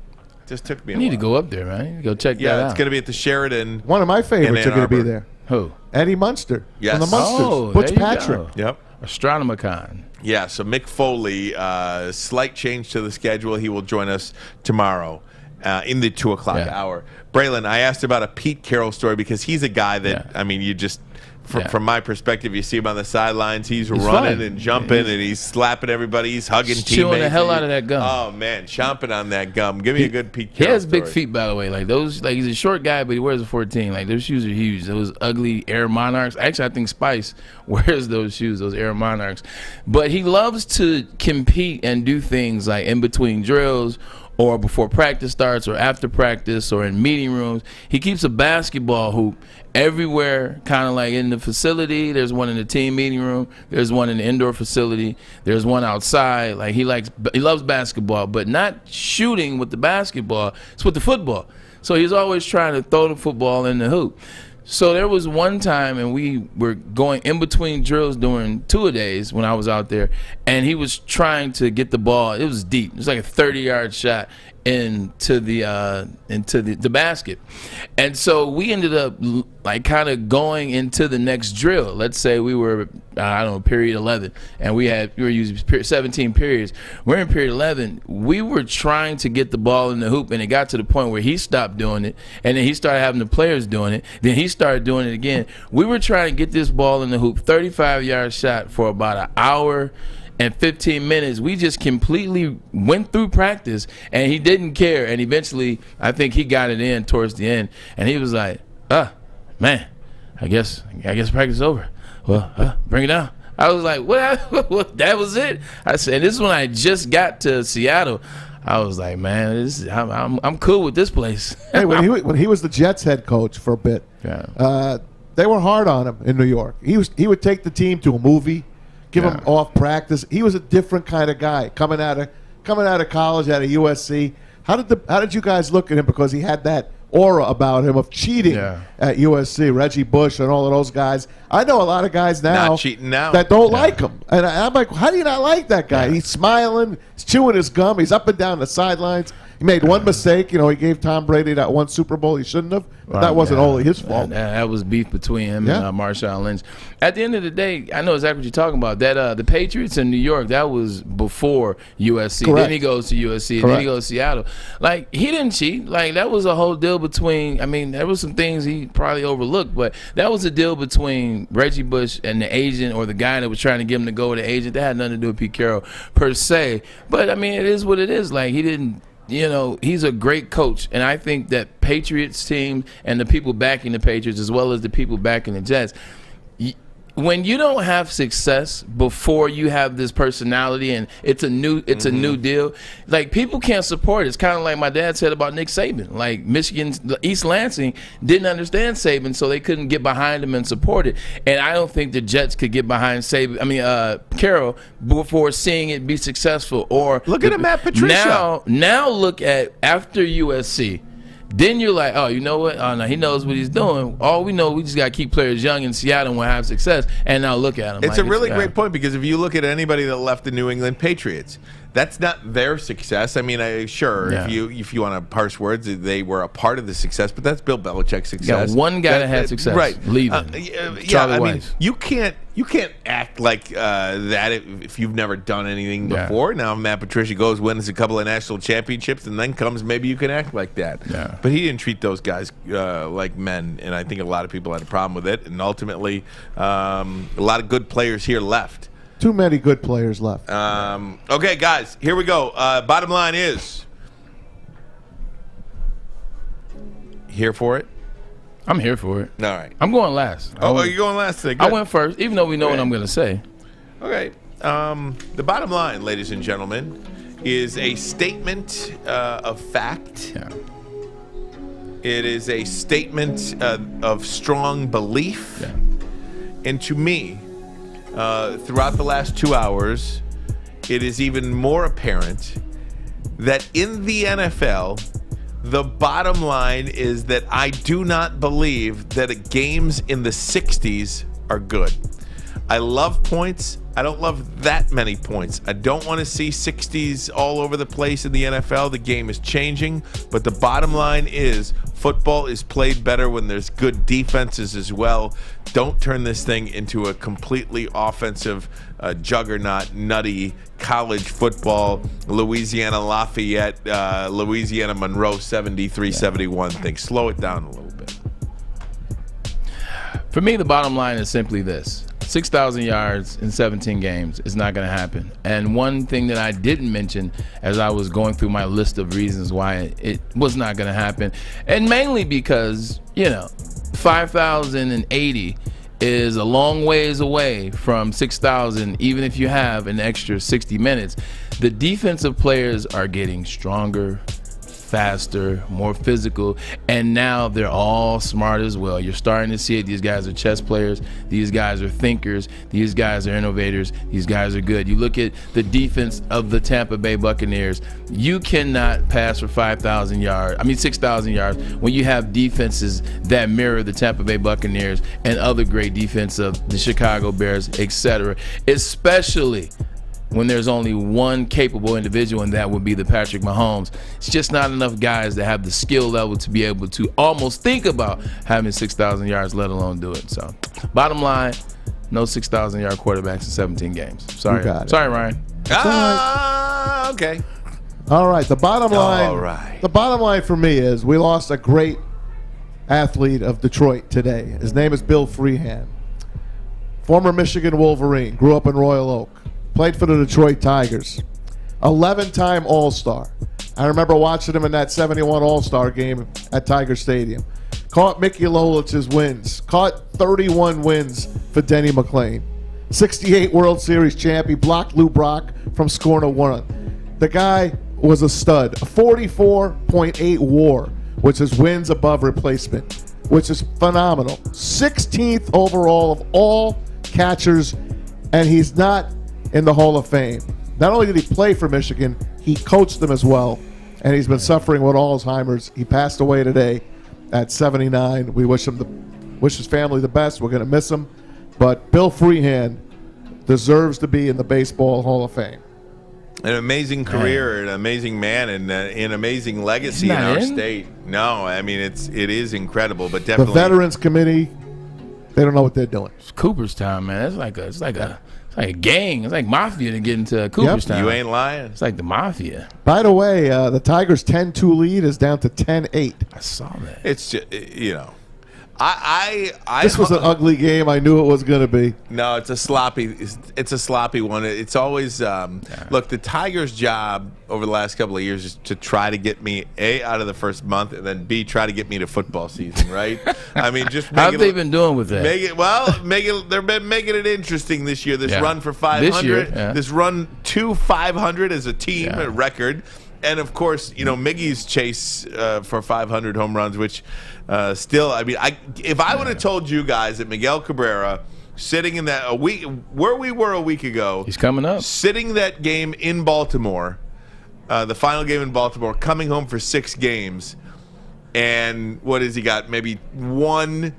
Just took me a while. You need to go up there, man. You need to go check that out. Yeah, it's going to be at the Sheraton. One of my favorites are going to be there. Who? Eddie Munster. Yes. From the Munsters. Oh, Butch there you Patrick. go. Yep. Astronomicon. Yeah, so Mick Foley, slight change to the schedule. He will join us tomorrow in the 2 o'clock hour. Braylon, I asked about a Pete Carroll story because he's a guy that, I mean, you just, from my perspective, you see him on the sidelines. He's running fun. and jumping and he's slapping everybody. He's hugging teammates. Chewing the hell out of that gum. Oh, man, chomping on that gum. Give me a good Pete Carroll He has story. big feet, by the way. Like those, like he's a short guy, but he wears a 14. Like those shoes are huge. Those ugly Air Monarchs. Actually, I think Spice wears those shoes, those Air Monarchs. But he loves to compete and do things like in between drills, or before practice starts, or after practice, or in meeting rooms. He keeps a basketball hoop everywhere, kind of like in the facility. There's one in the team meeting room. There's one in the indoor facility. There's one outside. Like he loves basketball, but not shooting with the basketball. It's with the football. So he's always trying to throw the football in the hoop. So there was one time, and we were going in between drills during two-a-days when I was out there, and he was trying to get the ball. It was deep. It was like a 30-yard shot into the basket. And so we ended up like kind of going into the next drill. Let's say we were, I don't know, period 11, and we were using 17 periods. We're in period 11. We were trying to get the ball in the hoop, and it got to the point where he stopped doing it, and then he started having the players doing it. Then he started doing it again. We were trying to get this ball in the hoop, 35-yard shot for about an hour and 15 minutes. We just completely went through practice, and he didn't care. And eventually, I think he got it in towards the end, and he was like, man, I guess practice is over. Well, bring it down. I was like, what? That was it? I said, and this is when I just got to Seattle. I was like, man, I'm cool with this place. Hey, when he was the Jets head coach for a bit, they were hard on him in New York. He would take the team to a movie, give him off practice. He was a different kind of guy coming out of college, out of USC. How did you guys look at him because he had that aura about him of cheating at USC. Reggie Bush and all of those guys. I know a lot of guys now Not cheating now. that don't like him. And I'm like, how do you not like that guy? He's smiling. He's chewing his gum. He's up and down the sidelines. He made one mistake. He gave Tom Brady that one Super Bowl he shouldn't have. But that wasn't only his fault. That was beef between him and Marshawn Lynch. At the end of the day, I know exactly what you're talking about. That the Patriots in New York, that was before USC. Correct. Then he goes to USC. And then he goes to Seattle. Like, he didn't cheat. Like, that was a whole deal between, I mean, there was some things he probably overlooked, but that was a deal between Reggie Bush and the agent or the guy that was trying to get him to go with the agent. That had nothing to do with Pete Carroll per se. But, I mean, it is what it is. Like, he didn't. He's a great coach, and I think that Patriots team and the people backing the Patriots as well as the people backing the Jets, when you don't have success before you have this personality and it's a new deal, like, people can't support it. It's kind of like my dad said about Nick Saban. Like, Michigan's East Lansing didn't understand Saban, so they couldn't get behind him and support it. And I don't think the Jets could get behind Carroll before seeing it be successful. Or look at Matt Patricia. Now look at after USC. Then you're like, oh, you know what? Oh, no, he knows what he's doing. All we know, we just got to keep players young in Seattle and we'll have success. And now look at him. It's a really great point, because if you look at anybody that left the New England Patriots, that's not their success. I mean, if you want to parse words, they were a part of the success, but that's Bill Belichick's success. One guy that had success, right? Leaving. I mean, you can't act like that if you've never done anything before. Now, Matt Patricia wins a couple of national championships, and then maybe you can act like that. Yeah. But he didn't treat those guys like men, and I think a lot of people had a problem with it. And ultimately, a lot of good players here left. Too many good players left. Okay, guys, here we go. Bottom line is, here for it? I'm here for it. All right. I'm going last. Oh, you're going last today. I went first, even though we know what I'm going to say. Okay. The bottom line, ladies and gentlemen, is a statement of fact. Yeah. It is a statement of strong belief. Yeah. And to me, throughout the last 2 hours, it is even more apparent that in the NFL, the bottom line is that I do not believe that games in the 60s are good. I love points. I don't love that many points. I don't want to see 60s all over the place in the NFL. The game is changing, but the bottom line is football is played better when there's good defenses as well. Don't turn this thing into a completely offensive juggernaut, nutty college football, Louisiana Lafayette, Louisiana Monroe 73-71 thing. Slow it down a little bit. For me, the bottom line is simply this. 6,000 yards in 17 games is not going to happen. And one thing that I didn't mention as I was going through my list of reasons why it was not going to happen, and mainly because, 5,080 is a long ways away from 6,000, even if you have an extra 60 minutes. The defensive players are getting stronger, faster, more physical, and now they're all smart as well. You're starting to see it. These guys are chess players. These guys are thinkers. These guys are innovators. These guys are good. You look at the defense of the Tampa Bay Buccaneers. You cannot pass for 6,000 yards when you have defenses that mirror the Tampa Bay Buccaneers and other great defense of the Chicago Bears, etc., especially when there's only one capable individual, and that would be the Patrick Mahomes. It's just not enough guys that have the skill level to be able to almost think about having 6,000 yards, let alone do it. So, bottom line, no 6,000-yard quarterbacks in 17 games. Sorry. Sorry, Ryan. Okay. All right. The bottom line. All right. The bottom line for me is we lost a great athlete of Detroit today. His name is Bill Freehan. Former Michigan Wolverine. Grew up in Royal Oak. Played for the Detroit Tigers. 11-time All-Star. I remember watching him in that 71 All-Star game at Tiger Stadium. Caught Mickey Lolich's wins. Caught 31 wins for Denny McClain. 68 World Series champ. He blocked Lou Brock from scoring a one. The guy was a stud. A 44.8 WAR, which is wins above replacement, which is phenomenal. 16th overall of all catchers, and he's not in the Hall of Fame. Not only did he play for Michigan, he coached them as well, and he's been suffering with Alzheimer's. He passed away today. at 79. We wish his family the best. We're going to miss him. But Bill Freehand deserves to be in the Baseball Hall of Fame. An amazing career, an amazing man, and an amazing legacy in our state. No, I mean it is incredible, but definitely the Veterans Committee, they don't know what they're doing. It's Cooperstown, man. It's like a gang. It's like mafia to get into Cooperstown. You ain't lying. It's like the mafia. By the way, the Tigers' 10-2 lead is down to 10-8. I saw that. It's just, This was an ugly game. I knew it was going to be. No, it's a sloppy one. It's always look. The Tigers' job over the last couple of years is to try to get me A, out of the first month, and then B, try to get me to football season. Right? I mean, just how have they been doing with that? They've been making it interesting this year. This run for 500. This year, this run to 500 as a team record. And, of course, Miggy's chase for 500 home runs, which still, I mean, if I would have told you guys that Miguel Cabrera sitting in that where we were a week ago. He's coming up. Sitting that game in Baltimore, the final game in Baltimore, coming home for 6 games. And what has he got? Maybe 1-2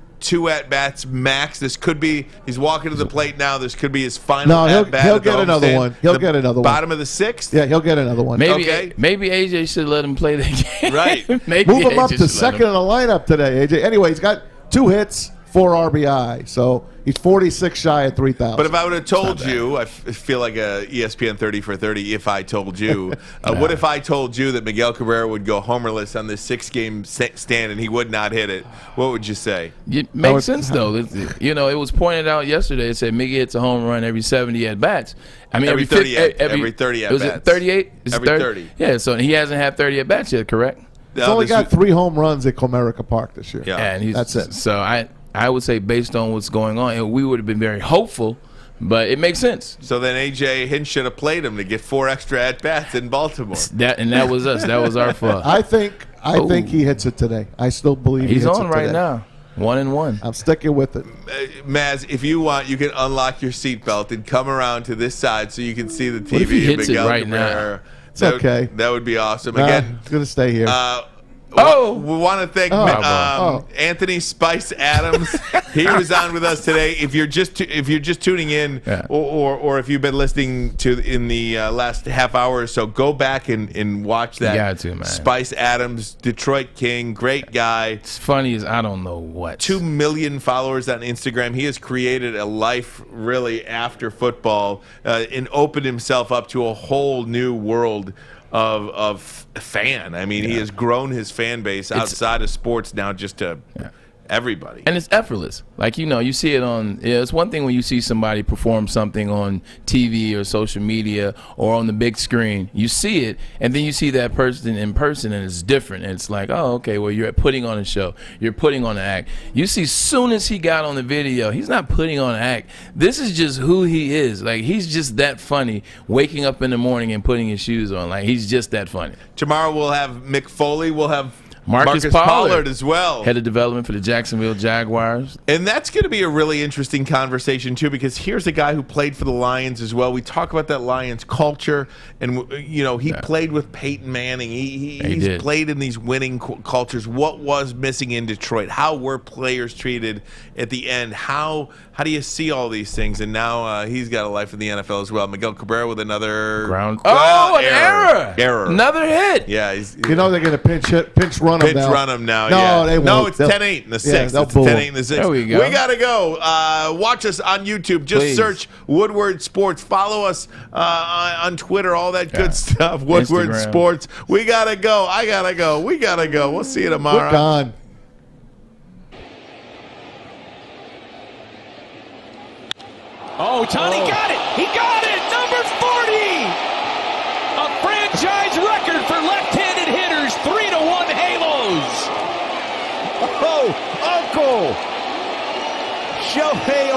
at-bats max. This could be, he's walking to the plate now. This could be his final at-bat. He'll get another one. He'll get another one. Bottom of the 6th? Yeah, he'll get another one. Maybe AJ should let him play that game. Right. Move him up to second in the lineup today, AJ. Anyway, he's got 2 hits, 4 RBI. So he's 46 shy at 3,000. But if I would have told you, I feel like a ESPN 30 for 30 if I told you. What if I told you that Miguel Cabrera would go homerless on this 6-game stand and he would not hit it? What would you say? It makes sense, though. It was pointed out yesterday. It said Miggy hits a home run every 70 at-bats. I mean, every 30 at-bats. Was it 38? Every 30. Yeah, so he hasn't had 30 at-bats yet, correct? He's only got 3 home runs at Comerica Park this year. Yeah, and that's it. So I would say based on what's going on, we would have been very hopeful, but it makes sense. So then A.J. Hinch should have played him to get 4 extra at-bats in Baltimore. That was us. That was our fault. I think he hits it today. I still believe he's he hits on it right today. now. 1-1. I'm sticking with it. Maz, if you want, you can unlock your seatbelt and come around to this side so you can see the TV. What if he hits it right Cabrera. now? It's okay. That would be awesome. Again, it's going to stay here. We want to thank Anthony Spice Adams. He was on with us today. If you're just tuning in, or if you've been listening to in the last half hour or so, go back and watch that. You got to, man. Spice Adams, Detroit King, great guy. It's funny as I don't know what. 2 million followers on Instagram. He has created a life really after football and opened himself up to a whole new world of fan. I mean, he has grown his fan base outside of sports now just to everybody. And it's effortless. Like, you see it on, it's one thing when you see somebody perform something on TV or social media or on the big screen. You see it, and then you see that person in person, and it's different. And it's like, oh, okay, well, you're putting on a show. You're putting on an act. You see, soon as he got on the video, he's not putting on an act. This is just who he is. Like, he's just that funny, waking up in the morning and putting his shoes on. Like, he's just that funny. Tomorrow we'll have Mick Foley. We'll have Marcus Pollard as well. Head of development for the Jacksonville Jaguars. And that's going to be a really interesting conversation, too, because here's a guy who played for the Lions as well. We talk about that Lions culture, and, he played with Peyton Manning. He's played in these winning cultures. What was missing in Detroit? How were players treated at the end? How do you see all these things? And now he's got a life in the NFL as well. Miguel Cabrera with another an error. Another hit. Yeah. They're going to pinch run him now. Run him now. No, they won't. No, it's 10-8 in the 6th. Yeah, it's 10-8 in the 6th. There we go. We got to go. Watch us on YouTube. Just search Woodward Sports. Follow us on Twitter, all that good stuff. Woodward Instagram. Sports. We got to go. I got to go. We got to go. We'll see you tomorrow. We're gone. Oh, Tony got it. He got it. Number 40. A franchise record for left-handed hitters. 3-1 Halos. Oh, Uncle. Shohei